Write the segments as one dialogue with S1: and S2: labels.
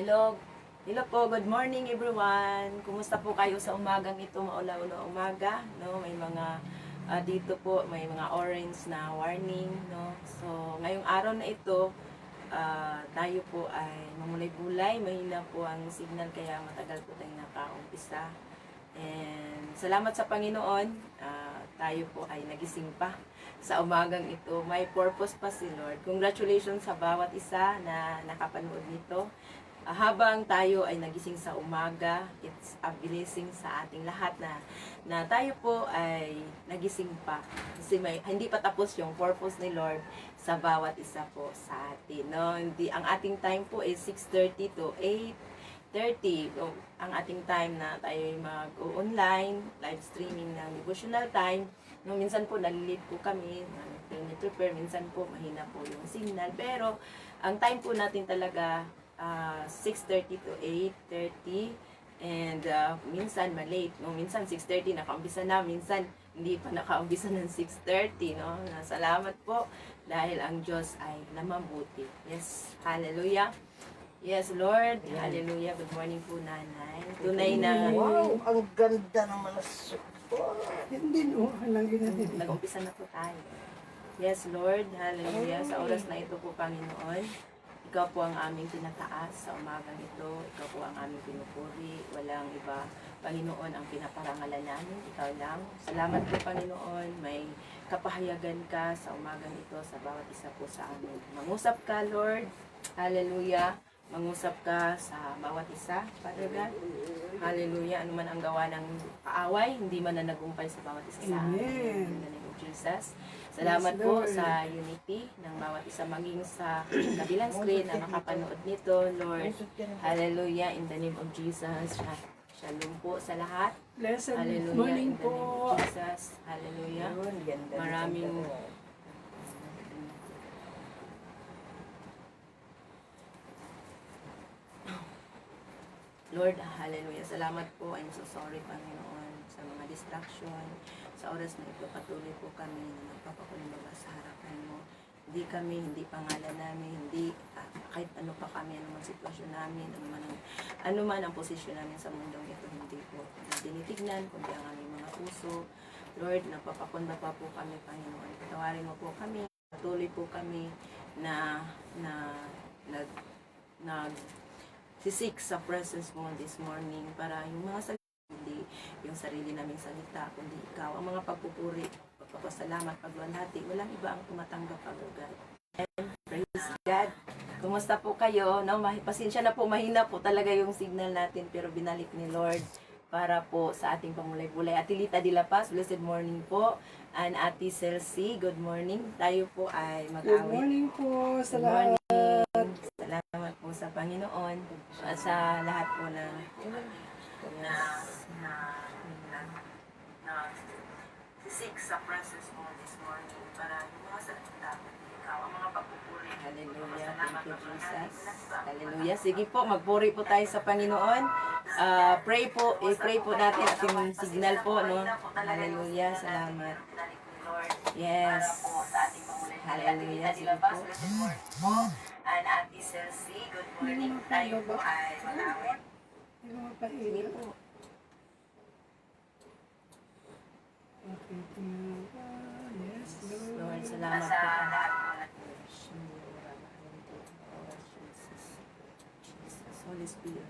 S1: Hello. Hello po, good morning everyone. Kumusta po kayo sa umagang ito, maula-ula umaga, no? May mga dito po may mga orange na warning, no? So, ngayong araw na ito, tayo po ay mamulay-bulay, mahina po ang signal kaya matagal po tayong nakaumpisa. And salamat sa Panginoon, tayo po ay nagising pa sa umagang ito. May purpose pa si Lord. Congratulations sa bawat isa na nakapanood nito. Habang tayo ay nagising sa umaga, it's a blessing sa ating lahat na tayo po ay nagising pa. Kasi hindi pa tapos yung purpose ni Lord sa bawat isa po sa atin. No? Ang ating time po is 6:30 to 8:30. Ang ating time na tayo mag-online, live streaming ng devotional time. No, minsan po nalilate po kami, prepare, minsan po mahina po yung signal. Pero ang time po natin talaga 6:30 to 8:30 and minsan malate, no? Minsan 6:30 nakaumpisa na, minsan hindi pa nakaumpisa ng 6:30, no? Salamat po dahil ang Diyos ay namabuti. Yes, hallelujah. Yes, Lord. Yeah. Hallelujah. Good morning po, Nanay. Tunay na...
S2: Wow, ang ganda naman na support.
S3: Hindi, no.
S1: Nag-umpisa na po tayo. Yes, Lord. Hallelujah. Sa oras na ito po, Panginoon, Ikaw po ang aming tinataas sa umagang ito. Ikaw po ang aming pinupuri. Walang iba, Panginoon, ang pinaparangalan namin. Ikaw lang. Salamat po, Panginoon. May kapahayagan ka sa umagang ito sa bawat isa po sa amin. Mangusap ka, Lord. Hallelujah. Mangusap ka sa bawat isa, Father God. Hallelujah. Ano man ang gawa ng kaaway, hindi man na nagumpay sa bawat isa sa amin. In the name of Jesus. Salamat po sa unity ng bawat isa, maging sa kabilang screen na makapanood nito, Lord. Hallelujah. In the name of Jesus. Shalom po sa lahat.
S3: Blessed
S1: Hallelujah.
S3: morning
S1: In the name
S3: po.
S1: of Jesus. Hallelujah. Maraming Lord, hallelujah. Salamat po. I'm so sorry, Panginoon, sa mga distraction. Sa oras na ito, patuloy po kami na nagpapakulimbaga sa harapan mo. Hindi pangalan namin, kahit ano pa kami, ano man sitwasyon namin, ano man ang posisyon namin sa mundong ito, hindi po na tinitignan, kundi ang aming mga puso. Lord, nagpapakunda pa po kami, Panginoon. Patawarin mo po kami. Patuloy po kami na sisik sa presence mo this morning para yung mga salita, hindi yung sarili naming salita, kundi ikaw, ang mga pagpupuri, pagpapasalamat, pagluwalhati, walang iba ang tumatanggap, Father God. And praise God. Kumusta po kayo? No, pasensya na po, mahina po talaga yung signal natin, pero binalik ni Lord para po sa ating pamulay-bulay. Ate Lita de la Paz, blessed morning po. And Ate Celsi, good morning. Tayo po ay
S3: Good
S1: mag-awit.
S3: morning po sa
S1: Good
S3: lahat.
S1: morning. Salamat po sa Panginoon at sa lahat po na sisik sa presence mo this morning para yung mga salita, ikaw ang mga pagpupuri. Hallelujah. Thank you, Jesus. Hallelujah. Sige po, magpuri po tayo sa Panginoon. Pray po natin at yung signal po, no? Hallelujah. Salamat. Yes. Hallelujah. Sige po. And Ate Celsi, good morning. Tayo po ay mag-awit.
S3: Yung mga
S1: Sige
S3: paila.
S1: po.
S3: Okay, yes,
S1: Lord,
S3: Lord.
S1: salamat po. Jesus, Holy Spirit.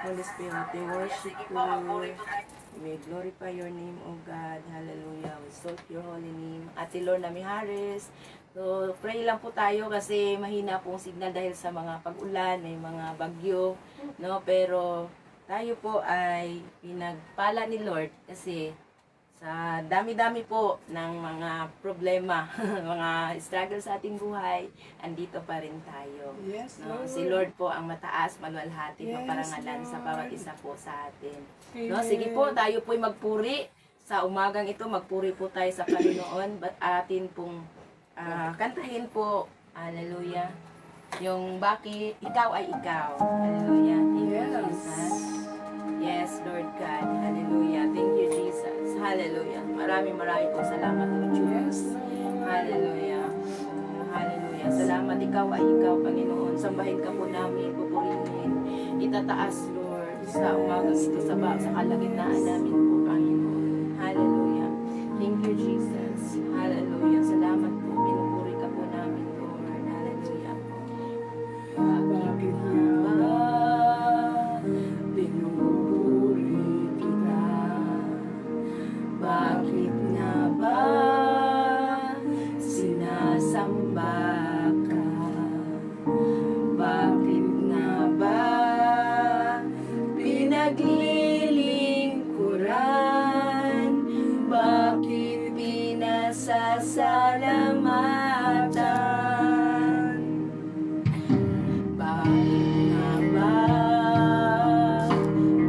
S1: Holy Spirit, we worship you. We glorify your name, O God. Hallelujah. We exalt your holy name. Ate Lorna Mijares. So, pray lang po tayo kasi mahina pong signal dahil sa mga pag-ulan, may mga bagyo, no? Pero tayo po ay pinagpala ni Lord kasi sa dami-dami po ng mga problema, mga struggle sa ating buhay, andito pa rin tayo.
S3: Yes,
S1: No?
S3: Lord.
S1: Si Lord po ang mataas, maluwalhati,
S3: Yes,
S1: maparangalan sa
S3: Lord.
S1: bawat isa po sa atin. No?
S3: Amen.
S1: Sige po, tayo po'y magpuri. Sa umagang ito, magpuri po tayo sa Panginoon. Atin pong kantahin po, hallelujah, yung bakit ikaw ay ikaw. Hallelujah. Thank you,
S3: Yes.
S1: Jesus. Yes, Lord God. Hallelujah. Thank you, Jesus. Hallelujah. Maraming po salamat po, Diyos.
S3: Yes, Lord.
S1: Hallelujah. Oh, hallelujah. Salamat. Ikaw ay ikaw, Panginoon. Sambahin ka po namin, pupurihin. itataas, Lord, sa umaga ito, sa kalagitnaan namin po, Panginoon. Hallelujah. Thank you, Jesus. Hallelujah. Salamat po. Pinupuri ka po namin, Lord. Hallelujah.
S3: Bakit nga ba pinupuri kita?
S1: Bakit nga ba sinasamba ka? Bakit nga ba pinaglilingkuran? Bakit pinasasalamatan? Bakit nga ba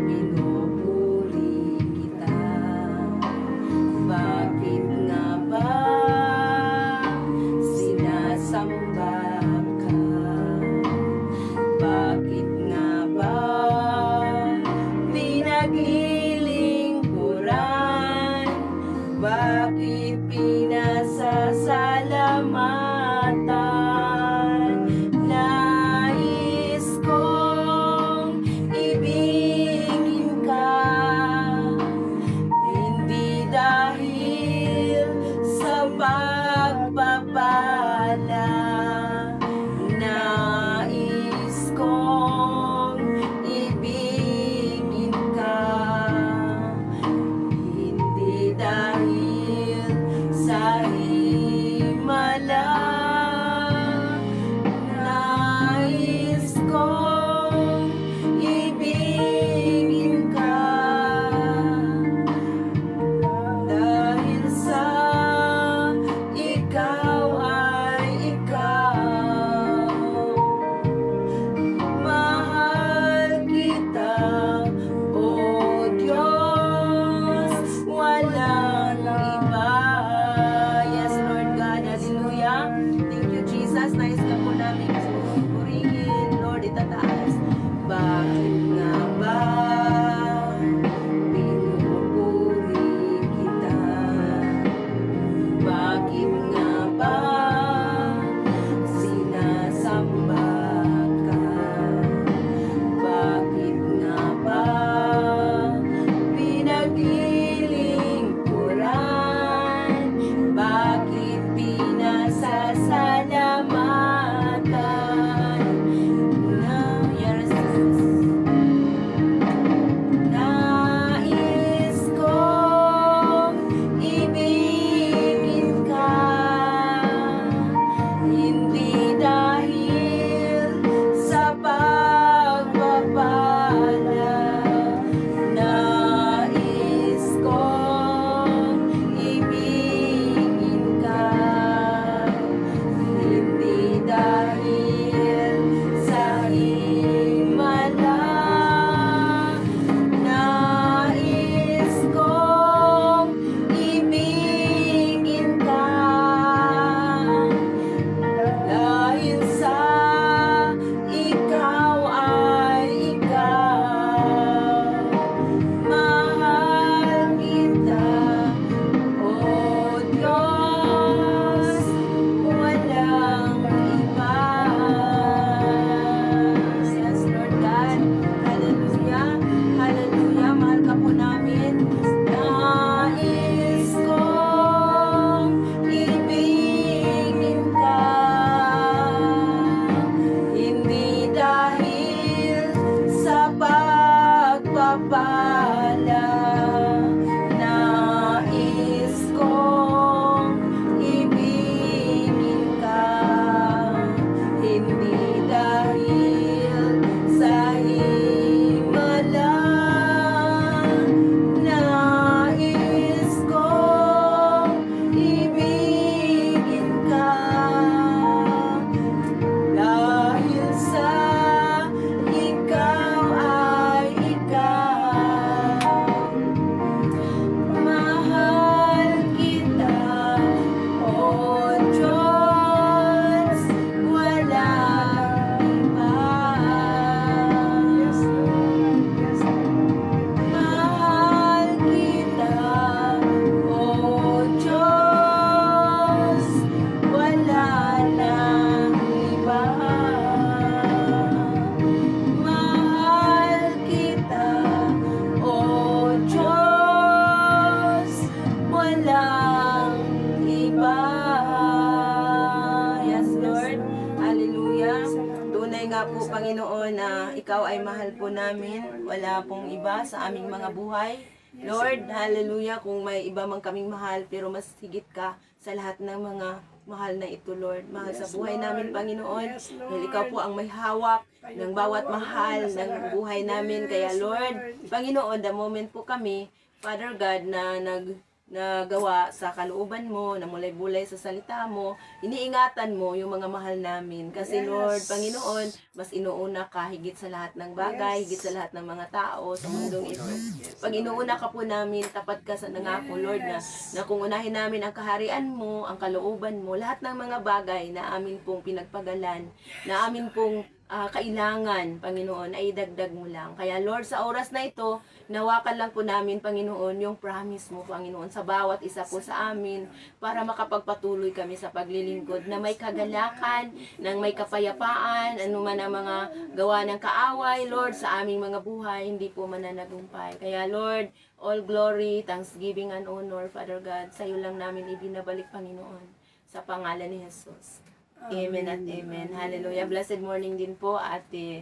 S1: pinupuri kita? Bakit nga ba sinasamba ka? Bakit nga ba pinaglilingkuran? Bakit pinasasalamatan? Nais kong ibigin ka, hindi dahil sa pagpapala. Nais kong ibigin ka, hindi dahil sa walang iba. Yes, Lord. Hallelujah. Tunay nga po, Panginoon, na Ikaw ay mahal po namin. Wala pong iba sa aming mga buhay. Lord, hallelujah, kung may iba man kaming mahal, pero mas higit ka sa lahat ng mga mahal na ito, Lord. Mahal sa buhay namin, Panginoon. Dahil Ikaw po ang may hawak ng bawat mahal ng buhay namin. Kaya, Lord, Panginoon, the moment po kami, Father God, na nagawa sa kalooban mo, na mulay-bulay sa salita mo, iniingatan mo yung mga mahal namin. Kasi Lord, Panginoon, mas inuuna ka higit sa lahat ng bagay, higit sa lahat ng mga tao sa mundong ito. Pag inuuna ka po namin, tapat ka sa nangako, Lord, na kung unahin namin ang kaharian mo, ang kalooban mo, lahat ng mga bagay na amin pong pinagpagalan, na amin pong kailangan, Panginoon, ay dagdag mo lang. Kaya Lord, sa oras na ito, nawakan lang po namin, Panginoon, yung promise mo, Panginoon, sa bawat isa po sa amin, para makapagpatuloy kami sa paglilingkod, na may kagalakan, ng may kapayapaan, anuman ang mga gawa ng kaaway, Lord, sa aming mga buhay, hindi po mananagumpay. Kaya Lord, all glory, thanksgiving and honor, Father God, sa iyo lang namin ibinabalik, Panginoon, sa pangalan ni Jesus. Amen at amen. Hallelujah. Blessed morning din po, Ate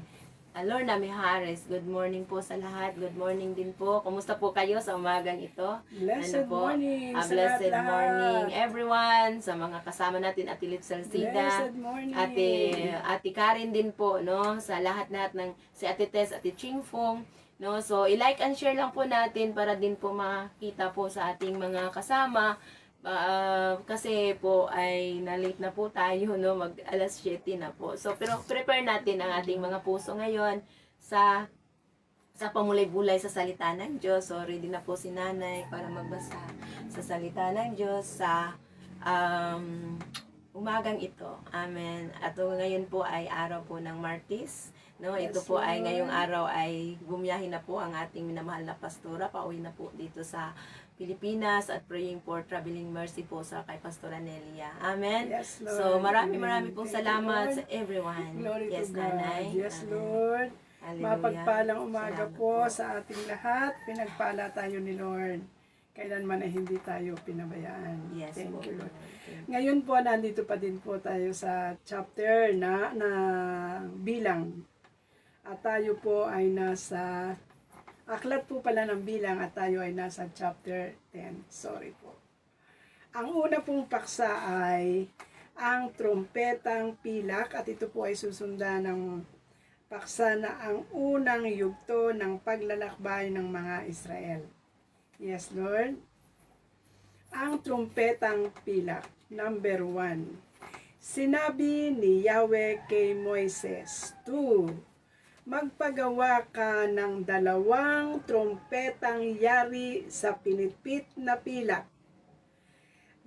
S1: Lorna Mijares. Good morning po sa lahat. Good morning din po. Kumusta po kayo sa umagang ito?
S3: Blessed morning sa
S1: blessed
S3: lahat-lahat.
S1: morning, everyone. Sa mga kasama natin, Ate Liv Salcida.
S3: Blessed morning.
S1: Ate Karen din po, no? Sa lahat-lahat ng si Ate Tess, Ate Chingfong. No, so i-like and share lang po natin para din po makita po sa ating mga kasama. Kasi po ay na-late na po tayo, no, mag alas 7 na po. So pero prepare natin ang ating mga puso ngayon sa pamulay-bulay sa salita ng Diyos. So ready na po si Nanay para magbasa sa salita ng Diyos sa umagang ito. Amen. At ngayon po ay araw po ng Martes. No, ito po ay ngayong araw ay bumiyahin na po ang ating minamahal na pastora. Pauwi na po dito sa Pilipinas at praying for traveling mercy po sa kay Pastora Nelia. Amen.
S3: Yes, Lord.
S1: So marami
S3: Amen.
S1: pong
S3: Thank you,
S1: salamat
S3: Lord.
S1: sa everyone.
S3: Glory
S1: Yes,
S3: to God.
S1: Nanay.
S3: Yes,
S1: Amen.
S3: Lord.
S1: Hallelujah.
S3: Mapagpalang umaga
S1: Salamat
S3: po sa ating lahat. Pinagpala tayo ni Lord. Kailanman ay hindi tayo pinabayaan.
S1: Yes,
S3: Thank
S1: po.
S3: you, Lord.
S1: Thank you.
S3: Ngayon po, nandito pa din po tayo sa chapter na bilang. At tayo po ay nasa, aklat po pala ng bilang at tayo ay nasa chapter 10. Sorry po. Ang una pong paksa ay ang trompetang pilak at ito po ay susundan ng paksa na ang unang yugto ng paglalakbay ng mga Israel. Yes, Lord. Ang trompetang pilak, number 1. Sinabi ni Yahweh kay Moises, 2. Magpagawa ka ng 2 trompetang yari sa pinitpit na pilak.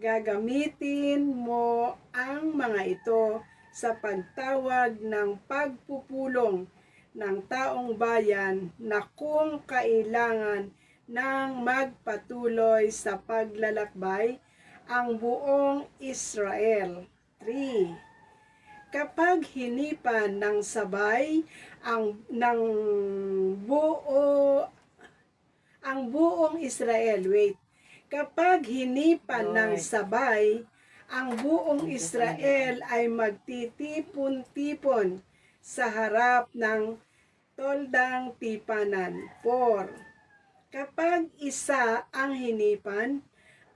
S3: Gagamitin mo ang mga ito sa pagtawag ng pagpupulong ng taong bayan na kung kailangan nang magpatuloy sa paglalakbay ang buong Israel. 3. Kapag hinipan ng sabay ang buong Israel, kapag hinipan ng sabay ang buong Israel ay magtitipon-tipon sa harap ng toldang tipanan. 4. Kapag isa ang hinipan,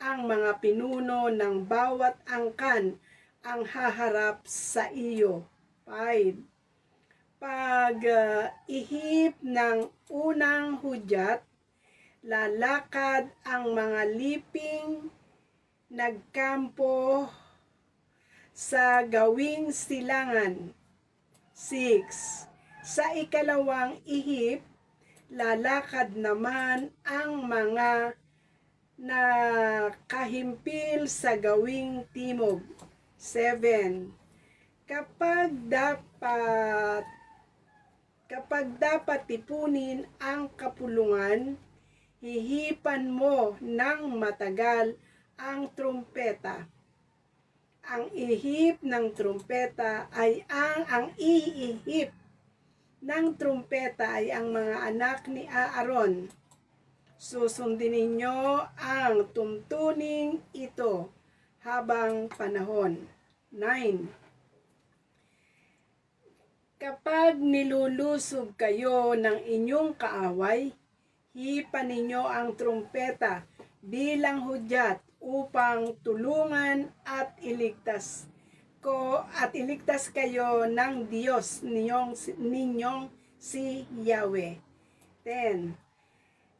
S3: ang mga pinuno ng bawat angkan ang haharap sa iyo. 5. Pag ihip ng unang hudyat, lalakad ang mga liping nagkampo sa gawing silangan. 6. Sa ikalawang ihip, lalakad naman ang mga nakahimpil sa gawing timog. 7. Kapag dapat tipunin ang kapulungan, hihipan mo ng matagal ang trumpeta. Ang ihip ng trumpeta ay ang iihip ng trumpeta ay ang mga anak ni Aaron. Susundin ninyo ang tuntuning ito habang panahon. 9. Kapag nilulusob kayo ng inyong kaaway, hipan ninyo ang trumpeta bilang hudyat upang tulungan at iligtas kayo ng Diyos ninyong si Yahweh. 10.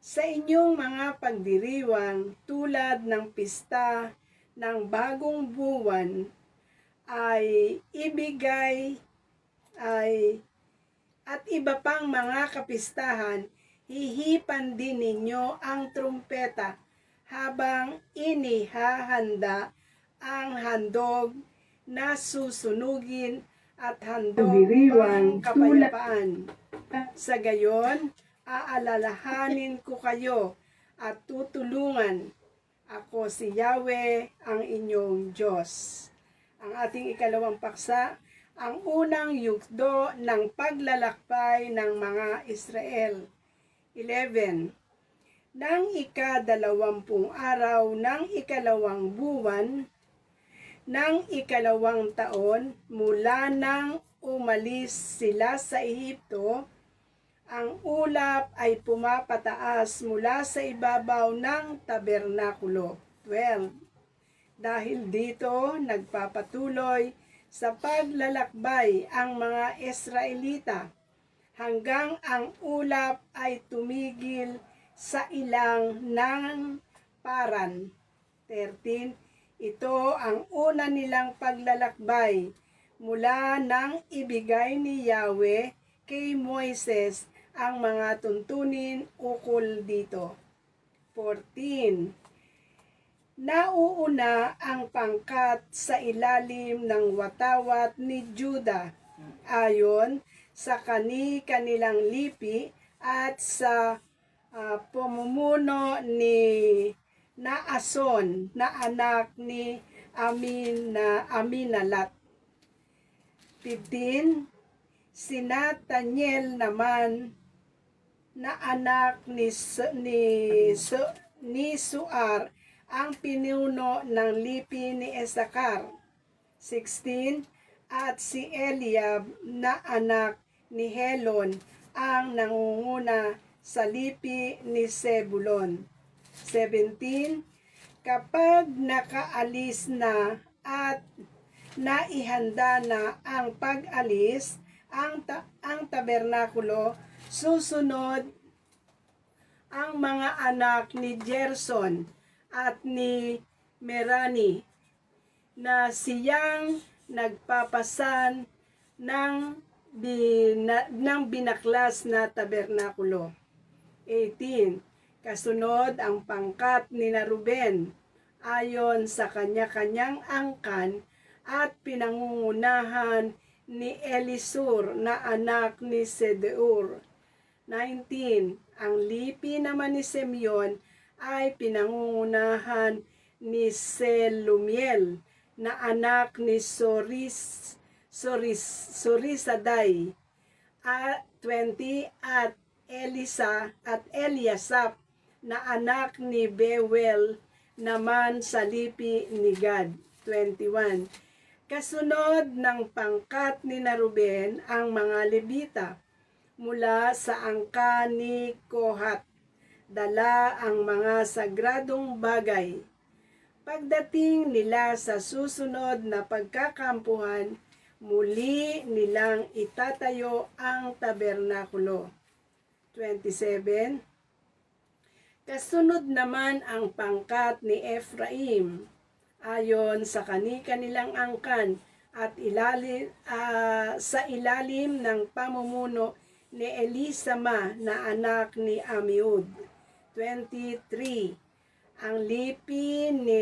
S3: Sa inyong mga pagdiriwang tulad ng pista ng bagong buwan at iba pang mga kapistahan, hihipan din ninyo ang trumpeta habang inihahanda ang handog na susunugin at handog pang kapayapaan. Sa gayon, aalalahanin ko kayo at tutulungan. Ako si Yahweh, ang inyong Diyos. Ang ating ikalawang paksa, ang unang yugto ng paglalakbay ng mga Israel. 11. Nang ika-20 araw ng ikalawang buwan, ng ikalawang taon, mula nang umalis sila sa Ehipto, ang ulap ay pumapataas mula sa ibabaw ng tabernakulo. 12. Dahil dito, nagpapatuloy sa paglalakbay ang mga Israelita hanggang ang ulap ay tumigil sa ilang ng Paran. 13. Ito ang una nilang paglalakbay mula nang ibigay ni Yahweh kay Moises ang mga tuntunin ukol dito. 14. Nauuna ang pangkat sa ilalim ng watawat ni Juda ayon sa kanilang lipi at sa pamumuno ni Naason na anak ni Aminalat. 15. Si Nathaniel naman na anak ni Suar ang pinuno ng lipi ni Isakar. 16. At si Eliab na anak ni Helon ang nangunguna sa lipi ni Zebulon. 17. Kapag nakaalis na at naihanda na ang pag-alis, ang tabernakulo, susunod ang mga anak ni Gerson at ni Merani na siyang nagpapasan ng binaklas na tabernakulo. 18. Kasunod ang pangkat ni Ruben ayon sa kanya-kanyang angkan at pinangungunahan ni Elisur na anak ni Sedeur. 19. Ang lipi naman ni Simeon ay pinangungunahan ni Selumiel na anak ni Surisaday. At 20. At Eliasap na anak ni Bewel naman sa lipi ni Gad. 21. Kasunod ng pangkat ni Ruben ang mga Levita mula sa angka ni Kohat, dala ang mga sagradong bagay. Pagdating nila sa susunod na pagkakampuhan, muli nilang itatayo ang tabernakulo. 27. Kasunod naman ang pangkat ni Ephraim ayon sa kanilang angkan at sa ilalim ng pamumuno ni Elisama na anak ni Amiud. 23. Ang lipi ni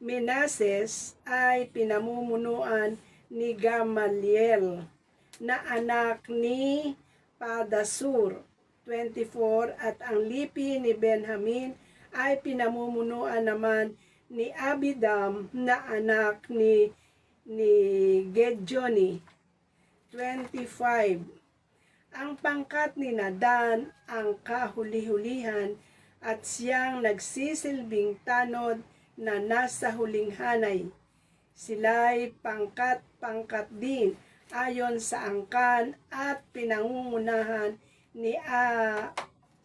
S3: Menases ay pinamumunuan ni Gamaliel na anak ni Padasur. 24. At ang lipi ni Benjamin ay pinamumunuan naman ni Abidam na anak ni Gedjoni. 25. Ang pangkat ni Nadan ang kahuli-hulihan at siyang nagsisilbing tanod na nasa huling hanay. Sila'y pangkat-pangkat din ayon sa angkan at pinangungunahan ni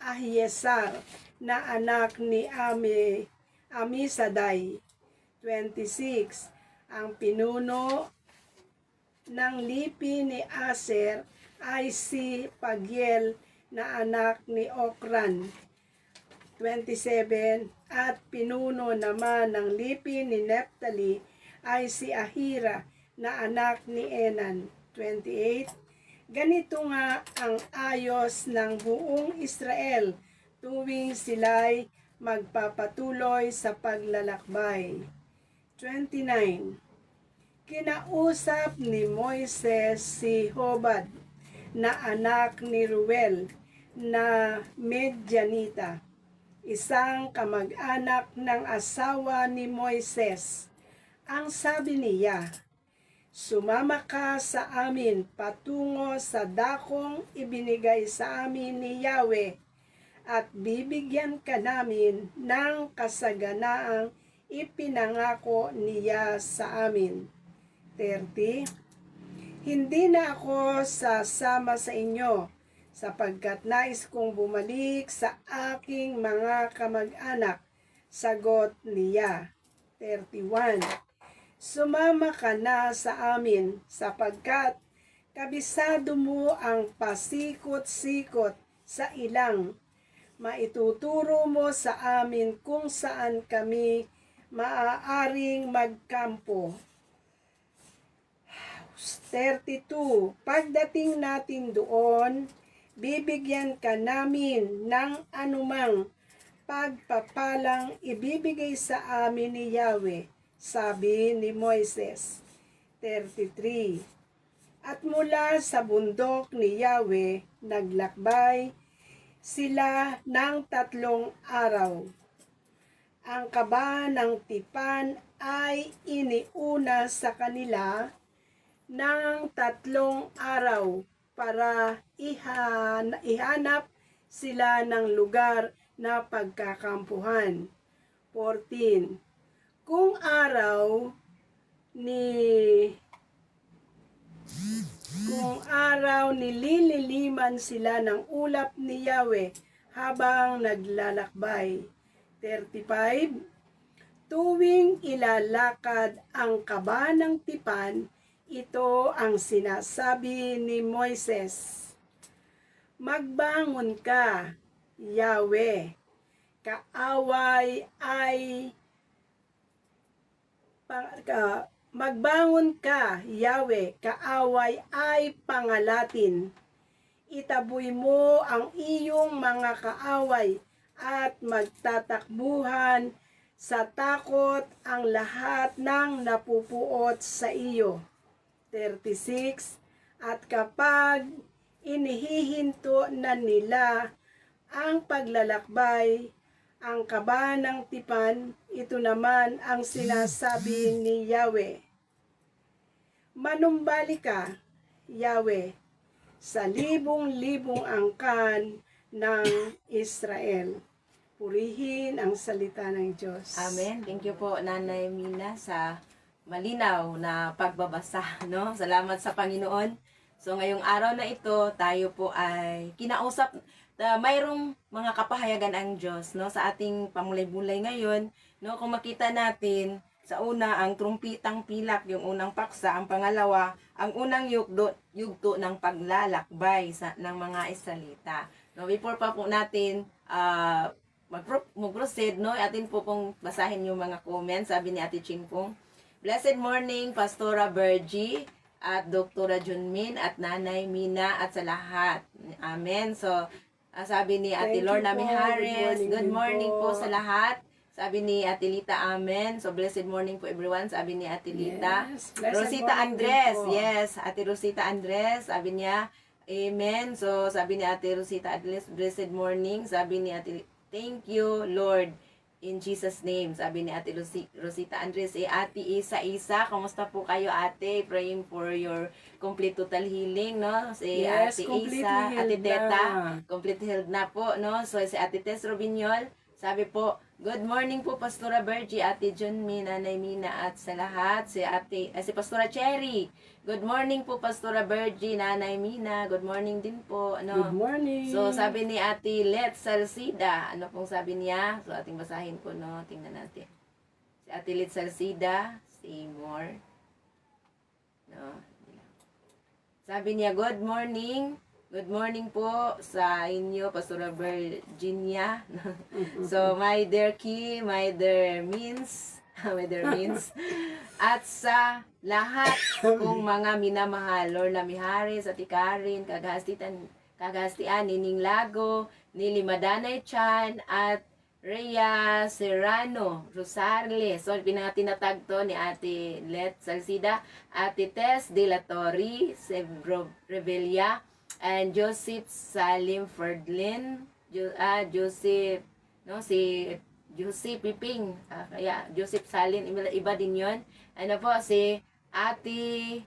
S3: Ahiesar na anak ni Amisaday. 26. Ang pinuno ng lipi ni Aser ay si Pagiel na anak ni Okran. 27. At pinuno naman ng lipi ni Neptali ay si Ahira na anak ni Enan. 28. Ganito nga ang ayos ng buong Israel tuwing sila'y magpapatuloy sa paglalakbay. 29. Kinausap ni Moises si Hobad na anak ni Ruel na Medyanita, isang kamag-anak ng asawa ni Moises. Ang sabi niya, "Sumama ka sa amin patungo sa dakong ibinigay sa amin ni Yahweh at bibigyan ka namin ng kasaganaang ipinangako niya sa amin." 30. Hindi na ako sasama sa inyo sapagkat nais kong bumalik sa aking mga kamag-anak. Sagot niya. 31. Sumama ka na sa amin sapagkat kabisado mo ang pasikot-sikot sa ilang. Maituturo mo sa amin kung saan kami maaaring magkampo. 32. Pagdating natin doon, bibigyan ka namin ng anumang pagpapalang ibibigay sa amin ni Yahweh, sabi ni Moises. 33. At mula sa bundok ni Yahweh, naglakbay sila ng 3 araw. Ang kaba ng tipan ay iniuna sa kanila ng 3 araw para ihanap sila ng lugar na pagkakampuhan. 14. Kung araw nilililiman sila ng ulap ni Yahweh habang naglalakbay. 35. Tuwing ilalakad ang kaba ng tipan, ito ang sinasabi ni Moises. Magbangon ka, Yahweh, magbangon ka, Yahweh, kaaway ay pangalatin. Itaboy mo ang iyong mga kaaway at magtatakbuhan sa takot ang lahat ng napupuot sa iyo. 36. At kapag inihihinto na nila ang paglalakbay, ang kaba ng tipan, ito naman ang sinasabi ni Yahweh. Manumbalik ka, Yahweh, sa libong-libong angkan ng Israel. Purihin ang salita ng Diyos.
S1: Amen. Thank you po, Nanay Mina, sa malinaw na pagbabasa, no? Salamat sa Panginoon. So, ngayong araw na ito, tayo po ay kinausap, mayroong mga kapahayagan ang Diyos, no? Sa ating pamulay-bulay ngayon, no? Kung makita natin, sa una, ang trumpitang pilak, yung unang paksa. Ang pangalawa, ang unang yugto ng paglalakbay ng mga Israelita. No? Before pa po natin mag-proceed, no? Atin po pong basahin yung mga comments. Sabi ni Ate Ching pong, "Blessed morning, Pastora Bergie at Doktora Junmin at Nanay Mina at sa lahat." Amen. So, sabi ni Ate
S3: Thank you
S1: Lorna
S3: po.
S1: Mijares,
S3: Good
S1: good
S3: morning
S1: morning
S3: po.
S1: po sa lahat. Sabi ni Ate Lita, amen. So, blessed morning po everyone. Sabi ni Ate Lita.
S3: Yes, blessed
S1: Rosita
S3: morning
S1: Andres,
S3: din po.
S1: yes. Ate Rosita Andres, sabi niya, amen. So, sabi ni Ate Rosita Andres, blessed morning. Sabi ni Ate, thank you, Lord. In Jesus' name, sabi ni Ate Rosita Andres, Ate Isa, kamusta po kayo, Ate? Praying for your complete total healing, no? Si
S3: Yes,
S1: Ate
S3: completely
S1: Isa, Ate
S3: healed
S1: Teta,
S3: na.
S1: complete healed na po, no? So, si Ate Tess Robinyol, Sabi po, good morning po Pastora Bergie, Ate Junmi, Nanay Mina at sa lahat, si Pastora Cherry. Good morning po Pastora Bergie, Nanay Mina. Good morning din po.
S3: Good morning.
S1: So sabi ni Ate Let Salcida, ano pong sabi niya? So ating basahin po, no. Tingnan natin. Si Ate Let Salcida, Seymour. No. Sabi niya, good morning. Good morning po sa inyo, Pastora Virginia. So, my dear Key, my dear Means, at sa lahat kong mga minamahal, Lorna Mihares, Ati Karen, Kagastian, Nining Lago, Nili Madanay Chan, at Rhea Serrano, Rosales. So, pinangatinatag to ni Ate Let Salcida, Ate Tess De La Torre, Sebro Revelia, and Joseph Salim Ferdlin, Joseph, no, si Joseph Piping, kaya Joseph Salim, iba din yon. Ano po, si Ate,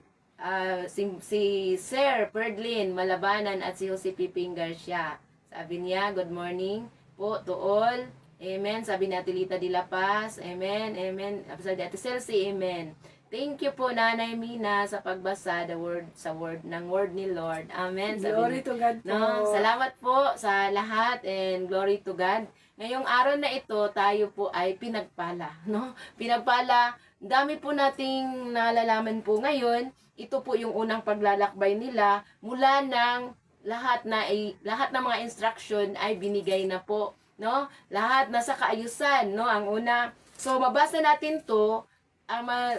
S1: si Sir Ferdlin Malabanan at si Joseph Piping Garcia. Sabi niya, good morning po to all. Amen. Sabi ni Ate Lita de La Paz. Amen. Amen. Sabi ni Ate Celsi. Amen. Thank you po, Nanay Mina, sa pagbasa ng word ni Lord. Amen. Sabi
S3: Glory
S1: na,
S3: to God po.
S1: no, salamat po sa lahat and glory to God. Ngayong araw na ito, tayo po ay pinagpala. No? Pinagpala, dami po nating nalalaman po ngayon. Ito po yung unang paglalakbay nila mula ng lahat ng mga instruction ay binigay na po. No? Lahat nasa kaayusan. No? Ang una, so mabasa natin to,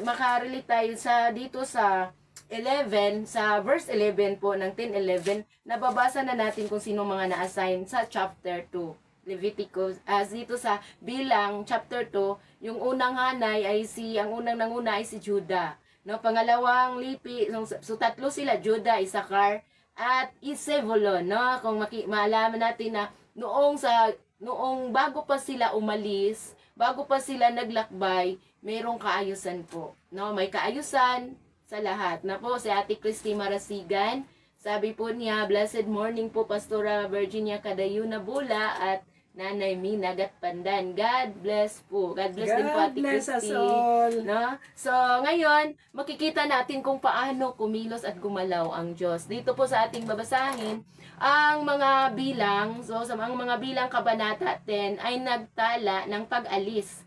S1: makarelate tayo dito sa 11, sa verse 11 po ng 10:11, nababasa na natin kung sino mga na-assign sa chapter 2. Leviticus, dito sa Bilang chapter 2, yung unang hanay ay ang unang nanguna ay si Judah. No, pangalawang lipi, so tatlo sila, Judah, Issachar, at Zebulon, no? Kung maalaman natin na noong bago pa sila umalis, bago pa sila naglakbay, mayroong kaayusan po. No, may kaayusan sa lahat. Na po si Ate Christy Marasigan, sabi po niya, blessed morning po Pastora Virginia Cadayuna Bula at Nanay Mina Gatpandan. God bless po. God bless din po Ate
S3: bless us
S1: Christy.
S3: all.
S1: No? So, ngayon, makikita natin kung paano kumilos at gumalaw ang Diyos. Dito po sa ating babasahin, ang mga bilang, so sa mga bilang kabanata 10 ay nagtala ng pag-alis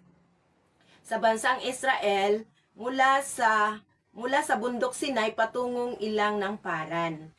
S1: sa bansang Israel mula sa bundok Sinai patungong ilang ng Paran.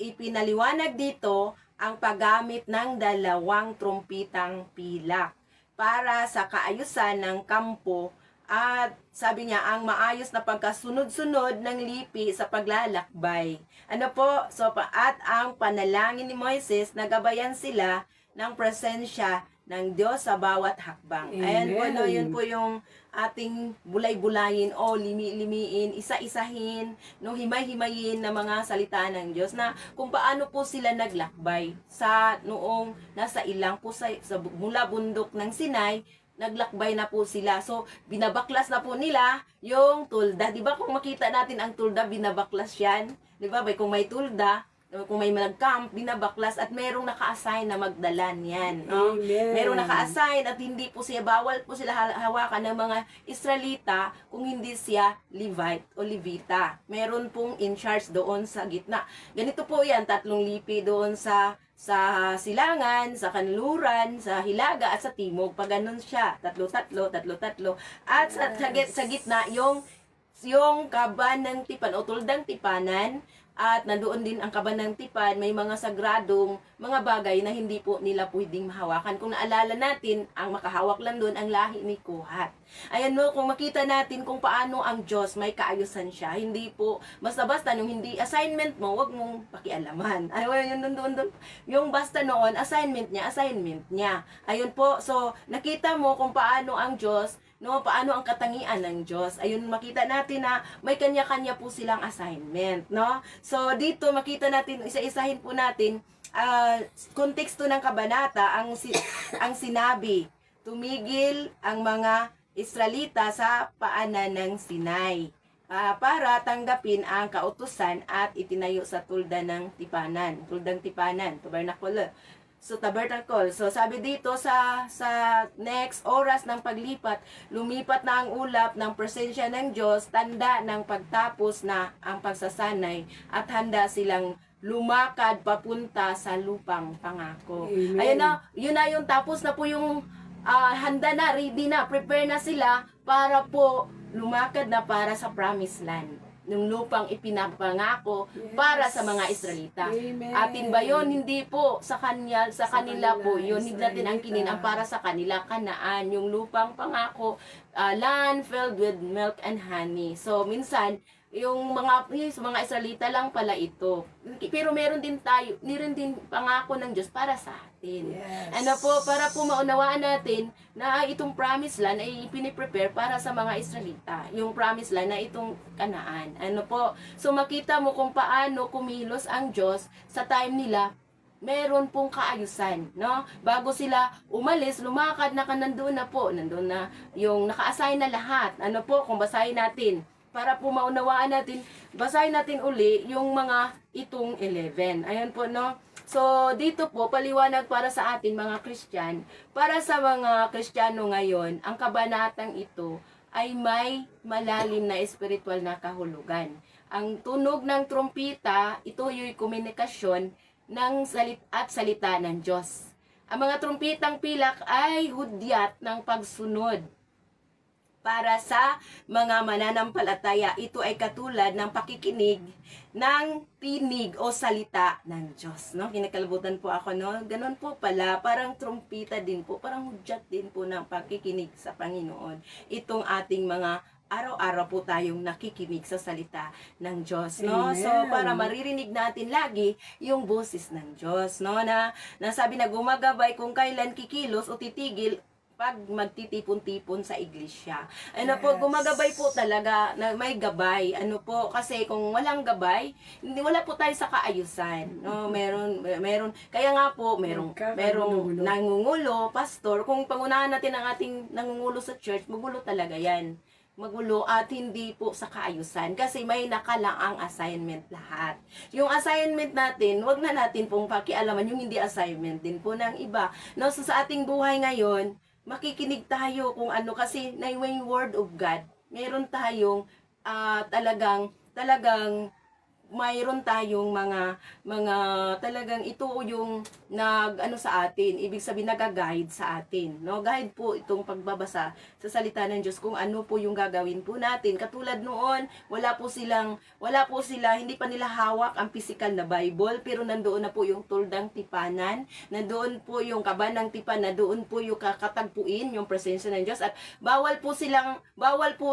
S1: Ipinaliwanag dito ang paggamit ng 2 trumpitang pilak para sa kaayusan ng kampo at sabi niya ang maayos na pagkasunod-sunod ng lipi sa paglalakbay. Ano po? So, at ang panalangin ni Moises, nagabayan sila ng presensya ng Diyos sa bawat hakbang.
S3: Amen.
S1: Ayan po, no, yun po yung ating bulay-bulayin o limi-limiin, isa-isahin, no, himay-himayin na mga salita ng Diyos na kung paano po sila naglakbay sa noong nasa ilang po sa mula bundok ng Sinai, naglakbay na po sila. So, binabaklas na po nila yung tulda. Di ba kung makita natin ang tulda, binabaklas yan? Di ba? Kung may tulda, kung may nag-camp, binabaklas at merong naka-assign na magdala niyan. No?
S3: Amen.
S1: Merong naka-assign at hindi po siya, bawal po sila hawakan ng mga Israelita kung hindi siya Levite o Levita. Meron pong in charge doon sa gitna. Ganito po yan, 3 lipi doon sa silangan, sa kanluran, sa hilaga at sa timog. Pag ganun siya, 3. At sa gitna, yung kaban ng tipan o tuldang tipanan, at nandoon din ang kaban ng tipan, may mga sagradong mga bagay na hindi po nila pwedeng mahawakan. Kung naalala natin, ang makahawak lang doon ang lahi ni Kohat. Ayan mo, kung makita natin kung paano ang Diyos may kaayusan siya, hindi po, basta-basta, nung hindi assignment mo, wag mong pakialaman. Ayun, yun doon. Yung basta noon, assignment niya. Ayun po, so, nakita mo kung paano ang Diyos, no, paano ang katangian ng Diyos. Ayun, makita natin na may kanya-kanya po silang assignment, no? So, dito makita natin, isa-isahin po natin, konteksto ng kabanata, ang sinabi, tumigil ang mga Israelita sa paanan ng Sinai para tanggapin ang kautusan at itinayo sa tuldang tipanan, tabernacle. So, tabernacle. So, sabi dito sa next oras ng paglipat, lumipat na ang ulap ng presensya ng Diyos, tanda ng pagtapos na ang pagsasanay at handa silang lumakad papunta sa lupang pangako.
S3: Amen.
S1: Ayun na, yun na yung tapos na po yung handa na, ready na, prepare na sila para po lumakad na para sa promised land ng lupang ipinapangako para sa mga Israelita.
S3: Amen.
S1: Atin ba yon? Hindi po sa kanila, sa kanila po yun. Hindi natin ang
S3: Israelita.
S1: kinin ang para sa kanila, Kanaan, yung lupang pangako, land filled with milk and honey. So minsan yung mga Israelita lang pala ito. Pero meron din din pangako ng Diyos para sa atin.
S3: Yes.
S1: Ano po, para po maunawaan natin na itong promised land ay piniprepare para sa mga Israelita. Yung promised land na itong Kanaan. Ano po, so makita mo kung paano kumilos ang Diyos sa time nila, meron pong kaayusan, no? Bago sila umalis, lumakad na nandun na yung naka-assign na lahat. Ano po, kung basahin natin, para po maunawaan natin, basahin natin uli yung mga itong 11. Ayan po, no? So, dito po, paliwanag para sa atin, mga Christian. Para sa mga Kristiyano ngayon, ang kabanatang ito ay may malalim na espiritual na kahulugan. Ang tunog ng trumpita, ito yung komunikasyon ng salita ng Diyos. Ang mga trumpitang pilak ay hudyat ng pagsunod. Para sa mga mananampalataya, ito ay katulad ng pakikinig ng tinig o salita ng Diyos. No? Kinakalibutan po ako, no? Ganon po pala, parang trumpita din po, parang hudyat din po ng pakikinig sa Panginoon. Itong ating mga araw-araw po tayong nakikinig sa salita ng Diyos, no?
S3: Amen.
S1: So, para maririnig natin lagi yung boses ng Diyos, no? Na sabi na gumagabay kung kailan kikilos o titigil pag magtitipon-tipon sa iglesia. Ano po,
S3: Yes.
S1: gumagabay po talaga, na may gabay. Ano po, kasi kung walang gabay, wala po tayo sa kaayusan. No, meron, kaya nga po, merong
S3: Nagkakagulo-gulo.
S1: nangungulo, pastor, kung pangunahan natin ang ating nangungulo sa church, magulo talaga yan. Magulo at hindi po sa kaayusan kasi may nakalaang assignment lahat. Yung assignment natin, wag na natin pong pakialaman yung hindi assignment din po ng iba. No, so sa ating buhay ngayon, makikinig tayo kung ano kasi na yung word of God, meron tayong talagang mayroon tayong mga talagang ito yung sa atin, ibig sabihin nag-guide sa atin, no? Guide po itong pagbabasa sa salita ng Diyos kung ano po yung gagawin po natin. Katulad noon, wala po sila, hindi pa nila hawak ang physical na Bible, pero nandoon na po yung tuldang tipanan, nandoon po yung kaban ng tipan, na doon po yung kakatagpuin yung presensya ng Diyos, at bawal po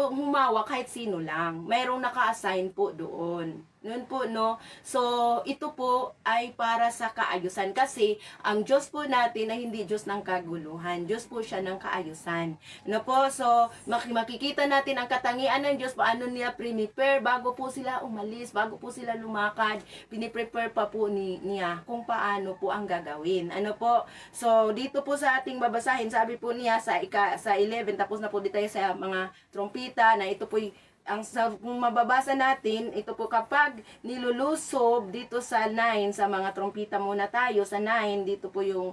S1: humawak kahit sino lang. Mayroong naka-assign po doon. Noon po, no? So, ito po ay para sa kaayusan. Kasi, ang Diyos po natin ay hindi Diyos ng kaguluhan. Diyos po siya ng kaayusan. No po? So, makikita natin ang katangian ng Diyos, paano niya prepare bago po sila umalis, bago po sila lumakad. Piniprepare pa po niya kung paano po ang gagawin. Ano po? So, dito po sa ating babasahin, sabi po niya sa 11, tapos na po dito tayo sa mga trompita, na ito po kung mababasa natin, ito po kapag nilulusob dito sa 9, sa mga trompita muna tayo, sa 9, dito po yung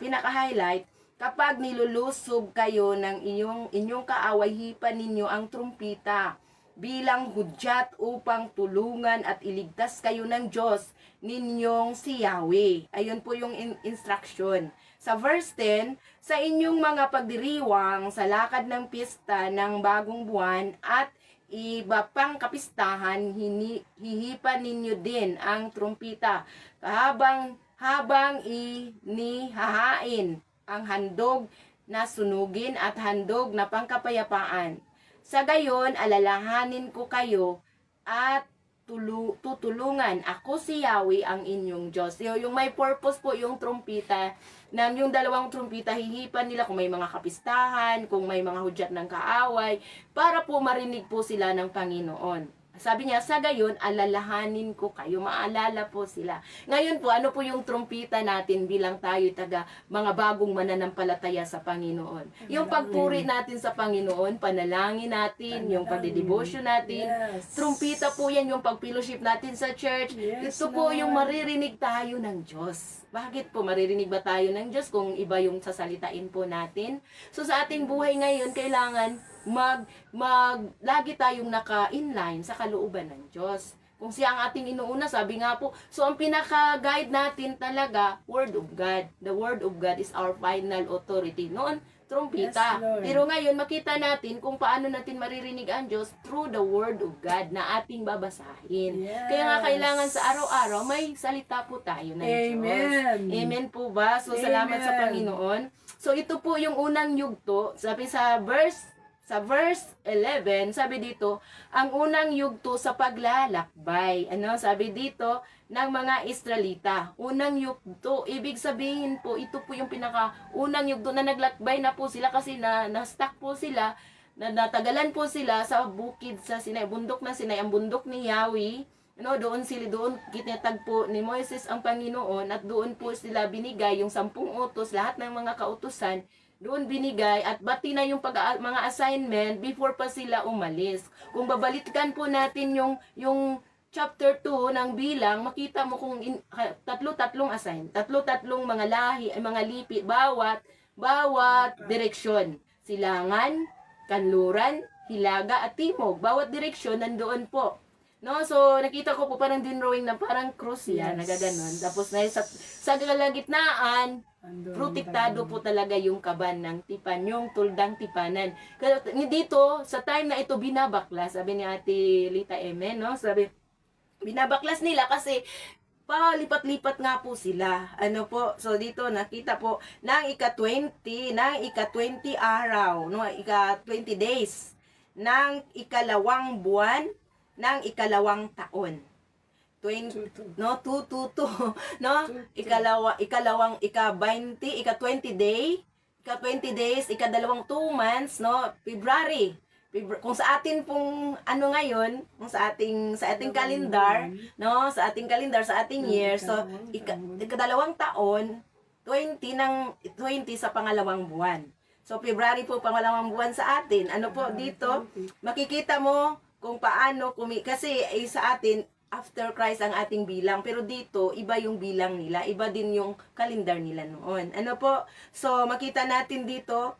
S1: pinaka-highlight, kapag nilulusob kayo ng inyong kaaway, hipan ninyo ang trompita bilang hudyat upang tulungan at iligtas kayo ng Diyos ninyong si Yahweh. Ayun po yung instruction. Sa verse 10, sa inyong mga pagdiriwang sa lakad ng pista ng bagong buwan at iba pang kapistahan, hihipan ninyo din ang trumpita habang inihahain ang handog na sunugin at handog na pangkapayapaan. Sa gayon, alalahanin ko kayo at tutulungan ako si Yahweh ang inyong Diyos. Yung may purpose po yung trumpita, yung dalawang trumpita, hihipan nila kung may mga kapistahan, kung may mga hudyat ng kaaway, para po marinig po sila ng Panginoon. Sabi niya, sa gayon, alalahanin ko kayo. Maalala po sila. Ngayon po, ano po yung trumpita natin bilang tayo taga mga bagong mananampalataya sa Panginoon? Yung pagpuri natin sa Panginoon, panalangin natin, yung pagdedebosyon natin.
S3: Yes.
S1: Trumpita po yan, yung pag-fellowship natin sa church.
S3: Yes,
S1: Ito po yung
S3: Lord.
S1: maririnig tayo ng Diyos. Bakit po maririnig ba tayo ng Diyos kung iba yung sasalitain po natin? So sa ating buhay ngayon, kailangan lagi tayong naka-inline sa kalooban ng Diyos. Kung siya ang ating inuuna, sabi nga po, so ang pinaka-guide natin talaga, Word of God. The Word of God is our final authority. Noon, trumpita.
S3: Yes, Lord.
S1: Pero ngayon, makita natin kung paano natin maririnig ang Diyos through the Word of God na ating babasahin.
S3: Yes.
S1: Kaya nga kailangan sa araw-araw, may salita po tayo ng Diyos.
S3: Amen.
S1: Amen po ba? So, salamat sa
S3: Amen.
S1: Panginoon. So, ito po yung unang yugto. Sabi sa verse 11, sabi dito, ang unang yugto sa paglalakbay. Ano? Sabi dito, ng mga Israelita. Unang yugto. Ibig sabihin po, ito po yung unang yugto na naglakbay na po sila kasi na-stuck po sila, natagalan po sila sa bukid sa Sinai, bundok na Sinai, ang bundok ni Yahweh. Doon kinatagpo ni Moises ang Panginoon at doon po sila binigay yung 10 utos, lahat ng mga kautusan, doon binigay at bati na yung mga assignment before pa sila umalis. Kung babalikan po natin yung chapter 2 ng Bilang, makita mo kung tatlo-tatlong tatlo-tatlong mga lahi, mga lipi, bawat direksyon. Silangan, kanluran, hilaga at timog. Bawat direksyon nandoon po. No, so nakita ko po parang dinrawing na parang cross yan,
S3: Yes.
S1: nagaganon. Tapos na sa kalagitnaan,
S3: Andun,
S1: protektado po talaga yung kaban ng tipan, yung tuldang tipanan. Kaya dito, sa time na ito, binabaklas, sabi ni Ate Lita Emen, no? Sabi, binabaklas nila kasi palipat-lipat nga po sila. Ano po? So dito nakita po ng ika-20 araw, no, ika-20 days ng ikalawang buwan ng ikalawang taon. 20, no, 222, no, ika-20 days, ika-2 months, no, February. Kung sa atin pong ano ngayon, kung sa ating calendar, no, sa ating year, so ikadalawang taon, 20 sa pangalawang buwan. So February po pangalawang buwan sa atin. Ano po dito? Makikita mo kung paano kasi sa atin after Christ ang ating bilang, pero dito iba yung bilang nila, iba din yung calendar nila noon. Ano po? So makita natin dito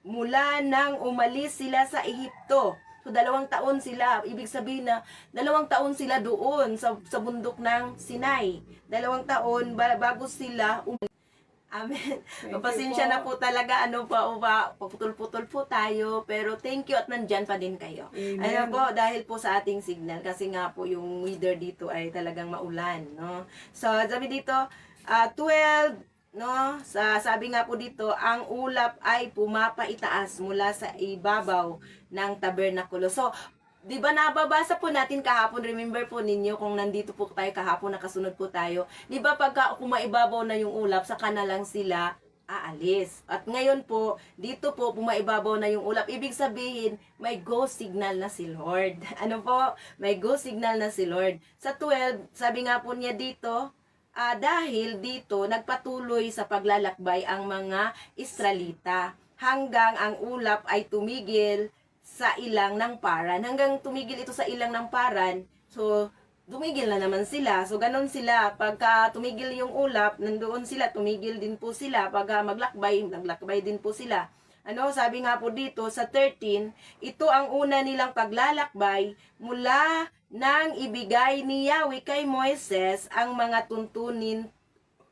S1: mula nang umalis sila sa Ehipto. So 2 taon sila, ibig sabihin na 2 taon sila doon sa bundok ng Sinai. 2 taon bago sila Amen. Pasensya na po talaga, paputol-putol po tayo, pero thank you at nandyan pa din kayo.
S3: Amen.
S1: Ano po, dahil po sa ating signal, kasi nga po yung weather dito ay talagang maulan, no? So, sabi dito, 12, no? Sabi nga po dito, ang ulap ay pumapaitaas mula sa ibabaw ng tabernakulo. So, di ba nababasa po natin kahapon, remember po ninyo kung nandito po tayo kahapon, nakasunod po tayo. Di ba pagka kumaibabaw na yung ulap, saka na lang sila aalis. At ngayon po, dito po pumaibabaw na yung ulap. Ibig sabihin, may go signal na si Lord. Ano po? May go signal na si Lord. Sa 12, sabi nga po niya dito, dahil dito nagpatuloy sa paglalakbay ang mga Israelita hanggang ang ulap ay tumigil sa ilang ng paran. Hanggang tumigil ito sa ilang ng paran, so tumigil na naman sila. So ganon sila, pagka tumigil yung ulap, nandoon sila, tumigil din po sila. Pagka naglakbay din po sila. Ano, sabi nga po dito sa 13, ito ang una nilang paglalakbay mula nang ibigay ni Yahweh kay Moises ang mga tuntunin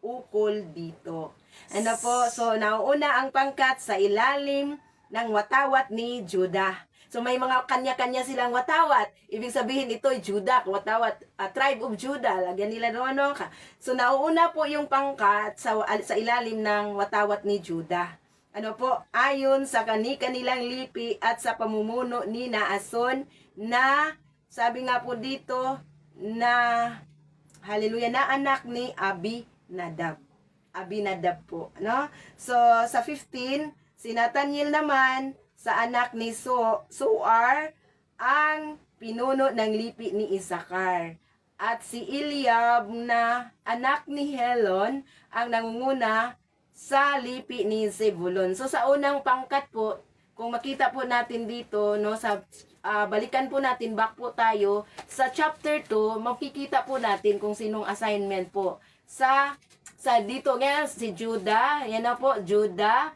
S1: ukol dito. Ano po, so nauuna ang pangkat sa ilalim ng watawat ni Judah. So may mga kanya-kanya silang watawat. Ibig sabihin ito ay Judah, watawat, tribe of Judah. Lagyan nila doon, no? So nauuna po yung pangkat sa ilalim ng watawat ni Judah. Ano po, ayon sa kanilang lipi at sa pamumuno ni Naason na, sabi nga po dito, na, hallelujah, na anak ni Abinadab. Abinadab po, no? So sa 15, si Nathaniel naman sa anak ni Suar ang pinuno ng lipi ni Isakar. At si Eliab na anak ni Helon ang nangunguna sa lipi ni Zebulon. So sa unang pangkat po, kung makita po natin dito, no, sa balikan po natin, back po tayo sa chapter 2, makikita po natin kung sinong assignment po. Sa dito nga si Judah, yan na po, Judah,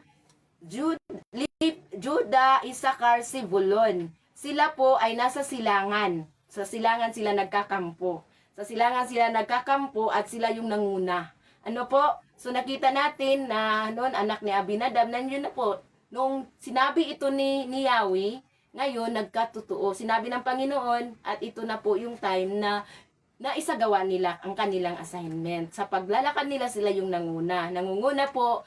S1: Isakar, Zebulon. Sila po ay nasa silangan. Sa silangan sila nagkakampo. Sa silangan sila nagkakampo at sila yung nanguna. Ano po? So nakita natin na noon anak ni Abinadab, nandiyon na po. Nung sinabi ito ni Yahweh, ngayon nagkatotoo. Sinabi ng Panginoon at ito na po yung time na isagawa nila ang kanilang assignment. Sa paglalakad nila sila yung nanguna. Nangunguna po,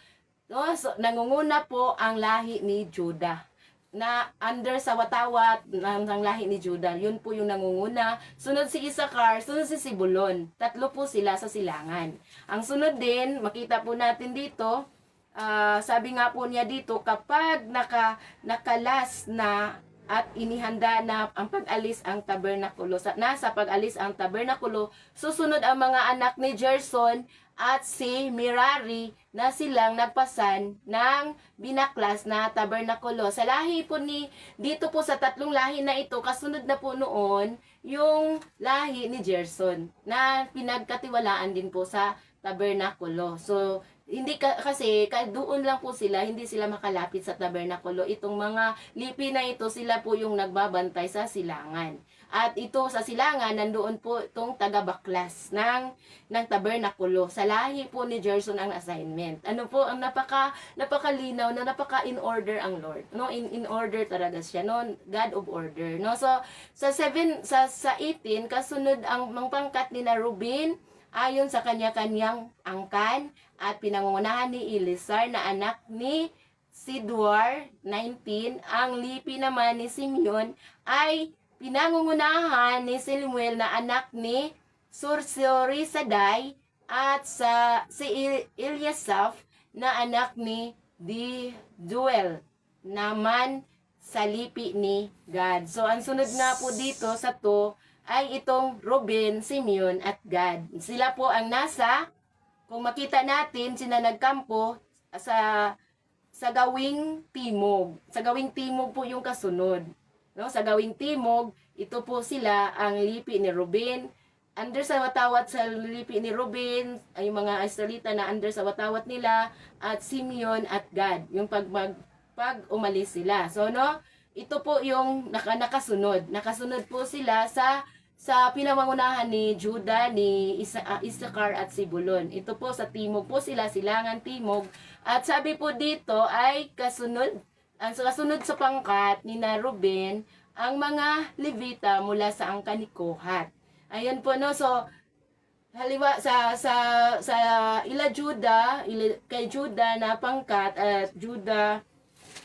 S1: no? So, nangunguna po ang lahi ni Judah na under sa watawat ng lahi ni Judah. Yun po yung nangunguna. Sunod si Isakar, sunod si Zebulon. Tatlo po sila sa silangan. Ang sunod din, makita po natin dito, sabi nga po niya dito, kapag nakalas na at inihanda na ang pag-alis ang tabernakulo. Nasa pag-alis ang tabernakulo, susunod ang mga anak ni Gerson at si Merari na silang nagpasan ng binaklas na tabernakulo. Sa lahi po dito po sa tatlong lahi na ito, kasunod na po noon yung lahi ni Gerson na pinagkatiwalaan din po sa tabernakulo. So, hindi kasi doon lang po sila, hindi sila makalapit sa tabernakulo. Itong mga lipi na ito, sila po yung nagbabantay sa silangan. At ito sa silangan, nandoon po itong taga-baklas ng tabernakulo. Sa lahi po ni Gerson ang assignment. Ano po, ang napakalinaw na napaka-in order ang Lord. No, in order talaga siya, no, God of order. No, so sa 18 kasunod ang pangkat ni Ruben ayon sa kanya-kanyang angkan at pinangungunahan ni Elisar na anak ni Sidwar. 19. Ang lipi naman ni Simeon ay pinangungunahan ni Seluel na anak ni Sursiorisaday at si Eliasaph na anak ni Duel naman sa lipi ni Gad. So ang sunod nga po dito sa to ay itong Ruben, Simeon at Gad. Sila po ang kung makita natin, sila nagkampo sa gawing timog. Sa gawing timog po yung kasunod. No? Sa gawing timog, ito po sila ang lipi ni Ruben. Under sa watawat sa lipi ni Ruben, ay yung mga Israelita na under sa watawat nila, at Simeon at Gad, yung pag umalis sila. So, no, ito po yung nakasunod. Nakasunod po sila sa pinangungunahan ni Judah, ni Isakar at Zebulon. Ito po sa timog po sila, silangan timog. At sabi po dito ay kasunod sa pangkat ni Ruben ang mga Levita mula sa angkan ni Kohat. Ayun po, no. So halimbawa sa kay Judah na pangkat at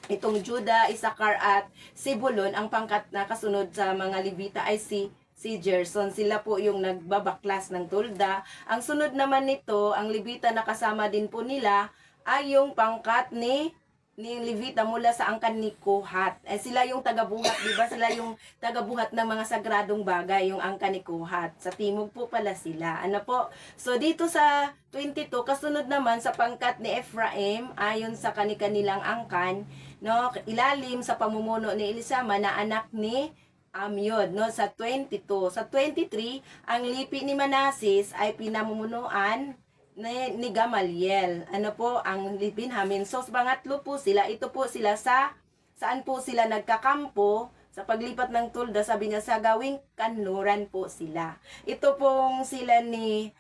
S1: itong Judah, Isakar at Zebulon, ang pangkat na kasunod sa mga Levita ay si Gerson. Sila po yung nagbabaklas ng tulda. Ang sunod naman nito, ang Levita na kasama din po nila ay yung pangkat ni Levita mula sa angkan ni Kohat. Sila yung tagabuhat, di ba? Sila yung tagabuhat ng mga sagradong bagay, yung angkan ni Kohat. Sa timog po pala sila. Ano po? So dito sa 22, kasunod naman sa pangkat ni Ephraim, ayon sa kanilang angkan, no, ilalim sa pamumuno ni Elisama na anak ni Amyod, no, sa 22. Sa 23, ang lipi ni Manasseh ay pinamumunuan ni Gamaliel. Ano po ang Benjamin? So, pangatlo po sila. Ito po sila saan po sila nagkakampo sa paglipat ng tulda. Sabi niya sa gawing kanluran po sila. Ito pong sila ni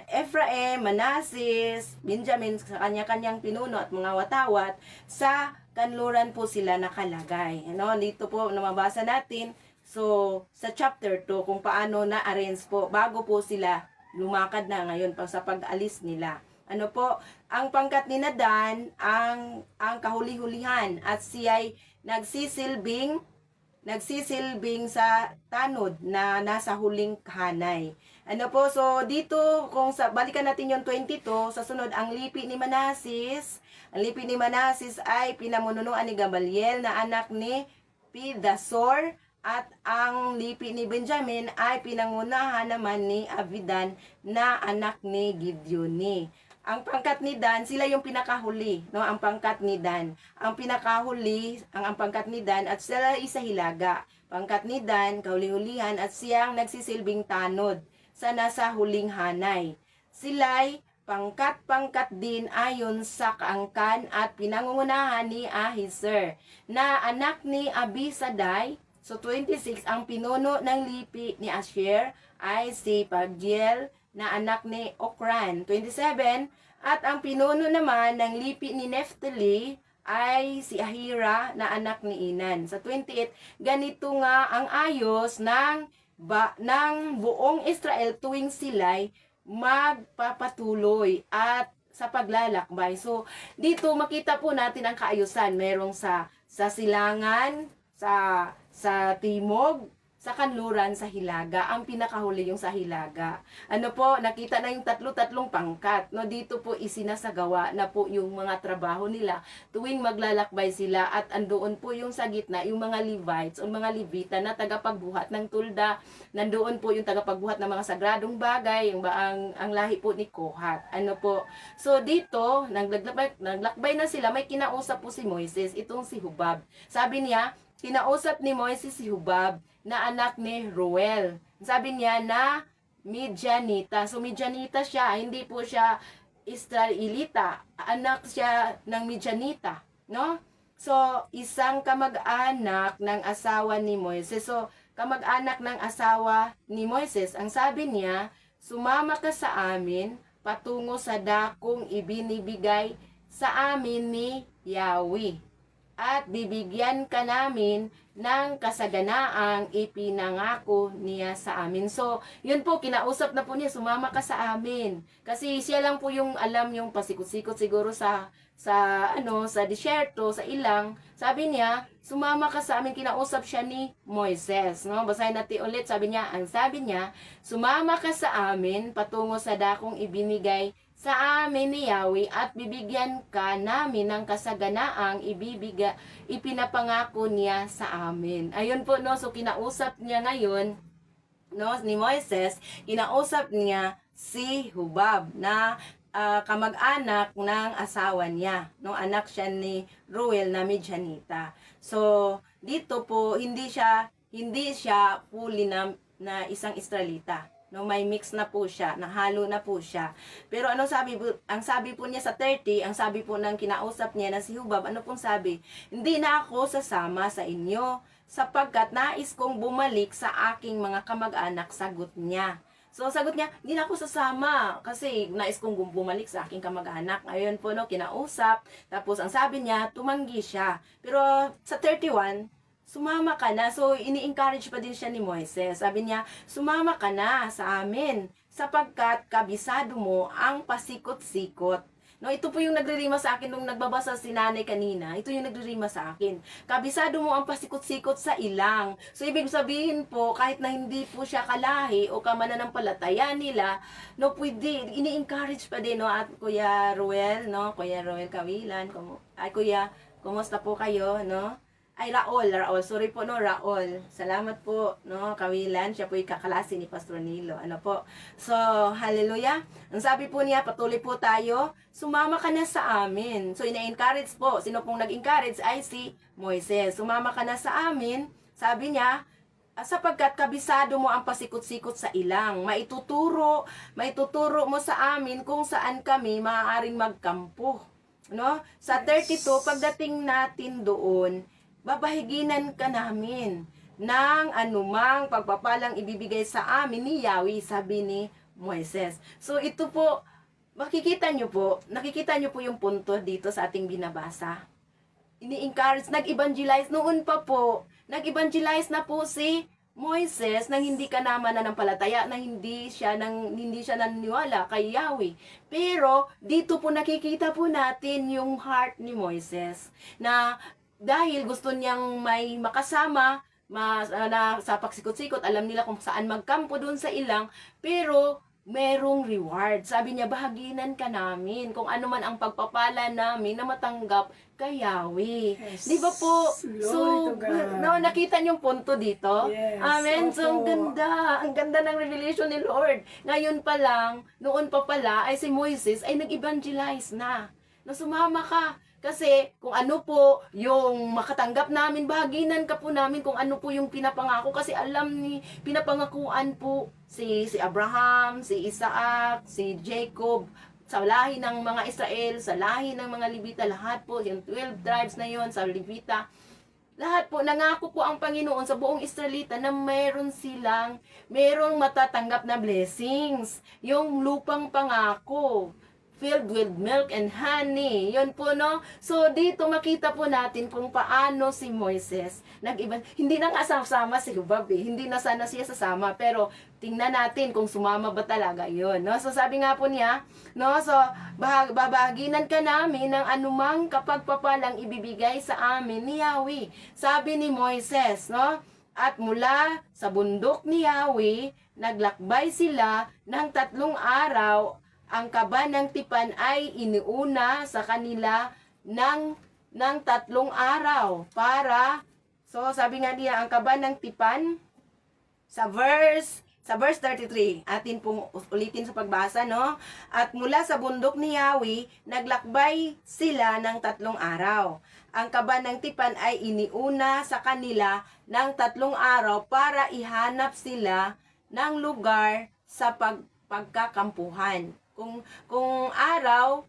S1: Ephraim, Manasseh, Benjamin sa kanya-kanyang pinuno at mga watawat, sa kanluran po sila nakalagay. Ano, dito po namabasa natin. So, sa chapter 2 kung paano na-arrange po bago po sila lumakad na ngayon pa sa pag-alis nila. Ano po, ang pangkat ni Dan ang kahuli-hulihan at siya ay nagsisilbing sa tanod na nasa huling hanay. Ano po, so dito, balikan natin yung 22, sa sunod, ang lipi ni Manasseh. Ang lipi ni Manasseh ay pinamununuan ni Gamaliel na anak ni Pedasor At ang lipi ni Benjamin ay pinangunahan naman ni Abidan na anak ni Gideoni. Ang pangkat ni Dan, sila yung pinakahuli, no? Ang pangkat ni Dan. Ang pinakahuli, ang pangkat ni Dan at sila isa hilaga. Pangkat ni Dan, kahuli-hulihan at siyang nagsisilbing tanod sa nasa huling hanay. Sila'y pangkat-pangkat din ayon sa kaangkan at pinangungunahan ni Ahizer na anak ni Abisadai. So 26, ang pinuno ng lipi ni Asher ay si Pagdiel na anak ni Okran. 27, at ang pinuno naman ng lipi ni Neftali ay si Ahira na anak ni Inan. Sa 28, ganito nga ang ayos ng buong Israel tuwing sila'y magpapatuloy at sa paglalakbay. So, dito makita po natin ang kaayusan. Merong sa silangan, sa timog, sa kanluran, sa hilaga. Ang pinakahuli yung sa hilaga. Ano po, nakita na yung tatlong pangkat. No, dito po isinasagawa na po yung mga trabaho nila tuwing maglalakbay sila at andoon po yung sa gitna, yung mga Levites o mga Levita na tagapagbuhat ng tulda. Nandoon po yung tagapagbuhat ng mga sagradong bagay, ang lahi po ni Kohat. Ano po. So dito, naglakbay na sila, may kinausap po si Moises, itong si Hubab. Sabi niya, kinausap ni Moises si Hubab na anak ni Ruel. Sabi niya na Midyanita. So Midyanita siya, hindi po siya Israelita. Anak siya ng Midyanita, no? So isang kamag-anak ng asawa ni Moises. So kamag-anak ng asawa ni Moises, ang sabi niya, sumama ka sa amin patungo sa dakong ibinibigay sa amin ni Yahweh. At bibigyan ka namin ng kasaganaang ipinangako niya sa amin. So, yun po, kinausap na po niya, sumama ka sa amin. Kasi siya lang po yung alam yung pasikot-sikot siguro sa disyerto, sa ilang. Sabi niya, sumama ka sa amin, kinausap siya ni Moises. No? Basahin natin ulit, sabi niya, sumama ka sa amin patungo sa dakong ibinigay sa amin ni Yahweh at bibigyan ka namin ng kasaganaang ipinapangako niya sa amin. Ayun po, no, so kinausap niya ngayon, no, ni Moises, kinausap niya si Hubab na kamag-anak ng asawa niya, no, anak siya ni Ruel na Midyanita. So dito po hindi siya fully na isang Israelita. No, may mix na po siya, nahalo na po siya. Pero ang sabi po niya sa 30, ang sabi po ng kinausap niya na si Hubab, ano pong sabi? Hindi na ako sasama sa inyo, sapagkat nais kong bumalik sa aking mga kamag-anak, sagot niya. So, sagot niya, hindi na ako sasama, kasi nais kong bumalik sa aking kamag-anak. Ayun po, no, kinausap. Tapos, ang sabi niya, tumanggi siya. Pero, sa 31, sumama ka na. So, ini-encourage pa din siya ni Moises. Sabi niya, sumama ka na sa amin sapagkat kabisado mo ang pasikot-sikot. No, ito po yung nagririma sa akin nung nagbabasa si nanay kanina. Ito yung nagririma sa akin. Kabisado mo ang pasikot-sikot sa ilang. So, ibig sabihin po, kahit na hindi po siya kalahi o kamananampalataya nila, no, pwede, ini-encourage pa din, no, at Kuya Ruel, no, Kuya Ruel Kawilan, Kuya, kumusta po kayo, no? Ay, Raul, sorry po, no, Raul. Salamat po, no, Kawilan. Siya po yung kaklase ni Pastor Nilo. Ano po? So, hallelujah. Ang sabi po niya, patuloy po tayo, sumama ka na sa amin. So, ina-encourage po. Sino pong nag-encourage ay si Moises. Sumama ka na sa amin. Sabi niya, sapagkat kabisado mo ang pasikot-sikot sa ilang. Maituturo mo sa amin kung saan kami maaaring magkampo. No? Sa 32, pagdating natin doon, babahiginan ka namin ng anumang pagpapalang ibibigay sa amin ni Yahweh, sabi ni Moises. So ito po, nakikita nyo po yung punto dito sa ating binabasa. Ini-encourage, nag-evangelize noon pa po. Nag-evangelize na po si Moises nang hindi ka naman nanampalataya, na hindi siya naniniwala kay Yahweh. Pero dito po nakikita po natin yung heart ni Moises na dahil gusto niyang may makasama na sa pagsikot-sikot, alam nila kung saan magkampo doon sa ilang, pero merong reward. Sabi niya, bahaginan ka namin kung ano man ang pagpapala namin na matanggap kay Yahweh.
S3: Yes.
S1: Di ba po?
S3: Glory to God.
S1: No, nakita niyo yung punto dito?
S3: Yes,
S1: Amen. So, ang
S3: opo.
S1: ganda. Ang ganda ng revelation ni Lord. Ngayon pa lang, noon pa pala, ay si Moises ay nag-evangelize na. Na sumama ka. Kasi kung ano po yung makatanggap namin, bahaginan ka po namin kung ano po yung pinapangako. Kasi alam ni, pinapangakuan po si Abraham, si Isaac, si Jacob, sa lahi ng mga Israel, sa lahi ng mga Levita, lahat po, yung 12 tribes na yon sa Levita, lahat po, nangako po ang Panginoon sa buong Israelita na merong matatanggap na blessings. Yung lupang pangako, filled with milk and honey. Yun po, no? So, dito makita po natin kung paano si Moises nag-iba. Hindi na nga sama si Hubab eh. Hindi na sana siya sasama. Pero, tingnan natin kung sumama ba talaga yun, no? So, sabi nga po niya, no? So, babaginan ka namin ng anumang kapagpapalang ibibigay sa amin ni Yahweh. Sabi ni Moises, no? At mula sa bundok ni Yahweh, naglakbay sila ng 3 araw. Ang kaba ng tipan ay iniuna sa kanila ng 3 araw para, so sabi nga niya, ang kaba ng tipan sa verse 33, atin pong ulitin sa pagbasa, no? At mula sa bundok ni Yahweh, naglakbay sila ng 3 araw. Ang kaba ng tipan ay iniuna sa kanila ng 3 araw para ihanap sila ng lugar sa pagkakampuhan. Kung araw,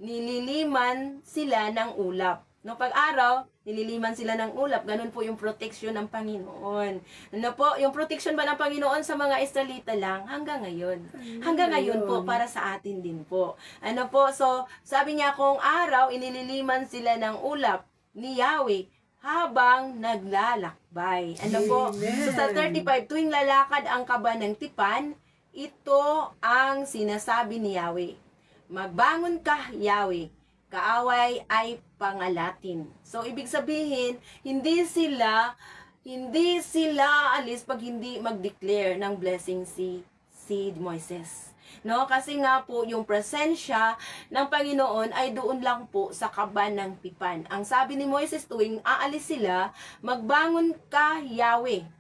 S1: nililiman sila ng ulap. No, pag araw, nililiman sila ng ulap. Ganun po yung protection ng Panginoon. Ano po, yung protection ba ng Panginoon sa mga Israelita lang hanggang ngayon. Hanggang ngayon po, para sa atin din po. Ano po, so, sabi niya, kung araw, inililiman sila ng ulap ni Yahweh habang naglalakbay. Ano po, so sa 35, tuwing lalakad ang kaba ng tipan, ito ang sinasabi ni Yahweh. Magbangon ka, Yahweh. Kaaway ay pangalatin. So, ibig sabihin, hindi sila alis pag hindi mag-declare ng blessing si Moises. No? Kasi nga po, yung presensya ng Panginoon ay doon lang po sa kaba ng tipan. Ang sabi ni Moises tuwing aalis sila, magbangon ka, Yahweh.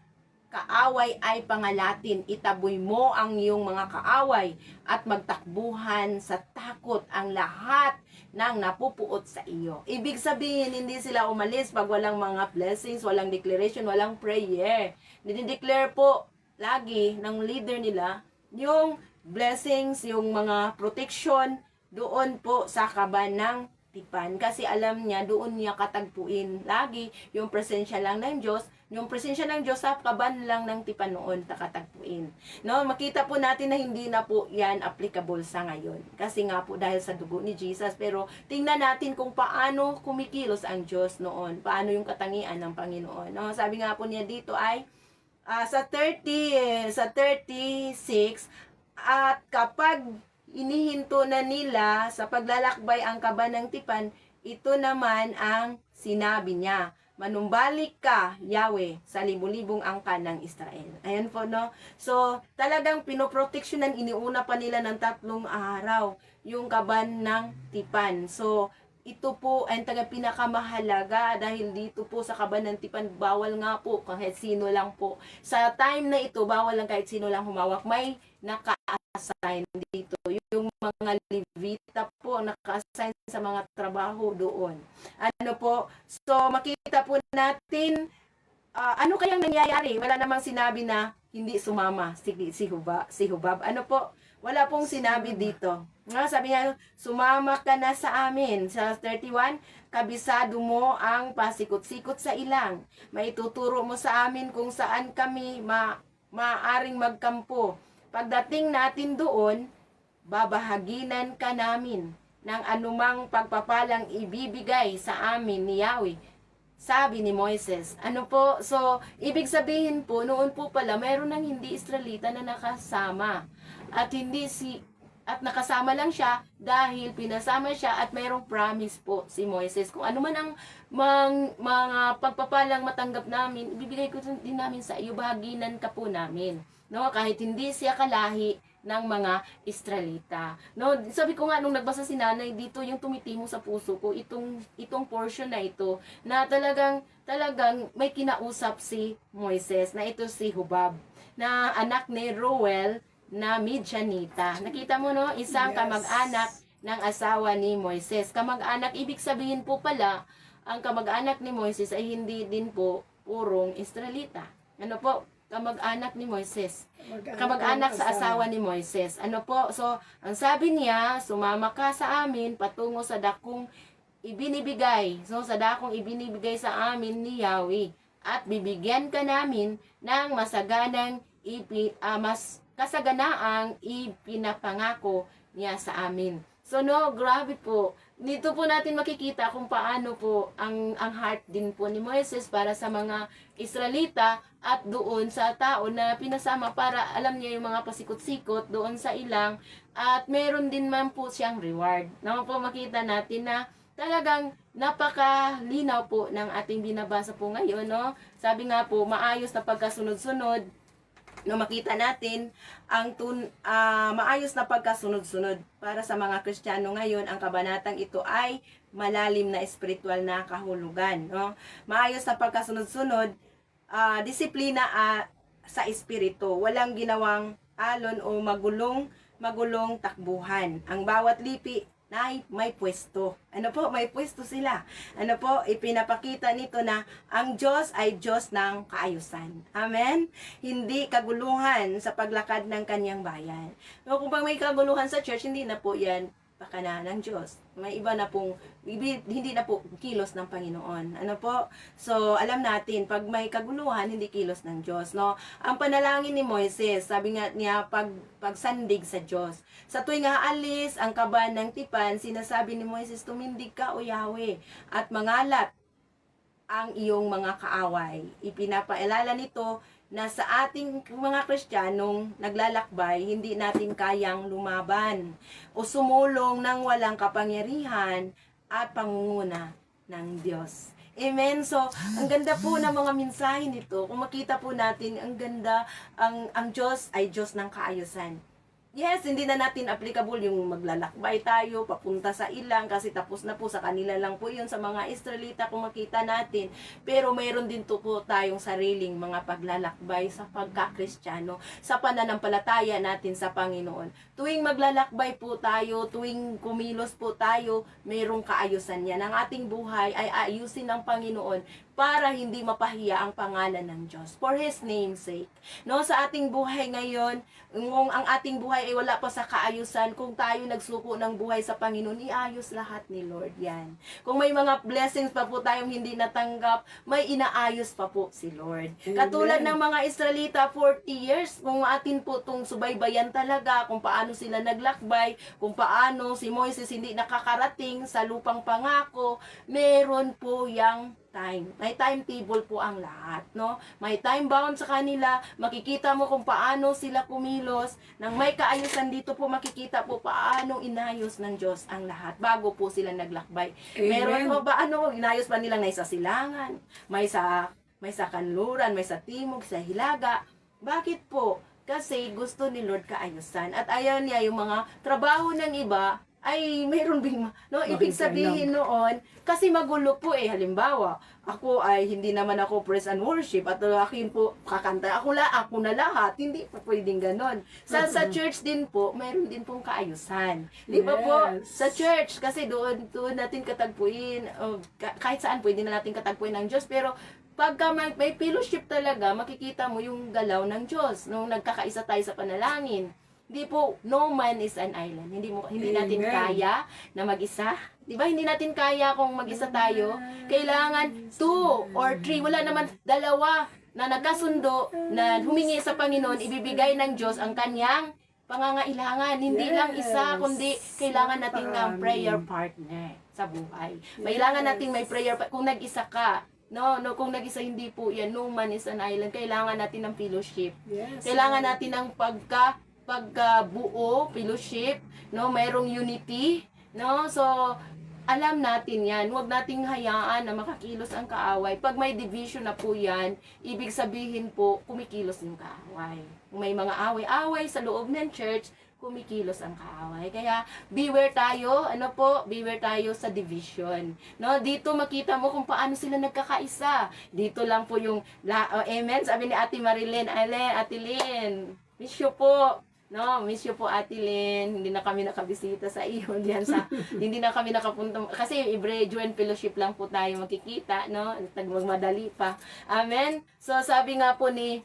S1: Kaaway ay pangalatin, itaboy mo ang iyong mga kaaway at magtakbuhan sa takot ang lahat ng napupuot sa iyo. Ibig sabihin, hindi sila umalis pag walang mga blessings, walang declaration, walang prayer. Dinideclare po lagi ng leader nila yung blessings, yung mga protection doon po sa kaba ng tipan. Kasi alam niya, doon niya katagpuin lagi yung presensya lang ng Diyos. Yung presensya ng Diyos sa kaban lang ng tipan noon takatagpuin. No, makita po natin na hindi na po yan applicable sa ngayon. Kasi nga po dahil sa dugo ni Jesus. Pero tingnan natin kung paano kumikilos ang Diyos noon. Paano yung katangian ng Panginoon. No, sabi nga po niya dito ay sa 36, at kapag inihinto na nila sa paglalakbay ang kaba ng tipan, ito naman ang sinabi niya. Manumbalik ka, Yahweh, sa libu-libong angkan ng Israel. Ayan po, no? So, talagang pinoproteksyonan, iniuna pa nila ng 3 araw yung kaban ng tipan. So, ito po ay pinakamahalaga dahil dito po sa kaban ng tipan, bawal nga po kahit sino lang po. Sa time na ito, bawal lang kahit sino lang humawak. May naka-assign dito. Yung mga Levita po, naka-assign sa mga trabaho doon. Ano po? So, makita po natin, ano kayang nangyayari? Wala namang sinabi na hindi sumama si Hubab. Ano po? Wala pong sinabi dito. Sabi niya, sumama ka na sa amin. Sa 31, kabisado mo ang pasikot-sikot sa ilang. Maituturo mo sa amin kung saan kami maaring magkampo. Pagdating natin doon, babahaginan ka namin ng anumang pagpapalang ibibigay sa amin ni Yahweh. Sabi ni Moises. Ano po? So, ibig sabihin po, noon po pala, mayroon ng hindi Israelita na nakasama. At nakasama lang siya dahil pinasama siya at mayroong promise po si Moises. Kung ano man ang mga pagpapalang matanggap namin, ibibigay ko din namin sa iyo, bahaginan ka po namin. no? Kahit hindi siya kalahi ng mga Israelita. No, sabi ko nga nung nagbasa si nanay dito yung tumitimo sa puso ko itong portion na ito na talagang may kinausap si Moises na ito si Hobab na anak ni Reuel na Midianita. Nakita mo no, isang
S3: Yes.
S1: kamag-anak ng asawa ni Moises. Kamag-anak ibig sabihin po pala ang kamag-anak ni Moises ay hindi din po purong Israelita. Ano po? Kamag-anak ni Moises. Kamag-anak sa asawa ni Moises. Ano po? So, ang sabi niya, sumama ka sa amin patungo sa dakong ibinibigay. So, sa dakong ibinibigay sa amin ni Yahweh. At bibigyan ka namin ng mas kasaganaang ipinapangako niya sa amin. So, no, grabe po. Dito po natin makikita kung paano po ang heart din po ni Moises para sa mga Israelita at doon sa tao na pinasama para alam niya yung mga pasikot-sikot doon sa ilang at meron din man po siyang reward. Naman po makita natin na talagang napakalinaw po ng ating binabasa po ngayon, no? Sabi nga po, maayos na pagkasunod-sunod no, makita natin ang maayos na pagkasunod-sunod para sa mga Kristiyano ngayon. Ang kabanatang ito ay malalim na espiritual na kahulugan, no? Maayos na pagkasunod-sunod, disiplina sa espiritu, walang ginawang alon o magulong takbuhan. Ang bawat lipi na may pwesto. Ano po? May pwesto sila. Ano po? Ipinapakita nito na ang Diyos ay Diyos ng kaayusan. Amen? Hindi kaguluhan sa paglakad ng kanyang bayan. No, kung may kaguluhan sa church, hindi na po yan pakana ng Diyos. May iba na pong, hindi na po kilos ng Panginoon. Ano po? So, alam natin, pag may kaguluhan, hindi kilos ng Diyos. No? Ang panalangin ni Moises, sabi nga niya, pagsandig sa Diyos. Sa tuwing aalis ang kaban ng tipan, sinasabi ni Moises, tumindig ka o Yahweh, at mangalat ang iyong mga kaaway. Ipinapaalala nito na sa ating mga Kristiyanong naglalakbay, hindi natin kayang lumaban o sumulong ng walang kapangyarihan at pangunguna ng Diyos. Amen. So, ang ganda po ng mga mensahe nito. Kung makita po natin, ang ganda, ang Diyos ay Diyos ng kaayusan. Yes, hindi na natin applicable yung maglalakbay tayo, papunta sa ilang, kasi tapos na po sa kanila lang po yun sa mga Israelita kung makita natin. Pero mayroon din to po tayong sariling mga paglalakbay sa pagka-Kristiyano, sa pananampalataya natin sa Panginoon. Tuwing maglalakbay po tayo, tuwing kumilos po tayo, mayroong kaayusan yan. Ang ating buhay ay ayusin ng Panginoon para hindi mapahiya ang pangalan ng Diyos. For His name's sake. No, sa ating buhay ngayon, kung ang ating buhay ay wala pa sa kaayusan, kung tayo nagsuko ng buhay sa Panginoon, iayos lahat ni Lord yan. Kung may mga blessings pa po tayong hindi natanggap, may inaayos pa po si Lord.
S3: Amen.
S1: Katulad ng mga Israelita, 40 years, kung atin po itong subaybayan talaga, kung paano sila naglakbay, kung paano si Moises hindi nakakarating sa lupang pangako, meron po yang time. May timetable po ang lahat, no? May time bound sa kanila. Makikita mo kung paano sila kumilos. Nang may kaayusan dito po, makikita po paano inayos ng Diyos ang lahat bago po sila naglakbay.
S3: Amen.
S1: Meron po ba inayos pa nilang may sa silangan, may sa kanluran, may sa timog, sa hilaga. Bakit po? Kasi gusto ni Lord kaayusan. At ayaw niya yung mga trabaho ng iba ay mayroon bing, no, ibig sabihin noon, kasi magulo po halimbawa, ako ay hindi naman ako praise and worship at akin po kakanta, ako na lahat, hindi po pwedeng ganon. Sa church din po, mayroon din pong kaayusan. Di ba po?
S3: Yes.
S1: Sa church, kasi doon natin katagpuin, kahit saan pwede na natin katagpuin ng Diyos, pero pagka may fellowship talaga, makikita mo yung galaw ng Diyos nung nagkakaisa tayo sa panalangin. Hindi po, no man is an island. Hindi natin
S3: Amen.
S1: kaya na mag-isa. 'Di ba? Hindi natin kaya kung mag-isa tayo. Kailangan 2 or 3, wala naman dalawa na nagkasundo na humingi sa Panginoon, ibibigay ng Diyos ang kanyang pangangailangan. Hindi lang isa, kundi kailangan natin ng prayer partner sa buhay. Kailangan natin may prayer kung nag-isa ka. No, kung nag-isa hindi po yan, no man is an island. Kailangan natin ng fellowship.
S3: Yes.
S1: Kailangan natin ng pagkabuo, fellowship, no, mayroong unity, no? So alam natin yan. Huwag nating hayaan na makakilos ang kaaway. Pag may division na po yan, ibig sabihin po, kumikilos yung kaaway. Kung may mga away-away sa loob ng church, kumikilos ang kaaway. Kaya beware tayo, beware tayo sa division. No, dito makita mo kung paano sila nagkakaisa. Dito lang po yung amen. Sabi ni Ate Marilyn, Ate Lynn, miss you po. No, miss you po Ate Lynn. Hindi na kami nakabisita sa iyo diyan sa hindi na kami nakapunta kasi yung Joint Fellowship lang po tayo magkikita, no? Magmadali pa. Amen. So sabi nga po ni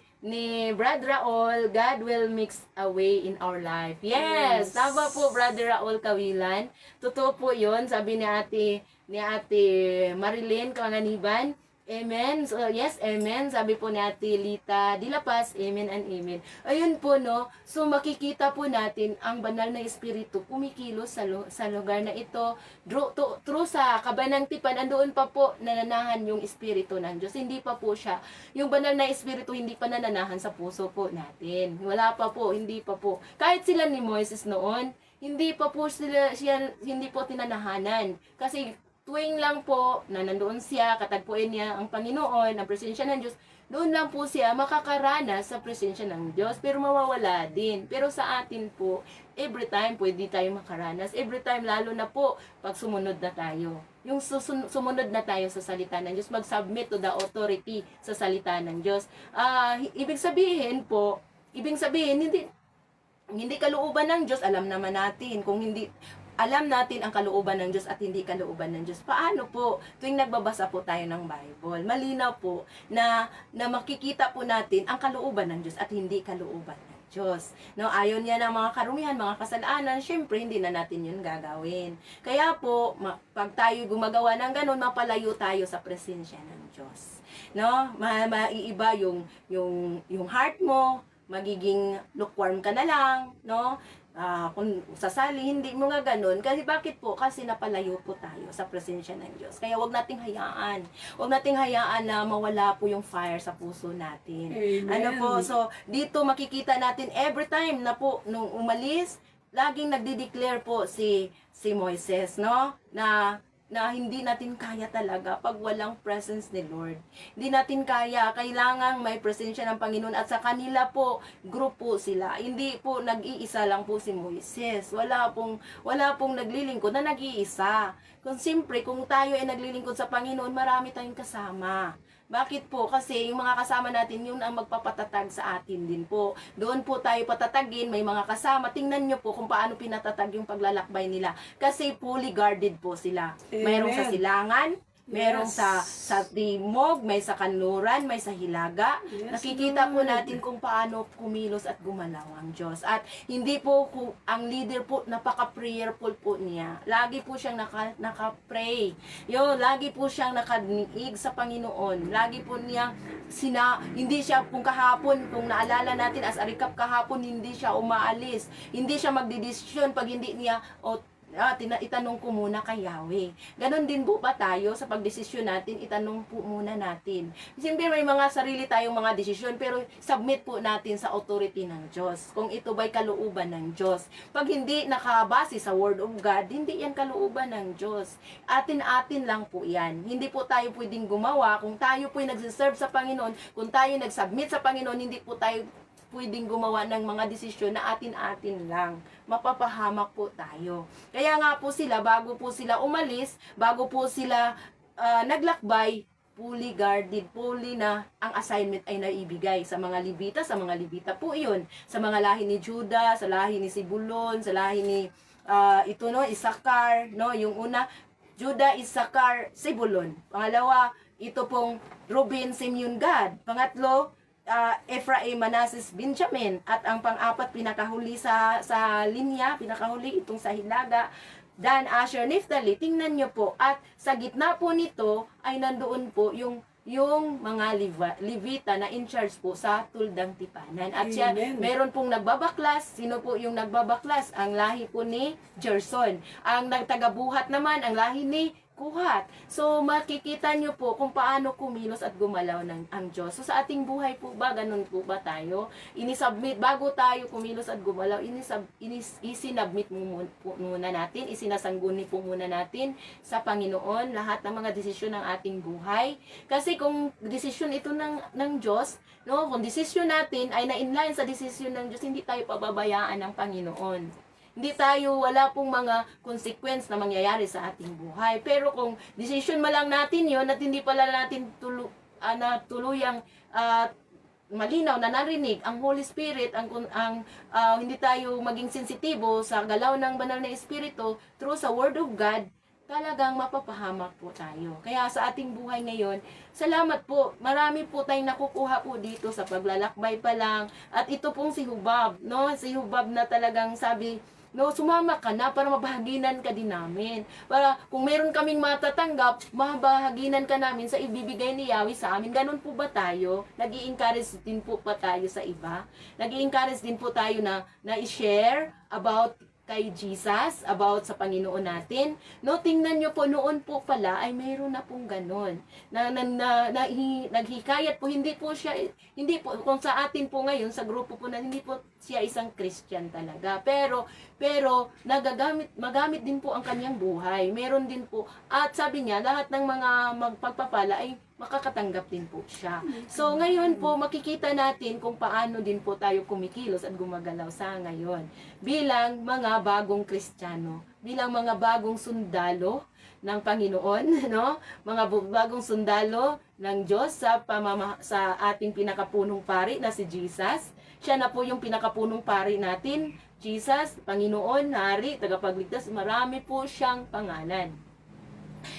S1: Brother Raul, God will mix a way in our life. Yes, tama po Brother Raul Kawilan. Totoo po 'yon, sabi ni Ate Marilyn Kanganiban. Amen. So, yes, amen. Sabi po ni Ate Lita Dilapas, amen and amen. Ayun po, no. So, makikita po natin ang banal na espiritu kumikilos sa lugar na ito. True sa kabanang tipan, andoon pa po nananahan yung espiritu ng Diyos. Hindi pa po siya. Yung banal na espiritu, hindi pa nananahan sa puso po natin. Wala pa po, hindi pa po. Kahit sila ni Moises noon, hindi po tinanahanan. Kasi, tuwing lang po na nandoon siya, katagpuin niya ang Panginoon, ang presensya ng Diyos, doon lang po siya makakaranas sa presensya ng Diyos, pero mawawala din. Pero sa atin po, every time pwede tayo makaranas. Every time, lalo na po, pag sumunod na tayo. Yung sumunod na tayo sa salita ng Diyos, mag-submit to the authority sa salita ng Diyos. Ibig sabihin, hindi kalooban ng Diyos, alam naman natin, kung hindi, alam natin ang kalooban ng Diyos at hindi kalooban ng Diyos. Paano po? Tuwing nagbabasa po tayo ng Bible, malinaw po na makikita po natin ang kalooban ng Diyos at hindi kalooban ng Diyos. No, ayon niya ng mga karumihan, mga kasalanan, syempre hindi na natin yun gagawin. Kaya po, pag tayo gumagawa ng ganun, mapalayo tayo sa presensya ng Diyos. No, maiiba yung heart mo, magiging lukewarm ka na lang, no? Kung sasali, hindi mo nga ganun. Kasi bakit po? Kasi napalayo po tayo sa presensya ng Diyos. Kaya wag nating hayaan. Wag nating hayaan na mawala po yung fire sa puso natin.
S3: Amen.
S1: So, dito makikita natin every time na po, nung umalis, laging nagdi-declare po si Moises, no? Na hindi natin kaya talaga pag walang presence ni Lord. Hindi natin kaya. Kailangan may presensya ng Panginoon at sa kanila po, group po sila. Hindi po nag-iisa lang po si Moises. Wala pong naglilingkod na nag-iisa. Kung tayo ay naglilingkod sa Panginoon, marami tayong kasama. Bakit po? Kasi yung mga kasama natin, yun ang magpapatatag sa atin din po. Doon po tayo patatagin, may mga kasama. Tingnan nyo po kung paano pinatatag yung paglalakbay nila. Kasi fully guarded po sila. Mayroong sa silangan, mayroong sa timog, may sa kanluran, may sa hilaga.
S3: Yes,
S1: Nakikita po
S3: Lord.
S1: natin kung paano kumilos at gumalaw ang Diyos. At hindi po ang leader po, napaka-prayerful po niya. Lagi po siyang naka-pray. Lagi po siyang nakaniig sa Panginoon. Lagi po niyang hindi siya kung kahapon, kung naalala natin as a recap kahapon, hindi siya umaalis. Hindi siya magdidesisyon pag hindi niya, itanong ko muna kay Yahweh. Ganon din po ba tayo sa pagdesisyon natin, itanong po muna natin. Siyempre may mga sarili tayong mga desisyon, pero submit po natin sa authority ng Diyos. Kung ito ba'y kalooban ng Diyos. Pag hindi nakabase sa Word of God, hindi yan kalooban ng Diyos. Atin-atin lang po yan. Hindi po tayo pwedeng gumawa. Kung tayo po'y nagsiserve sa Panginoon, kung tayo nagsubmit sa Panginoon, hindi po tayo pwedeng gumawa ng mga desisyon na atin-atin lang. Mapapahamak po tayo. Kaya nga po sila, bago po sila umalis, bago po sila naglakbay, fully guarded, fully na ang assignment ay naibigay sa mga Levita po iyon. Sa mga lahi ni Judah, sa lahi ni Sibulon, sa lahi ni Isakar, no? Yung una, Judah, Isakar, Sibulon. Pangalawa, ito pong Reuben, Simeon, Gad. Pangatlo, Ephraim, Manasseh, Benjamin. At ang pang-apat, pinakahuli sa linya, pinakahuli itong sa hilaga, Dan, Asher, Naphtali. Tingnan nyo po. At sa gitna po nito ay nandoon po yung mga Levita na in charge po sa tuldang tipanan. At siya,
S3: Amen.
S1: meron pong nagbabaklas. Sino po yung nagbabaklas? Ang lahi po ni Gerson. Ang nagtagabuhat naman, ang lahi ni kuhat. So, makikita nyo po kung paano kumilos at gumalaw ang Diyos. So, sa ating buhay po ba, ganun po ba tayo? Inisubmit, bago tayo kumilos at gumalaw, isinubmit muna natin, isinasangguni po muna natin sa Panginoon lahat ng mga desisyon ng ating buhay. Kasi kung desisyon ito ng Diyos, no, kung desisyon natin ay na-inline sa desisyon ng Diyos, hindi tayo pababayaan ng Panginoon. Hindi tayo, wala pong mga consequence na mangyayari sa ating buhay. Pero kung decision mo lang natin yon at hindi pala natin tuluyang malinaw na narinig ang Holy Spirit, hindi tayo maging sensitibo sa galaw ng banal na Espiritu through sa Word of God, talagang mapapahamak po tayo. Kaya sa ating buhay ngayon, salamat po. Marami po tayong nakukuha po dito sa paglalakbay pa lang. At ito pong si Hubab, no? Si Hubab na talagang sabi, no, sumama ka na para mabahaginan ka din namin. Para kung meron kaming matatanggap, mabahaginan ka namin sa ibibigay ni Yahweh sa amin. Ganun po ba tayo? Nag-i-encourage din po pa tayo sa iba? Nag-i-encourage din po tayo na i-share about kay Jesus, about sa Panginoon natin. No, tingnan nyo po, noon po pala ay mayroon na pong ganon. Naghikayat po, hindi po kung sa atin po ngayon, sa grupo po na, hindi po siya isang Christian talaga. Pero magamit din po ang kanyang buhay. Meron din po, at sabi niya, lahat ng mga magpagpapala ay makakatanggap din po siya. So, ngayon po, makikita natin kung paano din po tayo kumikilos at gumagalaw sa ngayon. Bilang mga bagong Kristiyano, bilang mga bagong sundalo ng Panginoon, no? Mga bagong sundalo ng Diyos sa ating pinakapunong pari na si Jesus. Siya na po yung pinakapunong pari natin. Jesus, Panginoon, Hari, Tagapagligtas, marami po siyang pangalan.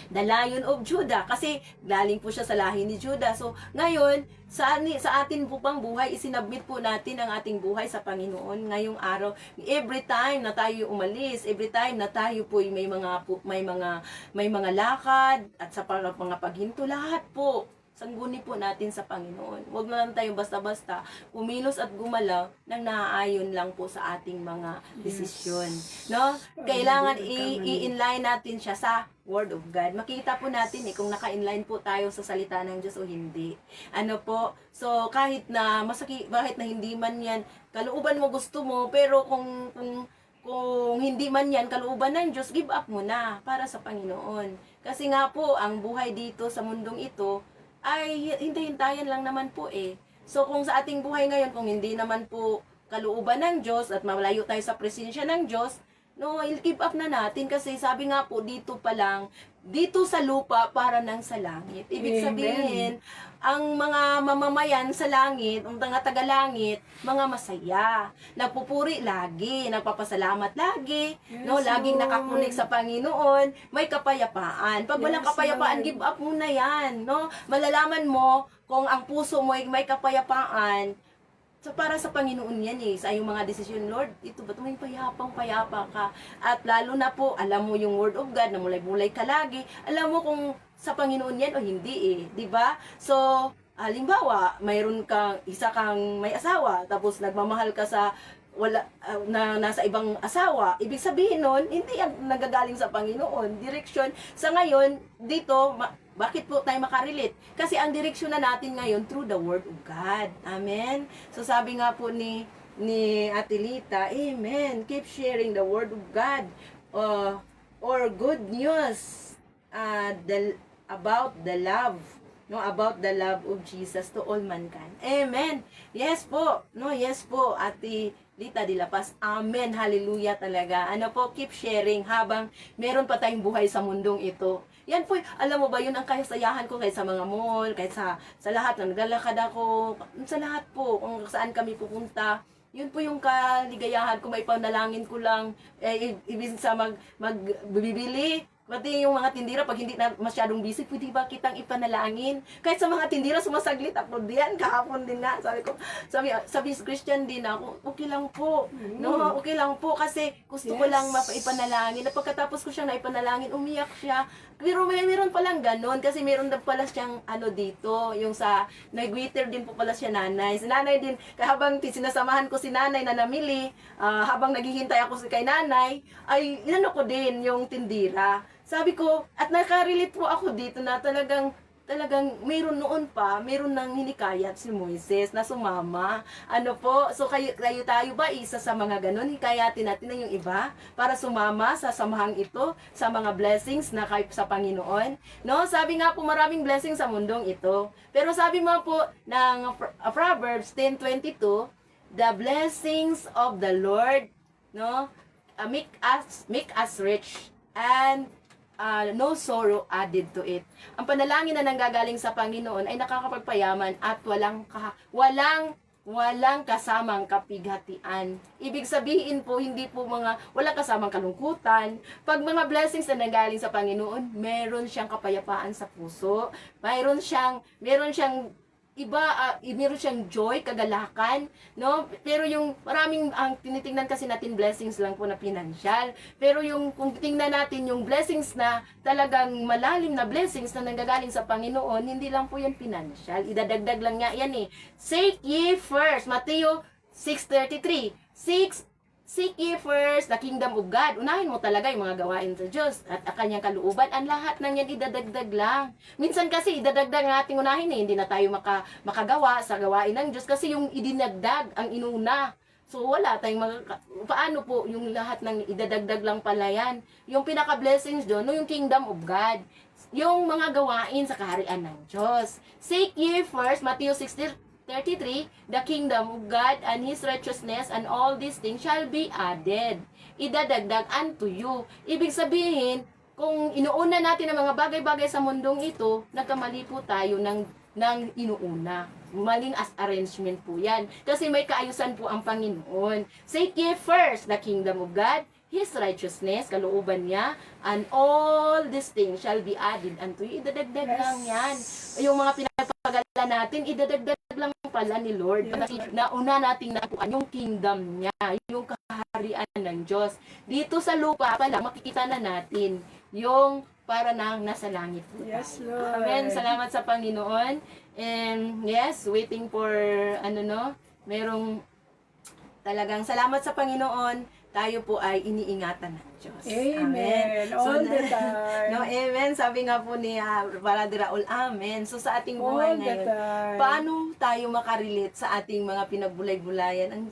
S1: The Lion of Judah, kasi galing po siya sa lahi ni Judah. So, ngayon, sa atin po pang buhay, isinabmit po natin ang ating buhay sa Panginoon ngayong araw. Every time na tayo umalis, every time na tayo po may mga lakad at sa mga paghinto, lahat po sangguni po natin sa Panginoon. Huwag na lang tayo basta-basta kumilos at gumalaw nang naaayon lang po sa ating mga desisyon. No? Kailangan i-inline natin siya sa Word of God. Makita po natin kung naka-inline po tayo sa salita ng Diyos o hindi. Ano po? So, kahit na kahit na hindi man yan, kalooban mo gusto mo, pero kung hindi man yan kalooban ng Diyos, give up mo na para sa Panginoon. Kasi nga po, ang buhay dito sa mundong ito, ay hintay-hintayan lang naman po eh. So kung sa ating buhay ngayon, kung hindi naman po kalooban ng Diyos at malayo tayo sa presensya ng Diyos, no, i-keep up na natin kasi sabi nga po dito pa lang, dito sa lupa para nang sa langit. Ibig sabihin, ang mga mamamayan sa langit, ang mga taga-langit, mga masaya, nagpupuri lagi, nagpapasalamat lagi, no, laging nakakunik sa Panginoon, may kapayapaan. Pag walang kapayapaan, give up mo na yan, no? Malalaman mo kung ang puso mo ay may kapayapaan. So, para sa Panginoon yan sa iyong mga desisyon, Lord, ito ba may payapa ka? At lalo na po, alam mo yung Word of God na mulay-mulay ka lagi, alam mo kung sa Panginoon yan o hindi di ba? So, halimbawa, isa kang may asawa, tapos nagmamahal ka sa nasa ibang asawa, ibig sabihin nun, hindi yan nagagaling sa Panginoon. Direksyon, sa ngayon, dito, bakit po tayo makarelate? Kasi ang direksyon na natin ngayon through the Word of God. Amen? So sabi nga po ni Ate Lita, amen, keep sharing the Word of God or good news about the love, no, about the love of Jesus to all mankind. Amen. Yes po. No, yes po, Ate Lita de la Paz. Amen. Hallelujah talaga. Ano po, keep sharing habang meron pa tayong buhay sa mundong ito. Yan po, alam mo ba, yun ang kasayahan ko kahit sa mga mall, kahit sa lahat, naglalakad ako, sa lahat po, kung saan kami pupunta. Yun po yung kaligayahan ko, may panalangin ko lang, ibig sa magbibili. Pati yung mga tindira, pag hindi na masyadong busy, pwede ba kitang ipanalangin? Kahit sa mga tindira, sumasaglit ako diyan, kahapon din nga. Sabi Christian din ako, okay lang po. No, okay lang po kasi gusto ko lang mapaipanalangin. At pagkatapos ko siyang naipanalangin, umiyak siya. Pero meron palang ganon kasi meron din pala siyang dito, yung nag-waiter din po pala siya nanay. Si nanay din, habang sinasamahan ko si nanay na namili, habang naghihintay ako kay nanay, ay inano ko din yung tindira. sabi ko, at nakarelate po ako dito na talagang mayroon noon pa, mayroon nang hinikayat si Moises na sumama. Ano po, so tayo ba isa sa mga ganun, hikayatin natin na yung iba para sumama sa samahang ito, sa mga blessings na kay sa Panginoon. No, sabi nga po maraming blessings sa mundong ito. Pero sabi mo po ng Proverbs 10:22, the blessings of the Lord, no, make us rich and no sorrow added to it. Ang panalangin na nanggagaling sa Panginoon ay nakakapagpayaman at walang kasamang kapighatian. Ibig sabihin po, hindi po walang kasamang kalungkutan. Pag mga blessings na nanggaling sa Panginoon, meron siyang kapayapaan sa puso. Meron siyang meron siyang joy, kagalakan, no? Pero yung ang tinitingnan kasi natin blessings lang po na pinansyal. Pero kung tingnan natin yung blessings na talagang malalim na blessings na nanggagaling sa Panginoon, hindi lang po yan pinansyal. Idadagdag lang nga yan eh. Seek ye first, Mateo 6:33. Seek ye first the kingdom of God. Unahin mo talaga yung mga gawain sa Diyos at ang kanyang kalooban. Ang lahat ng yan idadagdag lang. Minsan kasi idadagdag ang ating unahin eh. Hindi na tayo makagawa sa gawain ng Diyos kasi yung idinagdag ang inuna. So wala tayong paano po yung lahat ng idadagdag lang pala yan. Yung pinaka-blessings doon, no, yung kingdom of God. Yung mga gawain sa kaharian ng Diyos. Seek ye first, Matthew 6:33, the kingdom of God and His righteousness and all these things shall be added. Idadagdag unto you. Ibig sabihin, kung inuuna natin ang mga bagay-bagay sa mundong ito, nagkamali po tayo ng inuuna. Maling arrangement po yan. Kasi may kaayusan po ang Panginoon. Seek ye first the kingdom of God, His righteousness, kalooban niya, and all these things shall be added unto you. Idadagdag lang yan. Yung mga pinapagalan natin, idadagdag lang pala ni Lord. Nauna nating nakuha yung kingdom niya, yung kaharian ng Diyos. Dito sa lupa pala, makikita na natin yung para nang nasa langit po.
S3: Yes, Lord.
S1: Amen. Salamat sa Panginoon. And yes, waiting for merong talagang salamat sa Panginoon. Tayo po ay iniingatan ng Diyos.
S3: Amen. All the time.
S1: No, amen. Sabi nga po ni Brother Raul, amen. So sa ating buhay
S3: All the
S1: ngayon,
S3: time.
S1: paano tayo makarelate sa ating mga pinagbulay-bulayan? Ang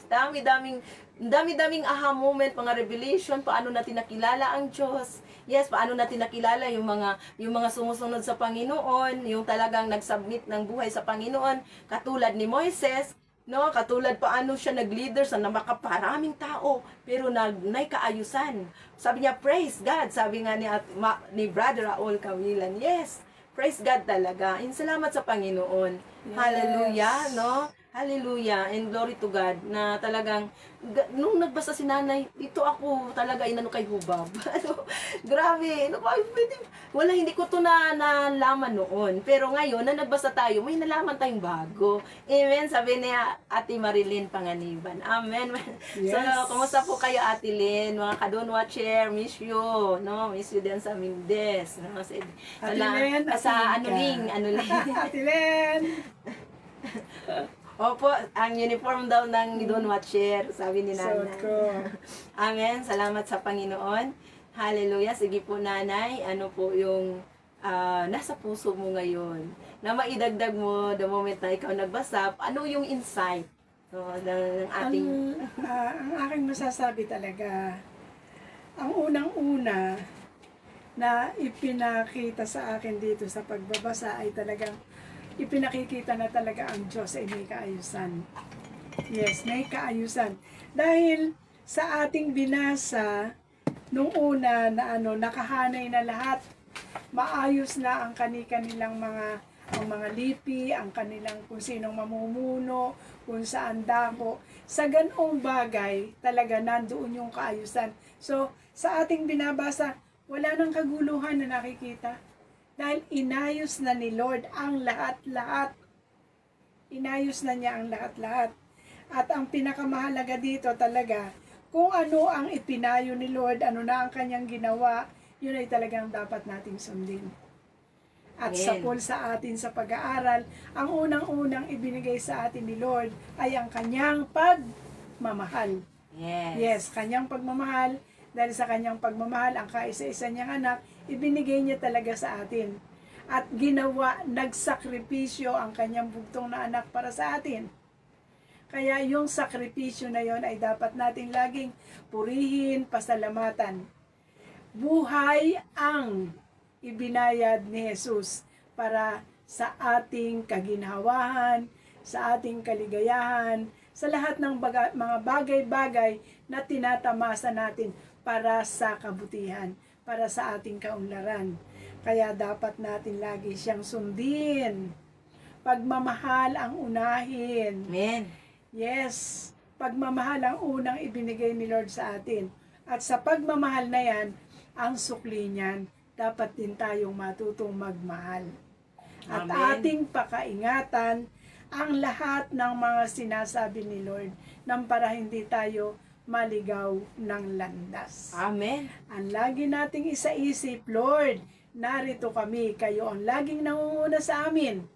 S1: dami-daming aha moment, mga revelation, paano natin nakilala ang Diyos. Yes, paano natin nakilala yung mga sumusunod sa Panginoon, yung talagang nag-submit ng buhay sa Panginoon, katulad ni Moises. No, katulad paano siya nag-leader sa makaparaming tao pero may kaayusan. Sabi niya, praise God. Sabi nga ni Brother Raul Cawilan, yes, praise God talaga. And salamat sa Panginoon.
S3: Yes.
S1: Hallelujah, no? Hallelujah and glory to God na talagang nung nagbasa si nanay, ito ako talaga inano kay hubab. Grabe, wala, hindi ko to nalaman noon. Pero ngayon na nagbasa tayo, may nalaman tayong bago. Amen. Sabi ni Ate Marilyn Panganiban. Amen.
S3: Yes.
S1: So, kumusta po kayo, Ate Lynn? Mga Kadon Watcher, miss you. No, miss you din sa Mindes. No,
S3: Ate Lynn,
S1: sa Ling.
S3: Ate Lynn.
S1: Opo, ang uniform daw ng Don Watcher, sabi ni Nanay.
S3: Suot ko.
S1: Amen. Salamat sa Panginoon. Hallelujah. Sige po, Nanay. Ano po yung nasa puso mo ngayon? Na maidagdag mo the moment na ikaw nagbasa, ano yung insight ng ating...
S3: Ang aking masasabi talaga, ang unang-una na ipinakita sa akin dito sa pagbabasa ay talagang ipinakikita na talaga ang Diyos ay may kaayusan. Yes, may kaayusan. Dahil sa ating binasa, nung una na nakahanay na lahat, maayos na ang kanilang mga lipi, ang kanilang kung sinong mamumuno, kung saan dako. Sa ganong bagay, talaga nandoon yung kaayusan. So, sa ating binabasa, wala nang kaguluhan na nakikita. Dahil inayos na ni Lord ang lahat-lahat. Inayos na niya ang lahat-lahat. At ang pinakamahalaga dito talaga, kung ano ang ipinayo ni Lord, ano na ang kanyang ginawa, yun ay talagang dapat nating sundin. At sapol sa atin sa pag-aaral, ang unang-unang ibinigay sa atin ni Lord ay ang kanyang pagmamahal.
S1: Yes.
S3: Yes, kanyang pagmamahal. Dahil sa kanyang pagmamahal, ang kaisa-isa niyang anak, ibinigay niya talaga sa atin. At ginawa, nagsakripisyo ang kanyang bugtong na anak para sa atin. Kaya yung sakripisyo na yon ay dapat nating laging purihin, pasalamatan. Buhay ang ibinayad ni Jesus para sa ating kaginhawahan, sa ating kaligayahan, sa lahat ng mga bagay-bagay na tinatamasa natin para sa kabutihan, para sa ating kaunlaran. Kaya dapat natin lagi siyang sundin. Pagmamahal ang unahin.
S1: Amen.
S3: Yes, pagmamahal ang unang ibinigay ni Lord sa atin. At sa pagmamahal na yan, ang sukli niyan, dapat din tayong matutong magmahal. At
S1: Amen.
S3: ating pakaingatan ang lahat ng mga sinasabi ni Lord nang para hindi tayo maligaw ng landas.
S1: Amen.
S3: Ang lagi nating isaisip, Lord, narito kami, kayo ang laging nangunguna sa amin.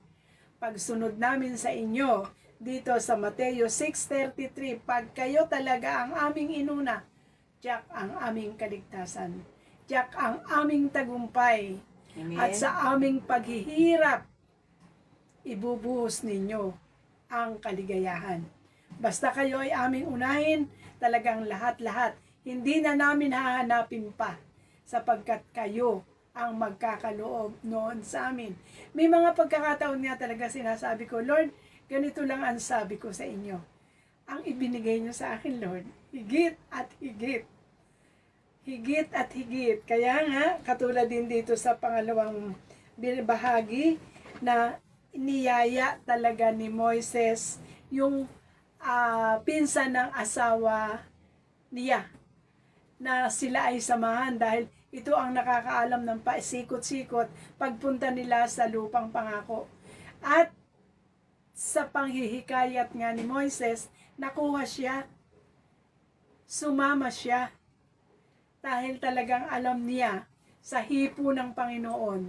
S3: Pagsunod namin sa inyo, dito sa Mateo 6:33, pag kayo talaga ang aming inuna, tiyak ang aming kaligtasan, tiyak ang aming tagumpay,
S1: Amen.
S3: at sa aming paghihirap, ibubuhos ninyo ang kaligayahan. Basta kayo ay aming unahin, talagang lahat-lahat, hindi na namin hahanapin pa, sapagkat kayo ang magkakaloob noon sa amin. May mga pagkakataon nga talaga sinasabi ko, Lord, ganito lang ang sabi ko sa inyo. Ang ibinigay niyo sa akin, Lord, higit at higit. Higit at higit. Kaya nga, katulad din dito sa pangalawang bahagi, na niyaya talaga ni Moises yung pinsan ng asawa niya, na sila ay samahan dahil ito ang nakakaalam ng pasikot-sikot pagpunta nila sa lupang pangako. At sa panghihikayat nga ni Moises, nakuha siya, sumama siya, dahil talagang alam niya sa hipo ng Panginoon,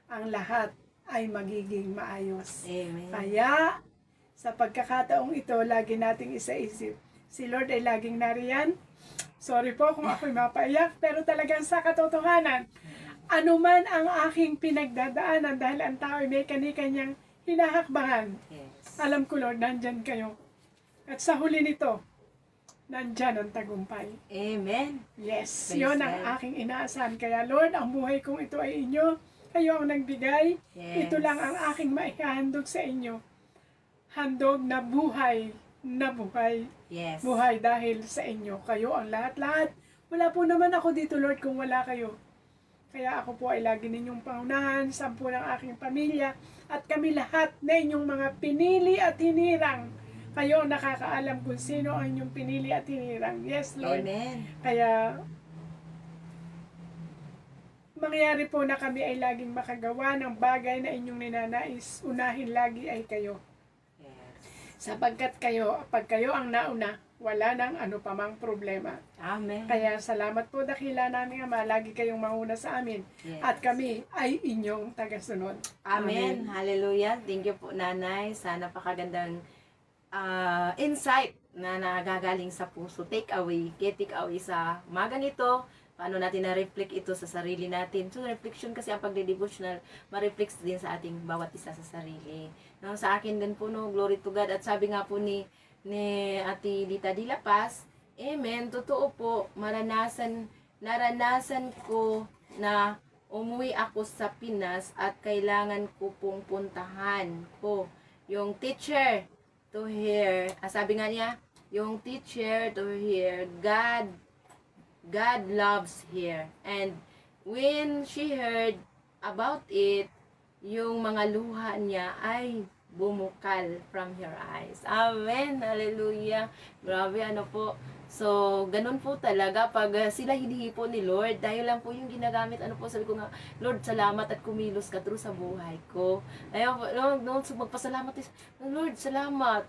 S3: ang lahat ay magiging maayos.
S1: Amen.
S3: Kaya, sa pagkakataong ito, lagi nating isaisip, si Lord ay laging nariyan. Sorry po kung ako'y mapaiyak, pero talagang sa katotohanan, anuman ang aking pinagdadaanan dahil ang tao ay may kani-kanyang hinahakbangan.
S1: Yes.
S3: Alam ko, Lord, nandyan kayo. At sa huli nito, nandyan ang tagumpay.
S1: Amen.
S3: Yes,
S1: Praise
S3: yun ang
S1: God.
S3: aking inaasahan. Kaya, Lord, ang buhay kong ito ay inyo. Kayo ang nagbigay.
S1: Yes.
S3: Ito lang ang aking maihahandog sa inyo. Handog na buhay. Na buhay.
S1: Yes.
S3: Buhay dahil sa inyo. Kayo ang lahat-lahat. Wala po naman ako dito, Lord, kung wala kayo. Kaya ako po ay lagi ninyong pangunahan, 10 ng aking pamilya, at kami lahat na inyong mga pinili at hinirang. Kayo ang nakakaalam kung sino ang inyong pinili at hinirang. Yes, Lord.
S1: Amen.
S3: Kaya, mangyari po na kami ay laging makagawa ng bagay na inyong ninanais. Unahin lagi ay kayo.
S1: Yes.
S3: Sapagkat kayo, pag kayo ang nauna, wala nang ano pa mang problema.
S1: Amen.
S3: Kaya salamat po dakila namin Ama, lagi kayong mauna sa amin.
S1: Yes.
S3: At kami ay inyong tagasunod.
S1: Amen. Hallelujah. Thank you po, Nanay, sa napakagandang insight na nagagaling sa puso. Take away sa umaga nito. Paano natin na-reflect ito sa sarili natin. So, reflection kasi ang pagde-devotional, ma-reflect din sa ating bawat isa sa sarili. No, sa akin din po, no, glory to God. At sabi nga po ni Ate Lita de la Paz, amen, totoo po, naranasan ko na umuwi ako sa Pinas at kailangan ko pong puntahan ko yung teacher to hear, sabi nga niya, yung teacher to hear, God loves here. And when she heard about it, yung mga luha niya ay bumukal from her eyes. Amen. Hallelujah. Grabe, ano po. So, ganun po talaga pag sila hinihipo ni Lord. Dahil lang po yung ginagamit, ano po, sabi ko nga, Lord, salamat at kumilos ka through sa buhay ko. Ayaw po, no, so magpasalamat is, Lord, salamat.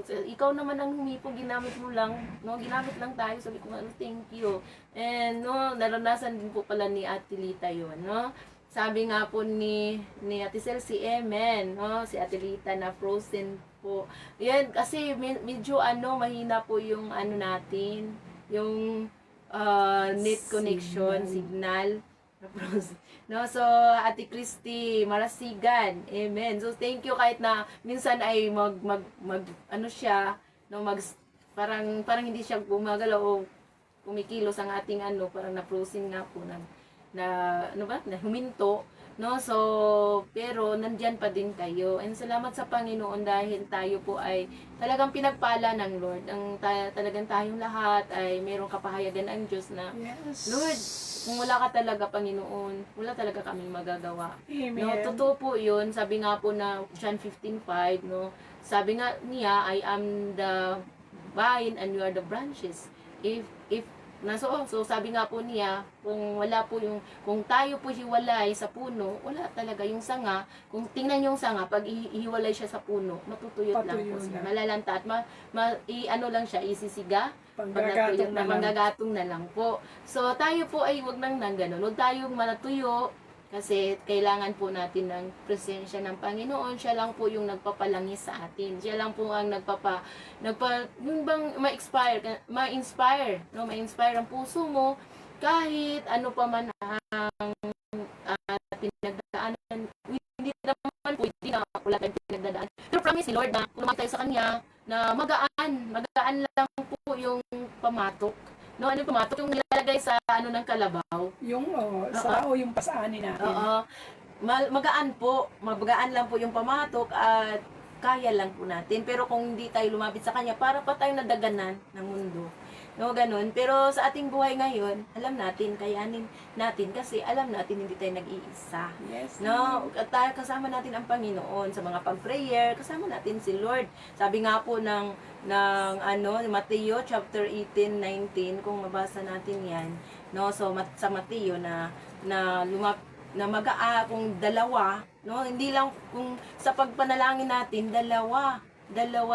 S1: Ikaw naman ang humipo, ginamit mo lang. No, ginamit lang tayo. Sabi ko nga, thank you. And, no, naranasan din po pala ni Ate Lita yun, no? Sabi nga po ni Ate Cel, si Amen, no? Si Ate Lita na frozen po. Yan, kasi medyo mahina po yung natin, yung net connection, signal. No, so Ate Christy Marasigan. Amen. So thank you kahit na minsan ay mag ano siya, no, parang hindi siya gumagalaw o kumikilos ang ating ano, parang na-frozen nga po na ano ba, na huminto, no? So, pero nandyan pa din kayo. And salamat sa Panginoon dahil tayo po ay talagang pinagpala ng Lord. Talagang tayong lahat ay mayroong kapahayagan ang Diyos na,
S3: Yes.
S1: Lord, kung wala ka talaga, Panginoon, wala talaga kaming magagawa.
S3: Amen.
S1: No, totoo po 'yun. Sabi nga po na John 15:5, no. Sabi nga niya, I am the vine and you are the branches. If so sabi nga po niya, kung wala po kung tayo po hiwalay sa puno, wala talaga yung sanga. Kung tingnan yung sanga, pag ihiwalay siya sa puno, matutuyot lang po
S3: Patuyo
S1: siya.
S3: na.
S1: Malalanta at ano lang siya, isisiga.
S3: Panggagatong na lang.
S1: Panggagatong na lang po. So, tayo po ay wag nang ganun. Huwag tayong manatuyo kasi kailangan po natin ng presensya ng Panginoon. Siya lang po yung nagpapalangis sa atin. Siya lang po ang yung bang ma-inspire, no? Ma-inspire ang puso mo kahit ano pa man ang pinagdaanan. Hindi naman po, hindi na wala tayong pinagdadaan. Pero promise ni Lord na kung tayo sa Kanya, na magaan lang po yung pamatok. No, ano yung pamatok? Yung nilalagay sa ano ng kalabaw.
S3: Yung yung pasaanin natin.
S1: Oo. Magaan lang po yung pamatok at kaya lang po natin. Pero kung hindi tayo lumapit sa Kanya, para pa tayong nadaganan ng mundo. No, ganun. Pero sa ating buhay ngayon, alam natin, kayanin natin kasi alam natin hindi tayo nag-iisa.
S3: Yes.
S1: No, at kasama natin ang Panginoon sa mga pag-prayer, kasama natin si Lord. Sabi nga po ng Mateo chapter 18:19, kung mabasa natin 'yan, no? So sa Mateo na kung dalawa, no? Hindi lang kung sa pagpanalangin natin dalawa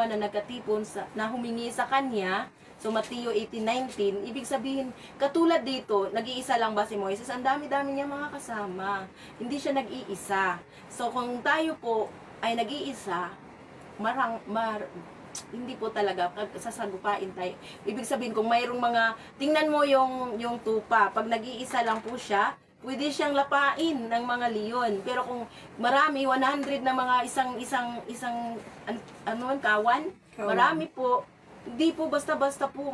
S1: na nagkatipon na humingi sa kanya. So, Mateo 18:19, ibig sabihin, katulad dito, nag-iisa lang ba si Moises? Ang dami-dami niya mga kasama. Hindi siya nag-iisa. So, kung tayo po ay nag-iisa, hindi po talaga sasagupain tayo. Ibig sabihin, kung mayroong tingnan mo yung tupa, pag nag-iisa lang po siya, pwede siyang lapain ng mga leon. Pero kung marami, 100 na mga isang kawan, marami po, hindi po basta-basta po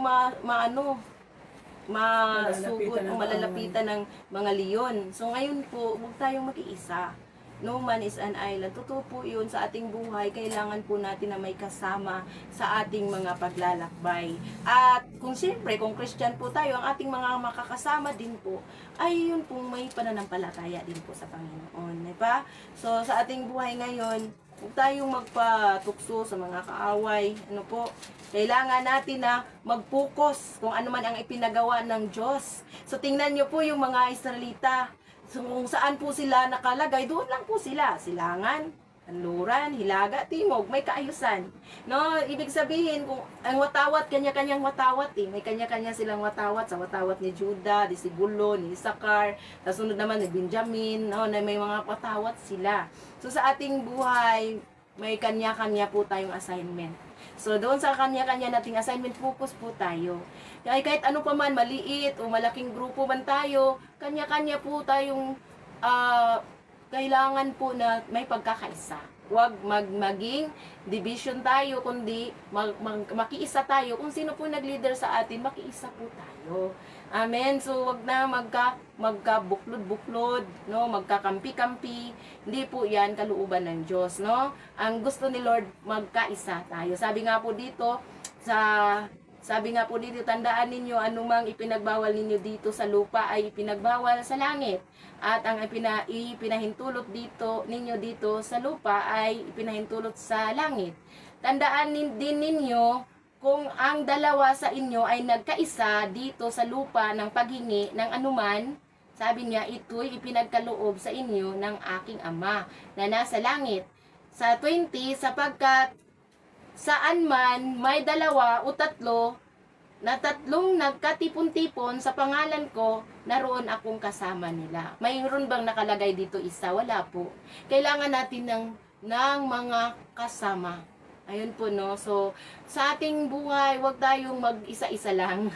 S1: masugod o malalapitan ng mga leon. So ngayon po, huwag tayong mag-iisa. No man is an island. Totoo po yun sa ating buhay. Kailangan po natin na may kasama sa ating mga paglalakbay. At kung Christian po tayo, ang ating mga makakasama din po, ay yun pong may pananampalataya din po sa Panginoon. Diba? So sa ating buhay ngayon, huwag tayong magpatukso sa mga kaaway. Kailangan natin na mag-focus kung ano man ang ipinagawa ng Diyos. So tingnan nyo po yung mga Israelita. So kung saan po sila nakalagay, doon lang po sila. Silangan, Kanluran, Hilaga, Timog, may kaayusan. No, ibig sabihin kung ang watawat, kanya-kanyang watawat May kanya-kanya silang watawat. Sa watawat ni Judah, ni Sibulo, ni Isakar, sa sunod naman ni Benjamin, no, na may mga watawat sila. So sa ating buhay, may kanya-kanya po tayong assignment. So doon sa kanya-kanya nating assignment, focus po tayo. Kahit ano pa man, maliit o malaking grupo man tayo, kanya-kanya po tayong kailangan po na may pagkakaisa. Huwag maging division tayo, kundi makiisa tayo. Kung sino po nag-leader sa atin, makiisa po tayo. Amen. So, wag na magkabuklod-buklod, no? Magkakampi-kampi. Hindi po 'yan kalooban ng Diyos, no? Ang gusto ni Lord, magkaisa tayo. Sabi nga po dito, tandaan ninyo, anumang ipinagbawal ninyo dito sa lupa ay ipinagbawal sa langit. At ang ipinahintulot ninyo dito sa lupa ay ipinahintulot sa langit. Tandaan din ninyo, kung ang dalawa sa inyo ay nagkaisa dito sa lupa ng paghingi ng anuman, sabi niya, ito'y ipinagkaloob sa inyo ng aking Ama na nasa langit. Sa 20, sapagkat saan man may dalawa o tatlo na tatlong nagkatipon-tipon sa pangalan ko, naroon akong kasama nila. Mayroon bang nakalagay dito isa? Wala po. Kailangan natin ng mga kasama. Ayun po, no. So, sa ating buhay, wag tayong mag-isa-isa lang.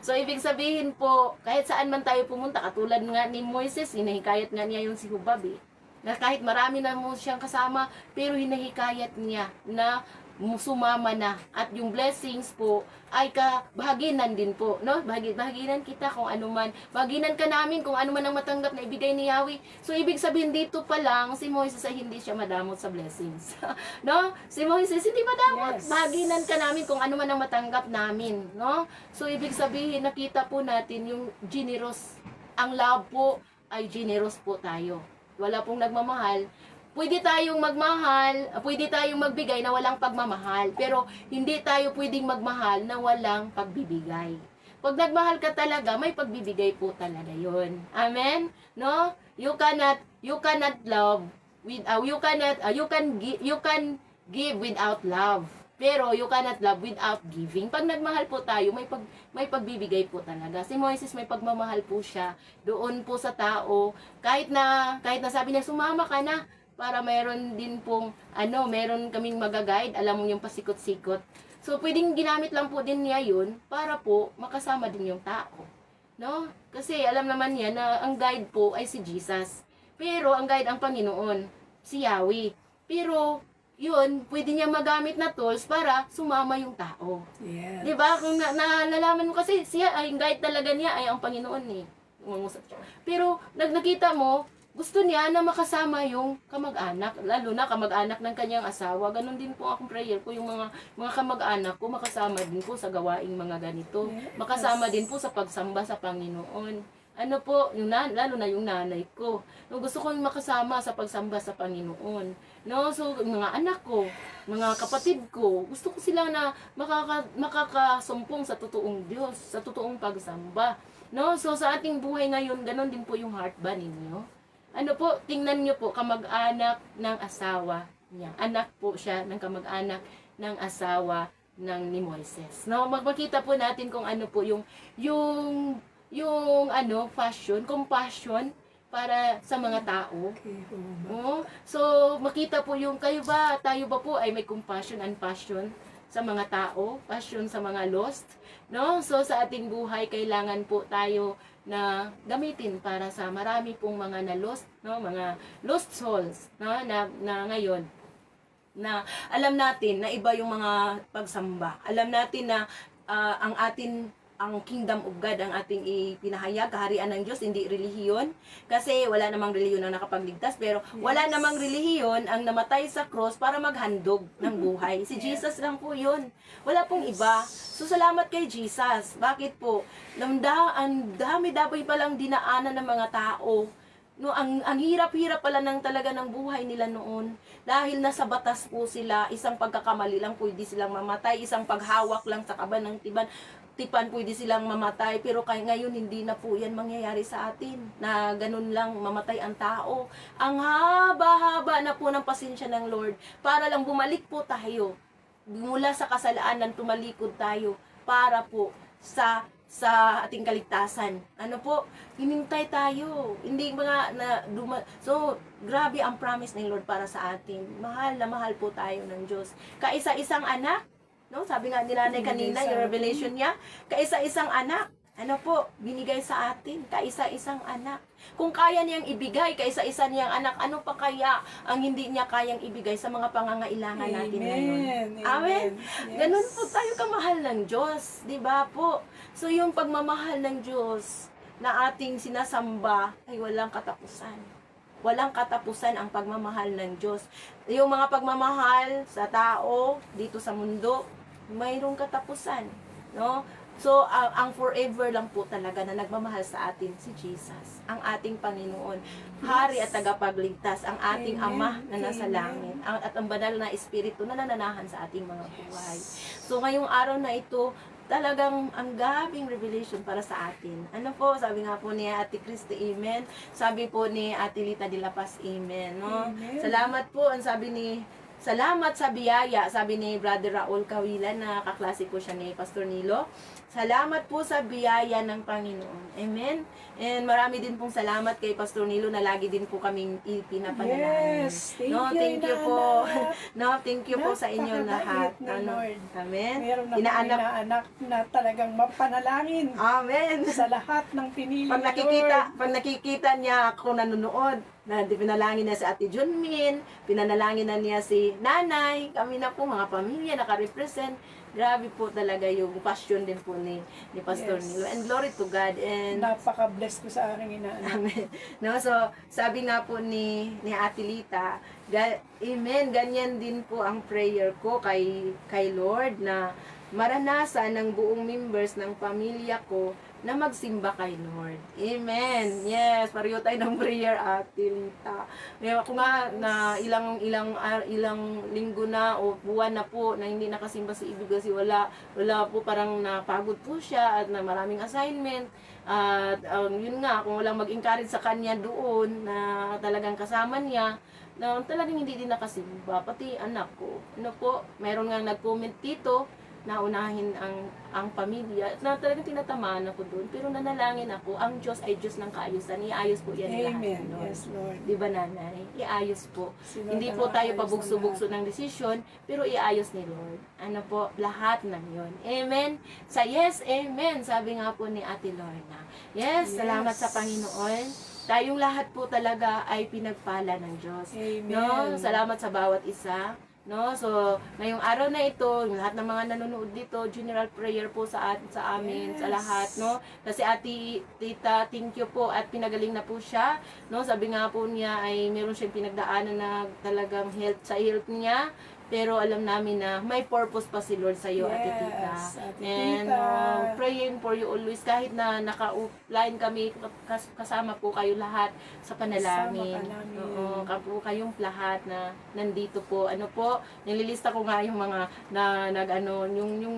S1: So, ibig sabihin po, kahit saan man tayo pumunta, katulad nga ni Moises, hinahikayat nga niya yung si Hubab eh. Na kahit marami na mo siyang kasama, pero hinahikayat niya na sumama na. At yung blessings po, ay kabahaginan din po, no? Bahaginan kita kung ano man. Bahaginan ka namin kung ano man ang matanggap na ibigay ni Yahweh. So, ibig sabihin dito pa lang, si Moises ay hindi siya madamot sa blessings. No? Si Moises hindi madamot.
S3: Yes.
S1: Bahaginan ka namin kung ano man ang matanggap namin, no? So, ibig sabihin, nakita po natin yung generous. Ang love po ay generous po tayo. Wala pong nagmamahal. Pwede tayong magmahal, pwede tayong magbigay na walang pagmamahal, pero hindi tayo pwedeng magmahal na walang pagbibigay. Pag nagmahal ka talaga, may pagbibigay po talaga 'yon. Amen? No? You cannot love with you can give without love. Pero you cannot love without giving. Pag nagmahal po tayo, may pagbibigay po talaga. Si Moises may pagmamahal po siya doon po sa tao. Kahit na sabi niya sumama ka na, para mayroon din pong, meron kaming magaguide, alam mo yung pasikot-sikot. So, pwedeng ginamit lang po din niya yun para po makasama din yung tao. No? Kasi alam naman niya na ang guide po ay si Jesus. Pero ang guide ang Panginoon, si Yahweh. Pero, yun, pwede niya magamit na tools para sumama yung tao.
S3: Yes.
S1: Diba? Kung nalalaman mo kasi, siya, ay guide talaga niya ay ang Panginoon eh. Pero, nakita mo, gusto niya na makasama yung kamag-anak, lalo na kamag-anak ng kanyang asawa. Ganon din po akong prayer ko, yung mga kamag-anak ko makasama din po sa gawaing mga ganito. Makasama din po sa pagsamba sa Panginoon. Ano po, lalo na yung nanay ko. No, gusto ko yung makasama sa pagsamba sa Panginoon. No, so mga anak ko, mga kapatid ko, gusto ko sila na makakasumpong sa totoong Diyos, sa totoong pagsamba. No, so sa ating buhay ngayon, ganon din po yung heart ba ninyo? Ano po, tingnan nyo po, kamag-anak ng asawa niya. Anak po siya ng kamag-anak ng asawa ni Moises. No, magmakita po natin kung ano po yung compassion para sa mga tao.
S3: Okay,
S1: Oh, so makita po yung tayo ba po ay may compassion and passion sa mga tao, passion sa mga lost, no? So sa ating buhay kailangan po tayo na gamitin para sa marami pong mga na-lost, no, mga lost souls, no, na ngayon na alam natin na iba yung mga pagsamba. Alam natin na ang kingdom of God ang ating ipinahayag, kaharian ng Diyos, hindi relihiyon. Kasi wala namang relihiyon ang nakapagligtas, pero wala namang relihiyon ang namatay sa cross para maghandog ng buhay. Si Jesus lang po yun. Wala pong iba. So, salamat kay Jesus. Bakit po? Ang dami-dami palang dinaanan ng mga tao. No, ang hirap-hirap pala talaga ng buhay nila noon. Dahil nasa batas po sila, isang pagkakamali lang pwede silang mamatay, isang paghawak lang sa kaban ng tipan pwede silang mamatay, pero ngayon hindi na po yan mangyayari sa atin, na ganun lang mamatay ang tao. Ang haba-haba na po ng pasensya ng Lord, para lang bumalik po tayo, mula sa kasalanan, tumalikod tayo, para po sa ating kaligtasan. Ano po, hinintay tayo. Hindi so, grabe ang promise ng Lord para sa atin. Mahal na mahal po tayo ng Diyos. Kaisa-isang anak, no? Sabi nga ni Nanay kanina, yung revelation niya, kaisa-isang anak, ano po, binigay sa atin, kaisa-isang anak. Kung kaya niyang ibigay, kaisa-isa niyang anak, ano pa kaya ang hindi niya kayang ibigay sa mga pangangailangan natin ngayon? Amen?
S3: Yes.
S1: Ganun po tayo kamahal ng Diyos, di ba po? So yung pagmamahal ng Diyos na ating sinasamba ay walang katapusan. Walang katapusan ang pagmamahal ng Diyos. Yung mga pagmamahal sa tao dito sa mundo, mayroong katapusan, no? So, ang forever lang po talaga na nagmamahal sa atin si Jesus, ang ating Panginoon, Hari at Tagapagligtas, ang ating Ama na nasa langit, at ang banal na Espiritu na nananahan sa ating mga buhay. So, ngayong araw na ito, talagang ang gabing revelation para sa atin. Ano po, sabi nga po ni Ate Christy, amen. Sabi po ni Ate Lita de la Paz, amen. No?
S3: Amen.
S1: Salamat po, salamat sa biyaya, sabi ni Brother Raul Kawilan, na kaklase po siya ni Pastor Nilo. Salamat po sa biyaya ng Panginoon. Amen? And marami din pong salamat kay Pastor Nilo na lagi din po kaming ipinapanalangin.
S3: Yes, thank
S1: no,
S3: you,
S1: thank you po.
S3: inaanak.
S1: No, thank you po sa inyo lahat.
S3: Napakabait ni Lord.
S1: Amen?
S3: Meron na mga
S1: Inaanak.
S3: inaanak na talagang mapanalangin
S1: Amen.
S3: sa lahat ng pinili
S1: Pag
S3: ni Lord.
S1: nakikita niya ako nanonood, na pinalangin niya si Ate Junmin, pinanalangin na niya si Nanay, kami na po mga pamilya naka-represent. Grabe po talaga yung passion din po ni Pastor
S3: Yes.
S1: Nilo. And glory to God. And
S3: Napaka-bless ko sa aking inaanak.
S1: Amen. No, so sabi nga po ni Ate Lita, amen, ganyan din po ang prayer ko kay Lord na maranasan ng buong members ng pamilya ko na magsimba kay Lord. Amen. Yes, pareho tayo ng prayer, Ate Lita. Ngayon ako nga na ilang linggo na o buwan na po na hindi nakasimba si Ibig kasi wala po, parang napagod po siya at na maraming assignment. At yun nga, kung walang mag-encourage sa kanya doon na talagang kasama niya, na talagang hindi din nakasimba, pati anak ko. Ano po, mayroon nga nag-comment dito na unahin ang pamilya na talagang tinatamaan ako doon, pero nanalangin ako, ang Diyos ay Diyos ng kaayusan, iayos po yan lahat.
S3: Amen.
S1: Lord.
S3: Yes, Lord.
S1: Di ba, Nanay? Iayos po.
S3: Si Lord
S1: Hindi
S3: ang
S1: po tayo
S3: aayos ng
S1: pabugso-bugso ng desisyon, pero iayos ni Lord. Ano po, lahat ng yon. Amen? Sa yes, amen, sabi nga po ni Ate Lorna. Yes, salamat sa Panginoon. Tayong lahat po talaga ay pinagpala ng Diyos.
S3: Amen.
S1: No? Salamat sa bawat isa. No? So, ngayong araw na ito, yung lahat ng mga nanonood dito, general prayer po sa amin, sa
S3: Yes.
S1: lahat, no? Kasi Tita, thank you po at pinagaling na po siya, no? Sabi nga po niya ay meron siyang pinagdaanan na talagang health niya. Pero alam namin na may purpose pa si Lord sa iyo, Ate Tita.
S3: Ate
S1: And
S3: Tita.
S1: praying for you always, kahit na naka-offline kami, kasama po kayo lahat sa panalangin.
S3: Kasama ka namin.
S1: Oo, po kayong lahat na nandito po. Ano po, nililista ko nga yung mga yung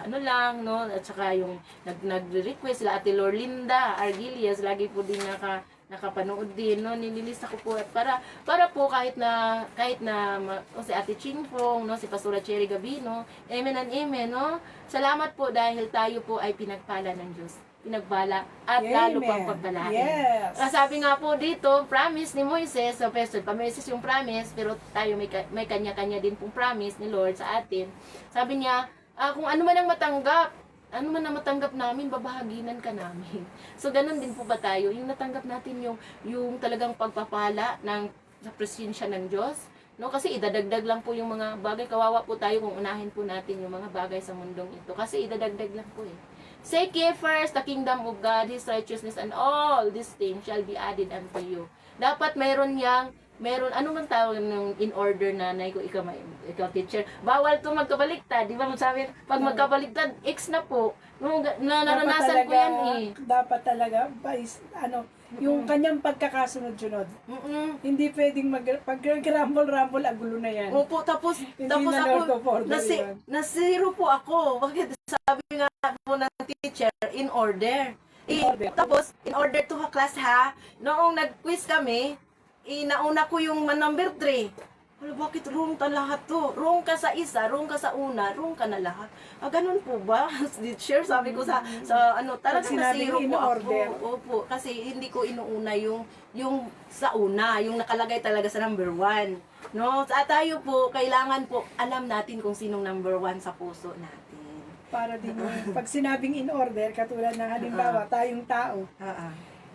S1: ano lang, no? At saka yung nag-request sila Ate Lorlinda Argilias, lagi po din nakapanood din, no? Nililista ko po at para po kahit na si Ate Chingfong, no, si Pastora Cherry Gabino, amen and amen, no? Salamat po dahil tayo po ay pinagpala ng Diyos. Pinagbala at lalo
S3: Amen.
S1: pang pagpalain.
S3: Yes.
S1: Sabi nga po dito, promise ni Moises, so Pastor, pa-Moises yung promise, pero tayo may kanya-kanya din pong promise ni Lord sa atin. Sabi niya, kung ano man ang matanggap namin, babahaginan ka namin. So, ganun din po ba tayo? Yung natanggap natin yung talagang pagpapala sa presensya ng Diyos. No? Kasi idadagdag lang po yung mga bagay. Kawawa po tayo kung unahin po natin yung mga bagay sa mundong ito. Kasi idadagdag lang po eh. Seek ye first the kingdom of God, His righteousness, and all these things shall be added unto you. Dapat meron, ano man tawag ng in order, nanay ko, ikaw teacher, bawal to magkabaliktad, di ba? Sabi, pag magkabaliktad, X na po. Naranasan ko yan eh.
S3: Dapat talaga, yung kanyang pagkakasunod-sunod. Hindi pwedeng pag-rumble-rumble, ang gulo na yan.
S1: Opo, tapos
S3: na
S1: ako,
S3: Lord of order yun.
S1: na-zero po ako. Bakit? Sabi nga po ng teacher, in order. Tapos, in order to class ha, noong nag-quiz kami, nauna ko yung number 3. Wala, bakit wrong ta lahat to? Wrong ka sa isa, wrong ka sa una, wrong ka na lahat. Ganun po ba? Teacher, sabi ko sa talagang
S3: sinabing
S1: na-zero
S3: in
S1: po
S3: order.
S1: ako. Opo, kasi hindi ko inuuna yung sa una, yung nakalagay talaga sa number 1. No? Sa tayo po, kailangan po, alam natin kung sinong number 1 sa puso natin.
S3: Para din yung, pag sinabing in order, katulad ng halimbawa, tayong tao,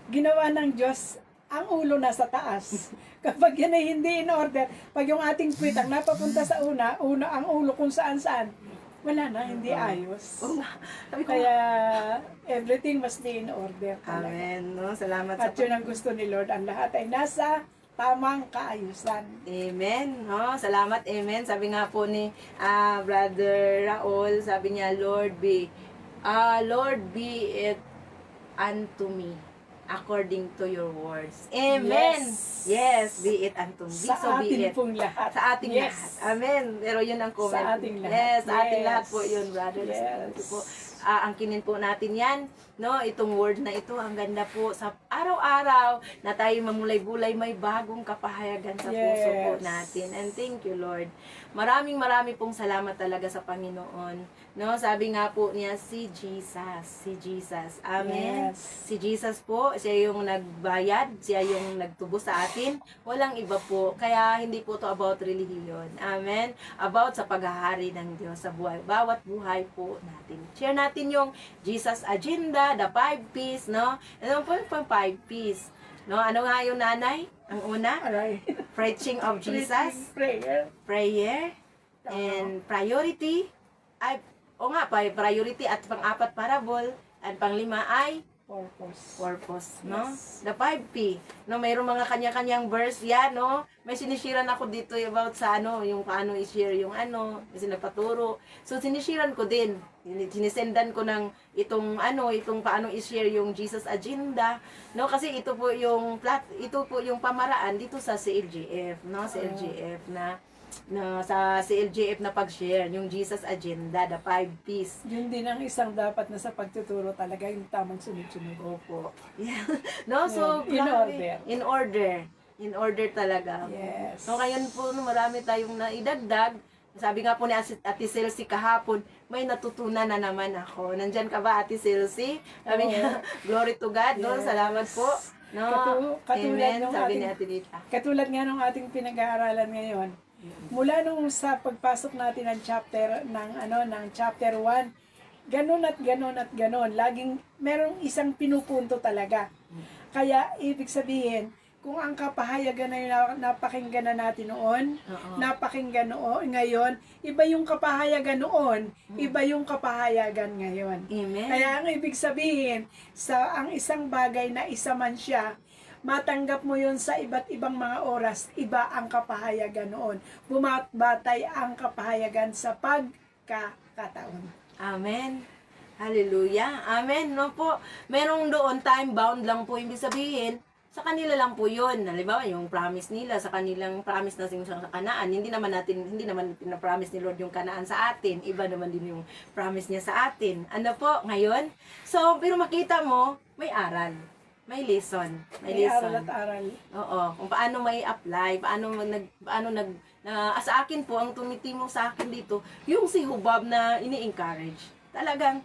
S3: ginawa ng Diyos ang ulo nasa taas. Kapag yan ay hindi in order, pag yung ating puwit ang napapunta sa una ang ulo kung saan-saan, wala na, hindi ayos.
S1: Sabi ko,
S3: Kaya, everything must be in order talaga.
S1: amen. No? Salamat sa
S3: At yun ang gusto ni Lord. Ang lahat ay nasa tamang kaayusan.
S1: Amen. No? Salamat, amen. Sabi nga po ni Brother Raul, sabi niya, Lord be it unto me according to your words. Amen. Yes, be it unto me.
S3: Sa
S1: So be
S3: atin
S1: it.
S3: pong lahat.
S1: Sa ating
S3: Yes.
S1: lahat. Amen. Pero yun ang comment.
S3: Sa ating lahat.
S1: Yes, sa ating
S3: Yes.
S1: lahat po yun, brother.
S3: Yes.
S1: Ito po. aangkinin po natin yan, no? Itong word na ito, ang ganda po sa araw-araw na tayo mamulay-bulay, may bagong kapahayagan sa puso po
S3: Yes.
S1: natin. And thank you, Lord. Maraming pong salamat talaga sa Panginoon. No, sabi nga po niya, si Jesus. Amen.
S3: Yes.
S1: Si Jesus po, siya yung nagbayad, siya yung nagtubo sa atin. Walang iba po. Kaya hindi po to about relihiyon. Amen. About sa paghahari ng Diyos sa buhay. Bawat buhay po natin. Share natin yung Jesus agenda, the 5 P's, no? Ano po yung 5 P's? No, ano nga yung nanay? Ang una,
S3: Aray.
S1: preaching of Jesus,
S3: Prayer.
S1: prayer, and priority. Ay, priority at pang-apat parable, at pang-5 ay purpose, no?
S3: Yes.
S1: The 5P, no? Mayroong mga kanya-kanyang verse yan, no? May sinishiran ako dito about sa yung paano i-share yung kasi nagpaturo. So sinishiran ko din. Sinisendan ko ng itong paano i-share yung Jesus agenda, no? Kasi ito po yung pamaraan dito sa CLGF, no? CLGF na sa CLGF na pag-share yung Jesus agenda, the 5 P's.
S3: Yun din ang isang dapat na sa pagtuturo talaga, yung tamang sunod-sunod.
S1: Opo. Yeah. No, so
S3: In
S1: grabe.
S3: order.
S1: In order talaga.
S3: Yes.
S1: So ngayon po marami tayong naidagdag. Sabi nga po ni Ate Celsi kahapon, may natutunan na naman ako. Nandyan ka ba, Ate Celsi? Sabi niya, glory to God. No,
S3: Yes.
S1: salamat po. No.
S3: Katulad
S1: Amen.
S3: nung
S1: Sabi
S3: ating-
S1: ni Ate Rita.
S3: Katulad nga nung ating pinag-aaralan ngayon, mula nung sa pagpasok natin ng chapter 1, ganun at ganun, laging merong isang pinupunto talaga. Kaya ibig sabihin, kung ang kapahayagan na yun napakinggan na natin noon,
S1: Oo.
S3: napakinggan ngayon, iba yung kapahayagan noon, iba yung kapahayagan ngayon.
S1: Amen.
S3: Kaya ang ibig sabihin, ang isang bagay na isa man siya, matanggap mo yun sa iba't ibang mga oras, iba ang kapahayagan noon. Bumatbatay ang kapahayagan sa pagkakataon.
S1: Amen. Hallelujah. Amen. No po. Merong doon time bound lang po ibig sabihin. Sa kanila lang po 'yun. Halimbawa, yung promise nila sa kanilang promise na sa Kanaan, hindi naman pina-promise ni Lord yung Kanaan sa atin. Iba naman din yung promise niya sa atin. Ano po ngayon? So, pero makita mo, may aral. May lesson.
S3: May aral at aral.
S1: Oo, kung paano may apply, sa akin po, ang tumitimo sa akin dito, yung si Hubab na ini-encourage. Talagang,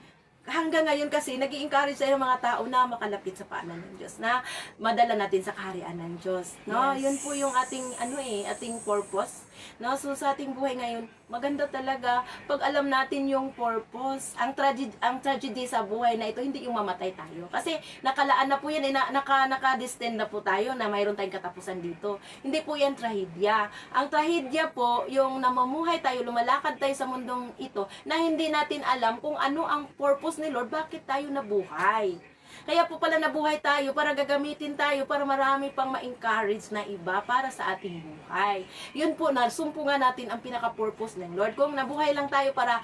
S1: hanggang ngayon kasi, nag-i-encourage sa mga tao na makalapit sa paanan ng Diyos, na madala natin sa kaharian ng Diyos. No?
S3: Yes.
S1: Yun po yung ating purpose. No? So, sa ating buhay ngayon, maganda talaga pag alam natin yung purpose. Ang tragedy sa buhay na ito, hindi yung mamatay tayo. Kasi nakalaan na po yan, naka-destined na po tayo na mayroon tayong katapusan dito. Hindi po yan trahedya. Ang trahedya po, yung namamuhay tayo, lumalakad tayo sa mundong ito, na hindi natin alam kung ano ang purpose ni Lord, bakit tayo nabuhay. Kaya po pala nabuhay tayo para gagamitin tayo para marami pang ma-encourage na iba para sa ating buhay. Yun po, nasumpungan natin ang pinaka-purpose ng Lord. Kung nabuhay lang tayo para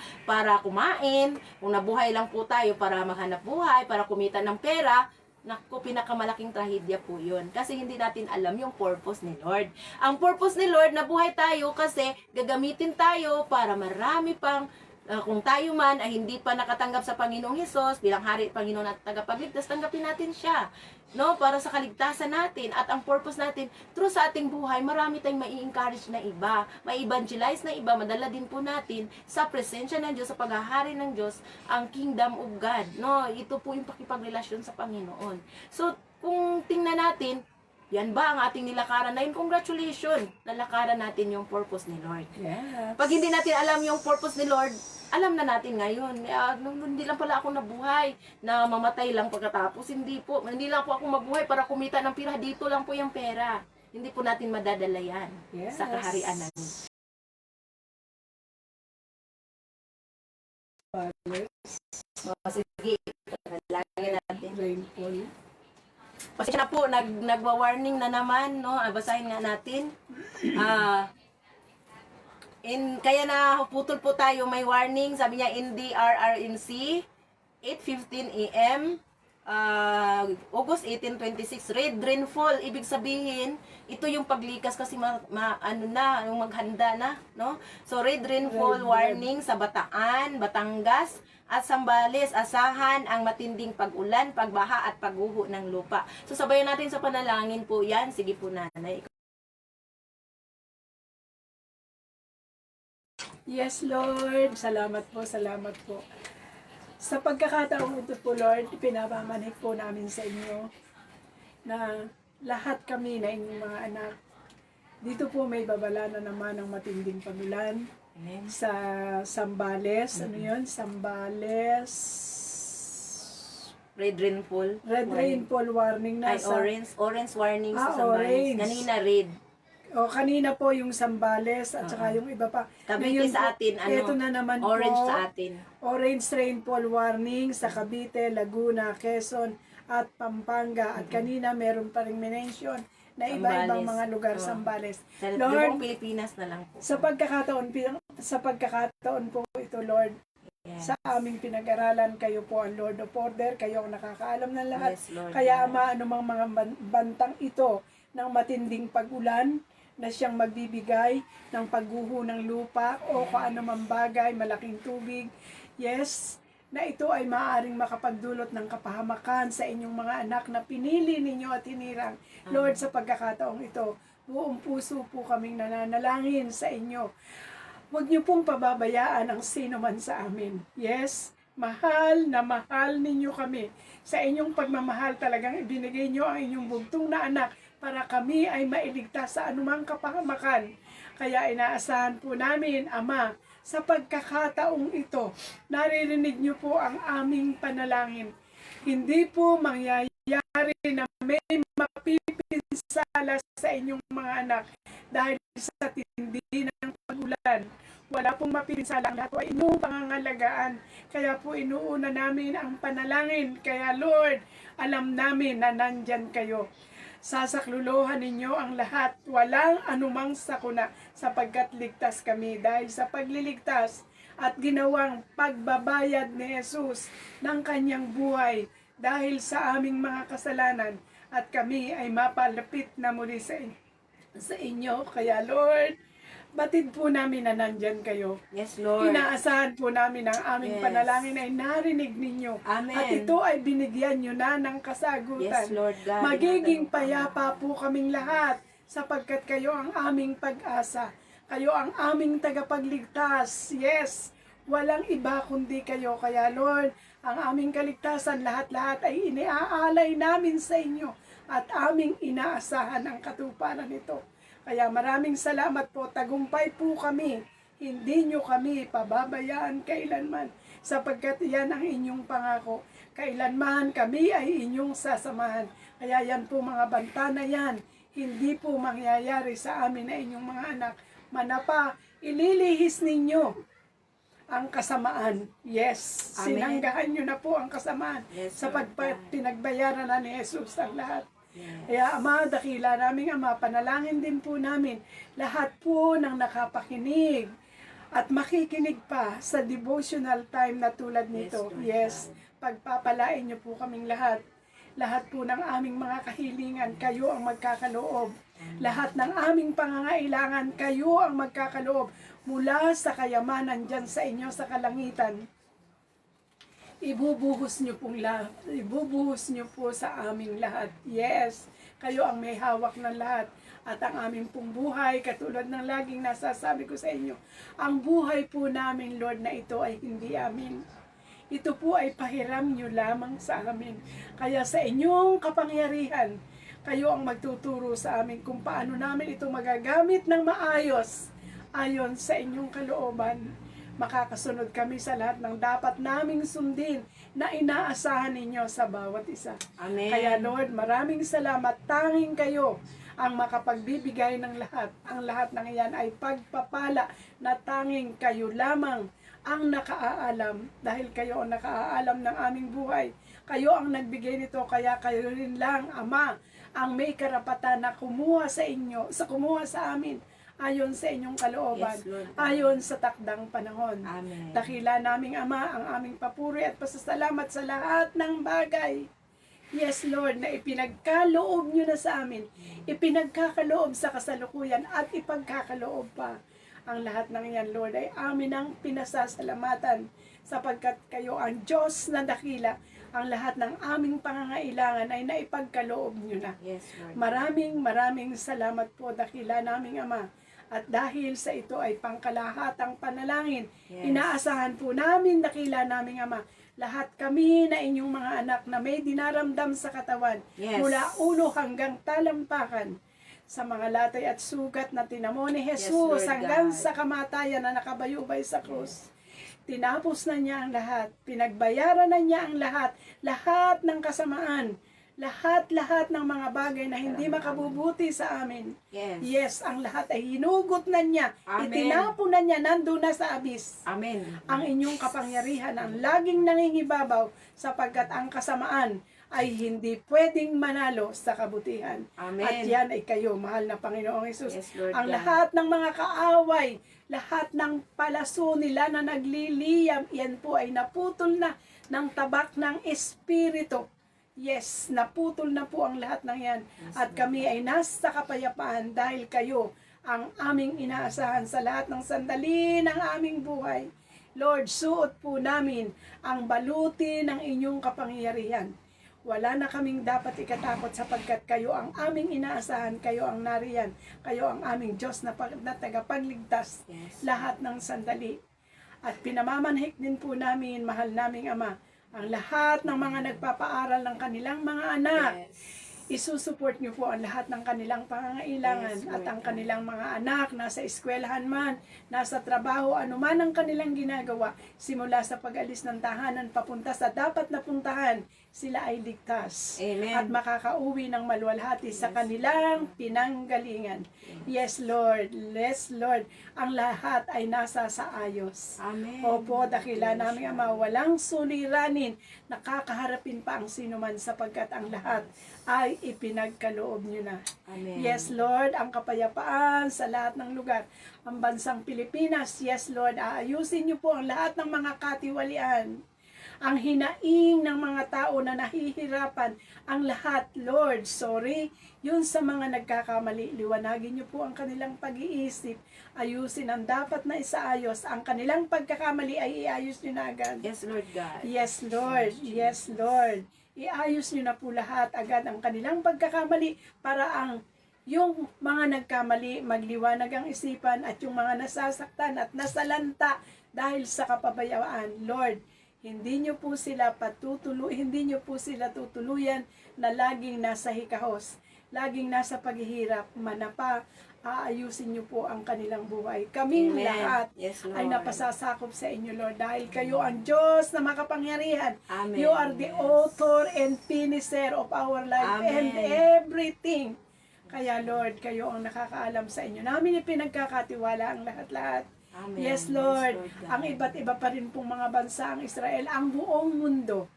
S1: kumain, kung nabuhay lang po tayo para maghanap buhay, para kumita ng pera, naku, pinakamalaking trahedya po yun. Kasi hindi natin alam yung purpose ni Lord. Ang purpose ni Lord, nabuhay tayo kasi gagamitin tayo para marami pang kung tayo man ay hindi pa nakatanggap sa Panginoong Hesus bilang Hari, Panginoon at tagapagligtas, tanggapin natin siya, no, para sa kaligtasan natin. At ang purpose natin, through sa ating buhay, marami tayong mai-encourage na iba, mai-evangelize na iba, madala din po natin sa presensya ng Diyos, sa paghahari ng Diyos, ang kingdom of God, no. Ito po yung pakipagrelasyon sa Panginoon. So, kung tingnan natin, yan ba ang ating nilakaran na yun? Congratulations! Nalakaran natin yung purpose ni Lord.
S3: Yes.
S1: Pag hindi natin alam yung purpose ni Lord, alam na natin ngayon. Hindi lang pala ako nabuhay na mamatay lang pagkatapos. Hindi lang po ako mabuhay para kumita ng pera. Dito lang po yung pera. Hindi po natin madadala yan
S3: Yes.
S1: sa kaharian natin. Sige, lagi natin.
S3: Rainfall.
S1: Kasi na po, nagwa-warning na naman, no? Basahin nga natin. Kaya na putol po tayo, may warning. Sabi niya, in the RRNC, 8:15 a.m., August 18, 26, red rainfall. Ibig sabihin, ito yung paglikas kasi ano na, yung maghanda na, no? So, red rainfall
S3: Red.
S1: warning sa Bataan, Batangas, at Sambales. Asahan ang matinding pag-ulan, pagbaha, at pagguho ng lupa. So, sabayan natin sa panalangin po yan. Sige po, nanay.
S3: Yes, Lord. Salamat po, salamat po. Sa pagkakataong ito po, Lord, pinapamanik po namin sa inyo na lahat kami na inyong mga anak, dito po may babala na naman ng matinding pagulan
S1: Amen.
S3: sa Sambales. Ano yun? Sambales.
S1: Red rainfall.
S3: Red rainfall warning na
S1: Ay, orange warning sa Sambales.
S3: orange.
S1: Kanina red.
S3: O, kanina po yung Sambales at saka yung iba pa.
S1: Cavite
S3: Ngayon
S1: sa
S3: po,
S1: atin, ano,
S3: ito na naman
S1: orange
S3: po,
S1: sa atin.
S3: orange rainfall warning sa Cavite, Laguna, Quezon at Pampanga. At kanina meron pa ring mention na iba-ibang
S1: Sambales.
S3: mga lugar
S1: Oo.
S3: Sambales.
S1: Sa
S3: Lord,
S1: buong Pilipinas na lang po.
S3: sa pagkakataon po ito, Lord,
S1: Yes.
S3: sa aming pinag-aralan, kayo po ang Lord of Order, kayo ang nakakaalam ng lahat.
S1: Yes, Lord
S3: Kaya
S1: God.
S3: Ama, anumang mga bantang ito ng matinding pag-ulan na siyang magbibigay ng pagguho ng lupa o kung anumang bagay, malaking tubig, yes, na ito ay maaaring makapagdulot ng kapahamakan sa inyong mga anak na pinili ninyo at hinirang. Lord, sa pagkakataong ito, buong puso po kaming nananalangin sa inyo. Huwag niyo pong pababayaan ang sino man sa amin. Yes, mahal na mahal ninyo kami. Sa inyong pagmamahal talagang ibinigay niyo ang inyong bugtong na anak para kami ay mailigtas sa anumang kapahamakan. Kaya inaasahan po namin, Ama, sa pagkakataong ito, naririnig niyo po ang aming panalangin. Hindi po mangyayari na may mapipinsala sa inyong mga anak dahil sa tindi ng pag-ulan. Wala pong mapipinsala, ang lahat po ay inyong pangangalagaan. Kaya po inuuna namin ang panalangin. Kaya Lord, alam namin na nandyan kayo. Sasakluluhan ninyo ang lahat, walang anumang sakuna, sapagkat ligtas kami dahil sa pagliligtas at ginawang pagbabayad ni Jesus ng kanyang buhay dahil sa aming mga kasalanan at kami ay mapalapit na muli sa inyo. Kaya Lord, batid po namin na nandyan kayo.
S1: Yes, Lord.
S3: Inaasahan po namin ang aming
S1: Yes.
S3: panalangin ay narinig ninyo.
S1: Amen.
S3: At ito ay binigyan nyo na ng kasagutan.
S1: Yes, Lord God.
S3: Magiging payapa po kaming lahat sapagkat kayo ang aming pag-asa. Kayo ang aming tagapagligtas. Yes, walang iba kundi kayo. Kaya Lord, ang aming kaligtasan lahat-lahat ay iniaalay namin sa inyo at aming inaasahan ang katuparan nito. Kaya maraming salamat po, tagumpay po kami. Hindi nyo kami pababayaan kailanman sapagkat yan ang inyong pangako. Kailanman kami ay inyong sasamahan. Kaya yan po mga banta na yan, hindi po mangyayari sa amin na inyong mga anak. Manapa, ililihis ninyo ang kasamaan. Yes,
S1: Amen.
S3: sinanggahan nyo na po ang kasamaan
S1: Yes,
S3: sa
S1: Lord God.
S3: pinagbayaran na ni Jesus ang lahat.
S1: Yes.
S3: Kaya Ama, dakila naming Ama, panalangin din po namin lahat po ng nakapakinig at makikinig pa sa devotional time na tulad nito.
S1: Lord
S3: Yes,
S1: God.
S3: pagpapalain niyo po kaming lahat. Lahat po ng aming mga kahilingan, kayo ang magkakaloob. Lahat ng aming pangangailangan, kayo ang magkakaloob. Mula sa kayamanan dyan sa inyo sa kalangitan, ibubuhos niyo po sa aming lahat. Yes, kayo ang may hawak ng lahat. At ang aming pong buhay, katulad ng laging nasasabi ko sa inyo, ang buhay po namin, Lord, na ito ay hindi amin. Ito po ay pahiram niyo lamang sa amin. Kaya sa inyong kapangyarihan, kayo ang magtuturo sa amin kung paano namin ito magagamit ng maayos ayon sa inyong kalooban. Makakasunod kami sa lahat ng dapat naming sundin na inaasahan ninyo sa bawat isa.
S1: Amen.
S3: Kaya Lord, maraming salamat. Tanging kayo ang makapagbibigay ng lahat. Ang lahat ng iyan ay pagpapala na tanging kayo lamang ang nakaalam. Dahil kayo ang nakaalam ng aming buhay. Kayo ang nagbigay nito, kaya kayo rin lang, Ama, ang may karapatan na kumuha sa inyo, kumuha sa amin ayon sa inyong kalooban,
S1: Yes, Lord.
S3: ayon sa takdang panahon.
S1: Amen.
S3: Dakila naming Ama ang aming papuri at pasasalamat sa lahat ng bagay. Yes, Lord, na ipinagkaloob nyo na sa amin, ipinagkakaloob sa kasalukuyan at ipagkakaloob pa. Ang lahat ng yan, Lord, ay amin ang pinasasalamatan sapagkat kayo ang Diyos na dakila. Ang lahat ng aming pangangailangan ay naipagkaloob nyo na.
S1: Yes, Lord.
S3: Maraming salamat po, dakila naming Ama. At dahil sa ito ay pangkalahatang panalangin,
S1: Yes.
S3: inaasahan po namin, dakila naming Ama, lahat kami na inyong mga anak na may dinaramdam sa katawan,
S1: Yes.
S3: mula ulo hanggang talampakan, sa mga latay at sugat na tinamo ni Jesus
S1: Lord
S3: hanggang
S1: God.
S3: sa kamatayan na nakabayubay sa krus. Tinapos na niya ang lahat, pinagbayaran na niya ang lahat, lahat ng kasamaan, lahat ng mga bagay na hindi makabubuti sa amin.
S1: Yes.
S3: Yes, ang lahat ay hinugot na niya,
S1: Amen.
S3: itinapon na niya, nandun na sa abis.
S1: Amen.
S3: Ang inyong kapangyarihan ang laging nangingibabaw sapagkat ang kasamaan ay hindi pwedeng manalo sa kabutihan.
S1: Amen.
S3: At yan ay kayo, mahal na Panginoong Hesus.
S1: Yes, Lord
S3: Ang
S1: God.
S3: lahat ng mga kaaway, lahat ng palaso nila na nagliliyam, yan po ay naputol na ng tabak ng Espiritu. Yes, naputol na po ang lahat ng yan. At kami ay nasa kapayapaan dahil kayo ang aming inaasahan sa lahat ng sandali ng aming buhay. Lord, suot po namin ang baluti ng inyong kapangyarihan. Wala na kaming dapat ikatakot sapagkat kayo ang aming inaasahan, kayo ang nariyan, kayo ang aming Diyos na tagapagligtas
S1: Yes.
S3: lahat ng sandali. At pinamamanhik din po namin, mahal naming Ama, ang lahat ng mga nagpapaaral ng kanilang mga anak.
S1: Yes.
S3: Isusupport niyo po ang lahat ng kanilang pangangailangan
S1: Yes,
S3: at
S1: Lord
S3: ang
S1: God.
S3: kanilang mga anak, nasa eskwelahan man, nasa trabaho, anuman ang kanilang ginagawa, simula sa pag-alis ng tahanan papunta sa dapat na puntahan, sila ay ligtas.
S1: Amen.
S3: At makakauwi ng maluwalhati sa
S1: Yes.
S3: kanilang pinanggalingan. Yes, Lord. Yes, Lord. Ang lahat ay nasa sa ayos.
S1: Amen.
S3: Opo, dakila namin Ama, walang suliranin, nakakaharapin pa ang sinuman sapagkat ang lahat ay ipinagkaloob nyo na.
S1: Amen.
S3: Yes, Lord, ang kapayapaan sa lahat ng lugar. Ang bansang Pilipinas, yes, Lord, aayusin nyo po ang lahat ng mga katiwalian. Ang hinaing ng mga tao na nahihirapan, ang lahat, Lord, sorry, yun sa mga nagkakamali, liwanagin niyo po ang kanilang pag-iisip, ayusin ang dapat na isaayos, ang kanilang pagkakamali ay iayos niyo na agad.
S1: Yes, Lord God.
S3: Yes, Lord. Yes, Lord. Iayos niyo na po lahat agad ang kanilang pagkakamali para ang yung mga nagkamali, magliwanag ang isipan at yung mga nasasaktan at nasalanta dahil sa kapabayaan. Lord, hindi niyo po sila hindi niyo po sila tutuluyan na laging nasa hikahos, laging nasa paghihirap, manapa, aayusin niyo po ang kanilang buhay. Kaming
S1: Amen.
S3: lahat
S1: Yes,
S3: ay
S1: Lord.
S3: napasasakop sa inyo, Lord, dahil kayo ang Diyos na makapangyarihan.
S1: Amen.
S3: You are the
S1: Yes.
S3: author and finisher of our life and
S1: Amen.
S3: everything. Kaya, Lord, kayo ang nakakaalam sa inyo. Namin ipinagkakatiwala ang lahat-lahat.
S1: Amen.
S3: Yes, Lord.
S1: God.
S3: Ang iba't iba pa rin pong mga bansa ang Israel, ang buong mundo.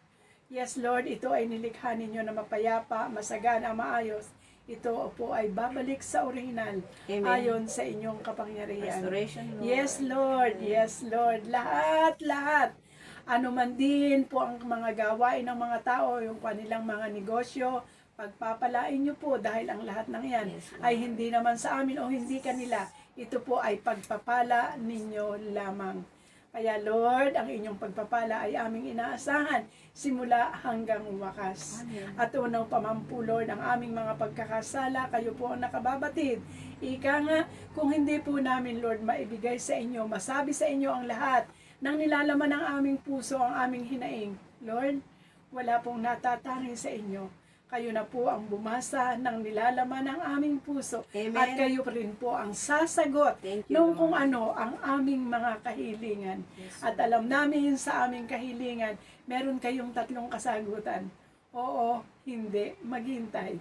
S3: Yes, Lord, ito ay nilikha ninyo na mapayapa, masagana, maayos. Ito po ay babalik sa orihinal
S1: Amen.
S3: ayon sa inyong kapangyarihan.
S1: Restoration, Lord.
S3: Yes, Lord. Yes, Lord. Lahat. Ano man din po ang mga gawain ng mga tao, yung kanilang mga negosyo, pagpapalain niyo po dahil ang lahat ng yan
S1: Yes, Lord.
S3: ay hindi naman sa amin o hindi kanila. Ito po ay pagpapala ninyo lamang. Kaya Lord, ang inyong pagpapala ay aming inaasahan simula hanggang wakas.
S1: Amen.
S3: At unang pamampu, Lord, ang aming mga pagkakasala, kayo po ang nakababatid. Ika nga, kung hindi po namin, Lord, maibigay sa inyo, masabi sa inyo ang lahat ng nilalaman ng aming puso, ang aming hinaing. Lord, wala pong natatangi sa inyo. Kayo na po ang bumasa ng nilalaman ng aming puso.
S1: Amen.
S3: At kayo rin po ang sasagot
S1: Thank you,
S3: nung
S1: Lord.
S3: kung ano ang aming mga kahilingan.
S1: Yes,
S3: At alam namin sa aming kahilingan, meron kayong 3 kasagutan. Oo, hindi, maghintay.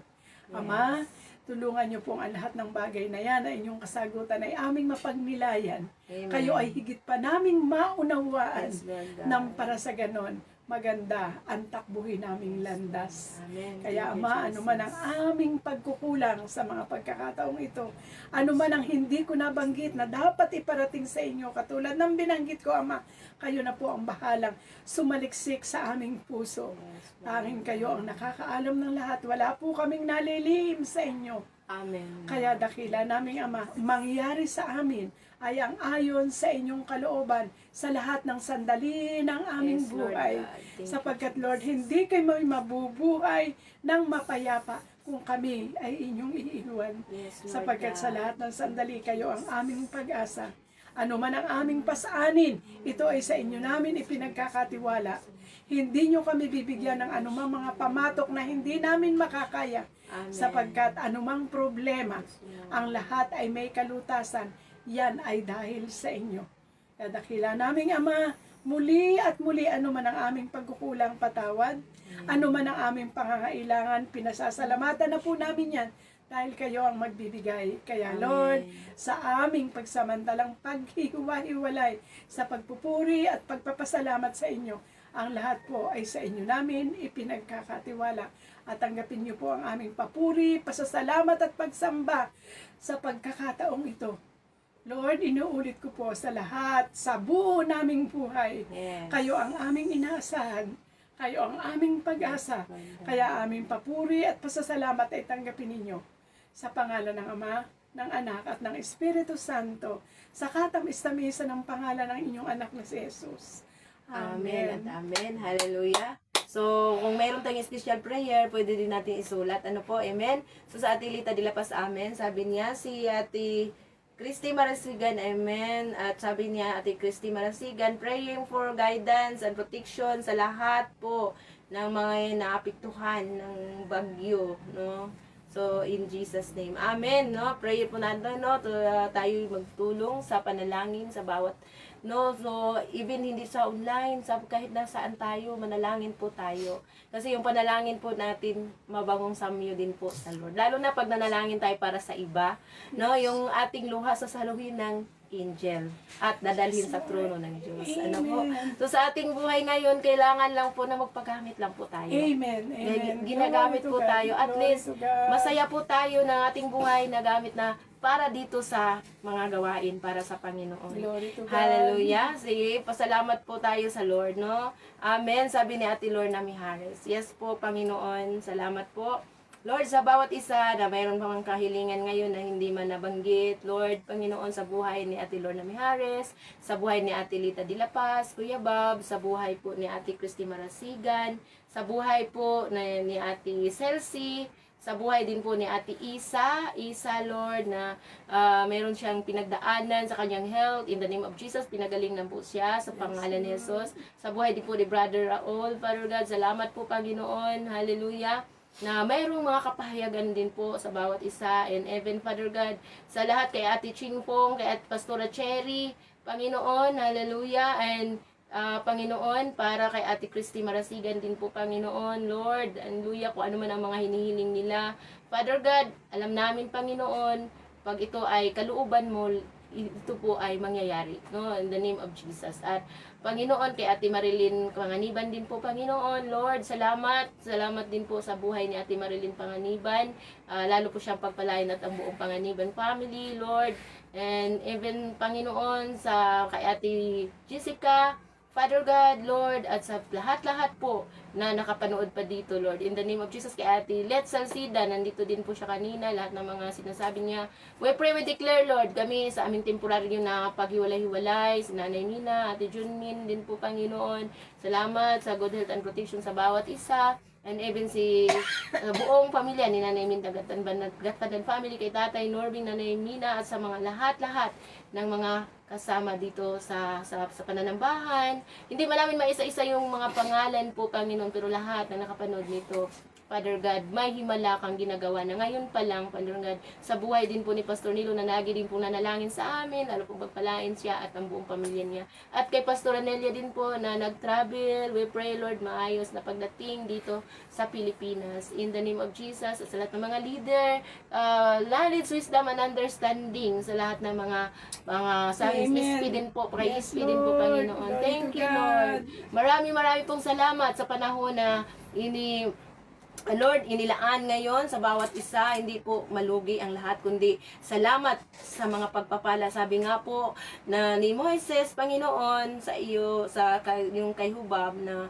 S3: Ama, tulungan niyo pong ang lahat ng bagay na yan, na inyong kasagutan ay aming mapagnilayan.
S1: Amen.
S3: Kayo ay higit pa naming maunawaan
S1: Yes, Lord God.
S3: nang para sa ganon, maganda ang takbuhin naming landas.
S1: Amen.
S3: Kaya
S1: Thank you,
S3: Ama, ano man ang
S1: Jesus.
S3: aming pagkukulang sa mga pagkakataong ito, ano man ang hindi ko nabanggit na dapat iparating sa inyo, katulad ng binanggit ko, Ama, kayo na po ang bahalang sumaliksik sa aming puso.
S1: Yes, Lord.
S3: Tanging kayo ang nakakaalam ng lahat. Wala po kaming nalilihim sa inyo.
S1: Amen.
S3: Kaya dakila naming Ama, mangyari sa amin ay ang ayon sa inyong kalooban sa lahat ng sandali ng aming
S1: Yes, Lord
S3: buhay.
S1: God. Thank you,
S3: Sapagkat
S1: Jesus.
S3: Lord, hindi kayo may mabubuhay ng mapayapa kung kami ay inyong iiwan.
S1: Yes, Lord
S3: Sapagkat
S1: God.
S3: sa lahat ng sandali kayo ang aming pag-asa. Ano man ang aming pasaanin, ito ay sa inyo namin ipinagkakatiwala. Hindi nyo kami bibigyan ng anumang mga pamatok na hindi namin makakaya.
S1: Amen.
S3: Sapagkat anumang problema, ang lahat ay may kalutasan. Yan ay dahil sa inyo. Kaya dakila naming Ama, muli at muli ano man ang aming pagkukulang patawad, ano man ang aming pangangailangan, pinasasalamatan na po namin yan dahil kayo ang magbibigay. Kaya
S1: Amen.
S3: Lord, sa aming pagsamantalang paghihiwa-hiwalay, sa pagpupuri at pagpapasalamat sa inyo, ang lahat po ay sa inyo namin ipinagkakatiwala. At tanggapin niyo po ang aming papuri, pasasalamat at pagsamba sa pagkakataong ito. Lord, inuulit ko po sa lahat, sa buo naming buhay,
S1: Yes.
S3: kayo ang aming inaasahan, kayo ang aming pag-asa, kaya aming papuri at pasasalamat ay tanggapin ninyo. Sa pangalan ng Ama, ng Anak at ng Espiritu Santo, sa katamis-tamisan ng pangalan ng inyong anak na si Jesus.
S1: Amen
S3: Amen.
S1: at amen. Hallelujah. So, kung mayroon tayong special prayer, pwede din natin isulat. Ano po? Amen. So, sa Ate Lita de la Paz, amen. Sabi niya, si Ate Christy Marasigan, amen. At sabi niya, Ate Christy Marasigan, praying for guidance and protection sa lahat po ng mga naapektuhan ng bagyo, no? So, in Jesus' name. Amen, no? Pray po natin, no? Tayo magtulong sa panalangin sa bawat, no? So, even hindi sa online, sa kahit nasaan tayo, manalangin po tayo. Kasi yung panalangin po natin, mabangong samyo din po sa Lord. Lalo na pag nanalangin tayo para sa iba, no? Yung ating luha sa saluhin ng angel at dadalhin sa trono ng Diyos. Ano po?
S3: Amen.
S1: So, sa ating buhay ngayon, kailangan lang po na magpagamit lang po tayo.
S3: Amen. Amen.
S1: Ginagamit
S3: Glory
S1: po
S3: to God.
S1: tayo. At
S3: Glory
S1: least,
S3: to God.
S1: masaya po tayo ng ating buhay na gamit na para dito sa mga gawain para sa Panginoon.
S3: Glory to God.
S1: Hallelujah. Sige, pasalamat po tayo sa Lord, no? Amen. Sabi ni Ate Lorna Mijares. Yes po, Panginoon. Salamat po. Lord, sa bawat isa na mayroon pang kahilingan ngayon na hindi man nabanggit, Lord, Panginoon, sa buhay ni Ate Lorna Mijares, sa buhay ni Ate Lita de la Paz, Kuya Bob, sa buhay po ni Ate Christy Marasigan, sa buhay po ni Ate Celsi, sa buhay din po ni Ate Isa, Lord, na mayroon siyang pinagdaanan sa kanyang health. In the name of Jesus, pinagaling na po siya sa pangalan ni Jesus. Sa buhay din po ni Brother Raul, Father God, salamat po, Panginoon. Hallelujah. Na mayroong mga kapahayagan din po sa bawat isa. And even, Father God, sa lahat, kay Ate Chingpong, kay Ate Pastora Cherry, Panginoon, hallelujah. And Panginoon, para kay Ate Christy Marasigan din po, Panginoon, Lord, hallelujah, kung ano man ang mga hinihiling nila. Father God, alam namin, Panginoon, pag ito ay kalooban mo, ito po ay mangyayari, no? In the name of Jesus. At Panginoon, kay Ate Marilyn Panganiban din po, Panginoon, Lord, salamat. Salamat din po sa buhay ni Ate Marilyn Panganiban. Lalo po siyang pagpalain at ang buong Panganiban family, Lord. And even, Panginoon, sa kay Ate Jessica, Father God, Lord, at sa lahat-lahat po na nakapanood pa dito, Lord. In the name of Jesus, kay Ate Let Salcida, nandito din po siya kanina, lahat ng mga sinasabi niya. We pray, we declare, Lord, kami sa aming temporaryo na paghiwalay-hiwalay, si Nanay Nina, Ate Junmin din po, Panginoon. Salamat sa good health and protection sa bawat isa. And even si buong pamilya ni Nanay Minda Gatpadan family, kay Tatay Norbing, Nanay Mina, at sa mga lahat-lahat ng mga kasama dito sa pananambahan. Hindi man namin maisa-isa yung mga pangalan po, Panginoon, pero lahat na nakapanood nito,
S4: Father God, may himala kang ginagawa na ngayon pa lang, Father God, sa buhay din po ni Pastor Nilo na lagi din po nanalangin sa amin, lalo po magpalain siya at ang buong pamilya niya. At kay Pastor Anelia din po na nag-travel, we pray Lord, maayos na pagdating dito sa Pilipinas. In the name of Jesus, at sa lahat ng mga leader, knowledge, wisdom, and understanding sa lahat ng mga sa
S3: Amen.
S4: ISP din po, kay
S3: Yes,
S4: ISP din po,
S3: Lord.
S4: Panginoon.
S3: Glory
S4: Thank
S3: to
S4: you,
S3: God.
S4: Lord. Marami pong salamat sa panahon na Lord, inilaan ngayon sa bawat isa, hindi po malugi ang lahat, kundi salamat sa mga pagpapala. Sabi nga po na ni Moises, Panginoon, sa iyo, yung kay Hubab, na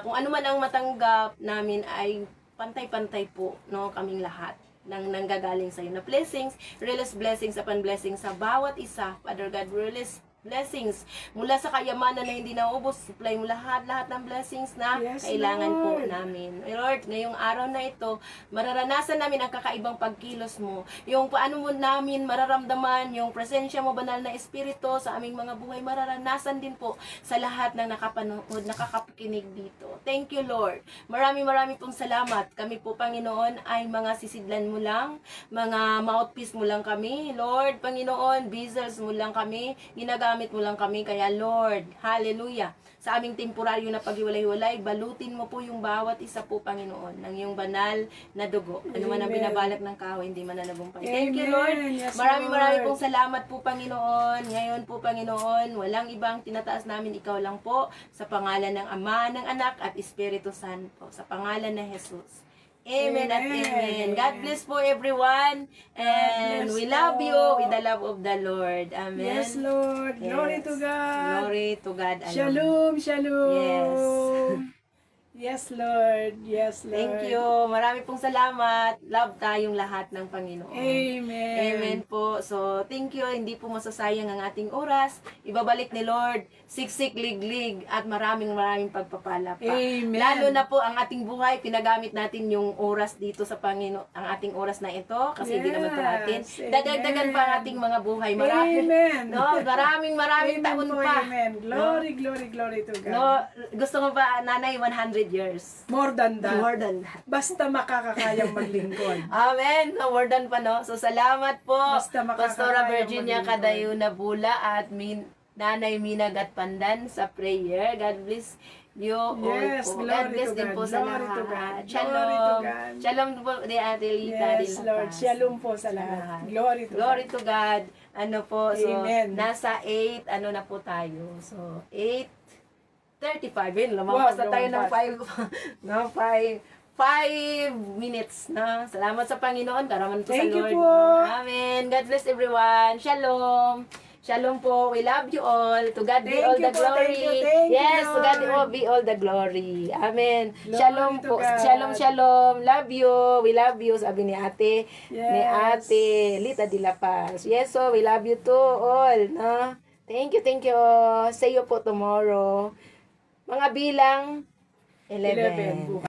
S4: kung ano man ang matanggap namin ay pantay-pantay po, no, kaming lahat nang nanggagaling sa iyo na blessings, release blessings upon blessings sa bawat isa. Father God, release blessings mula sa kayamanan na hindi naubos, supply mo lahat ng blessings na
S3: Yes,
S4: kailangan po
S3: Lord.
S4: namin. Lord, ngayong araw na ito, mararanasan namin ang kakaibang pagkilos mo. Yung paano mo namin mararamdaman yung presensya mo, banal na espiritu sa aming mga buhay, mararanasan din po sa lahat ng nakapanood, nakakakinig dito. Thank you, Lord. Marami pong salamat. Kami po, Panginoon, ay mga sisidlan mo lang, mga mouthpiece mo lang kami. Lord, Panginoon, vessels mo lang kami, ginagamit mo lang kami. Kaya Lord, hallelujah, sa aming temporaryo na paghiwalay-hiwalay, balutin mo po yung bawat isa po, Panginoon, ng iyong banal na dugo. Ano man ang
S3: Amen.
S4: binabalak ng kahoy, hindi man nanagumpay. Thank you,
S3: Amen.
S4: Lord.
S3: Yes,
S4: Marami
S3: Lord.
S4: pong salamat po, Panginoon. Ngayon po, Panginoon, walang ibang tinataas namin, ikaw lang po, sa pangalan ng Ama, ng Anak, at Espiritu Santo, sa pangalan ng Jesus. Amen at
S3: Amen.
S4: amen. God bless po everyone. And
S3: bless
S4: we love
S3: po.
S4: you with the love of the Lord. Amen.
S3: Yes, Lord. Glory
S4: Yes.
S3: to God.
S4: Glory to God alone.
S3: Shalom, shalom.
S4: Yes.
S3: Yes, Lord. Yes, Lord.
S4: Thank you. Marami pong salamat. Love tayong lahat ng Panginoon.
S3: Amen.
S4: Amen po. So, thank you. Hindi po masasayang ang ating oras. Ibabalik ni Lord, siksik, liglig, at maraming pagpapala pa.
S3: Amen.
S4: Lalo na po ang ating buhay, pinagamit natin yung oras dito sa Panginoon, ang ating oras na ito, kasi hindi naman ito atin.
S3: Yes. Amen.
S4: Dadagdagan pa ang ating mga buhay. Marami,
S3: Amen.
S4: no, maraming
S3: Amen
S4: taon
S3: po,
S4: pa.
S3: Amen. Glory, glory, glory to God.
S4: No, gusto mo ba, nanay, 100 years?
S3: More than that.
S4: More than that.
S3: Basta makakakayang maglingkod.
S4: Amen. No, more than pa, no? So, salamat po,
S3: Basta makakakaya
S4: Pastora Virginia
S3: maglingkod.
S4: Cadayo Bula at Nanay Minagat Pandan sa prayer. God bless you
S3: Yes,
S4: all po.
S3: glory
S4: God bless
S3: to
S4: din
S3: God.
S4: po sa
S3: Glory to
S4: lahat.
S3: God.
S4: Shalom.
S3: Glory to God.
S4: Shalom po di Ate Lita.
S3: Yes, Lord. Shalom po sa lahat. Glory to
S4: Glory
S3: God.
S4: to God. Ano po, so,
S3: Amen.
S4: nasa 8, ano na po tayo. So, 8:35. Yun,
S3: Wow,
S4: lumampas na tayo ng
S3: lumampas.
S4: 5 no, 5 minutes na. Salamat sa Panginoon. Karaman po
S3: Thank
S4: sa
S3: you
S4: Lord.
S3: po.
S4: Amen. God bless everyone. Shalom. Shalom po. We love you all. To God be
S3: Thank
S4: all
S3: you
S4: the
S3: po.
S4: glory.
S3: Thank you,
S4: Yes, to God
S3: Lord.
S4: be all the glory. Amen.
S3: Glory
S4: Shalom
S3: to
S4: po.
S3: God.
S4: Shalom, shalom. Love you. We love you. Sabi ni Ate. Ni
S3: Yes.
S4: Ate Lita de la Paz. Yes, so we love you too all. No? Thank you, thank you. See you po tomorrow. Mga bilang 11.
S3: 11.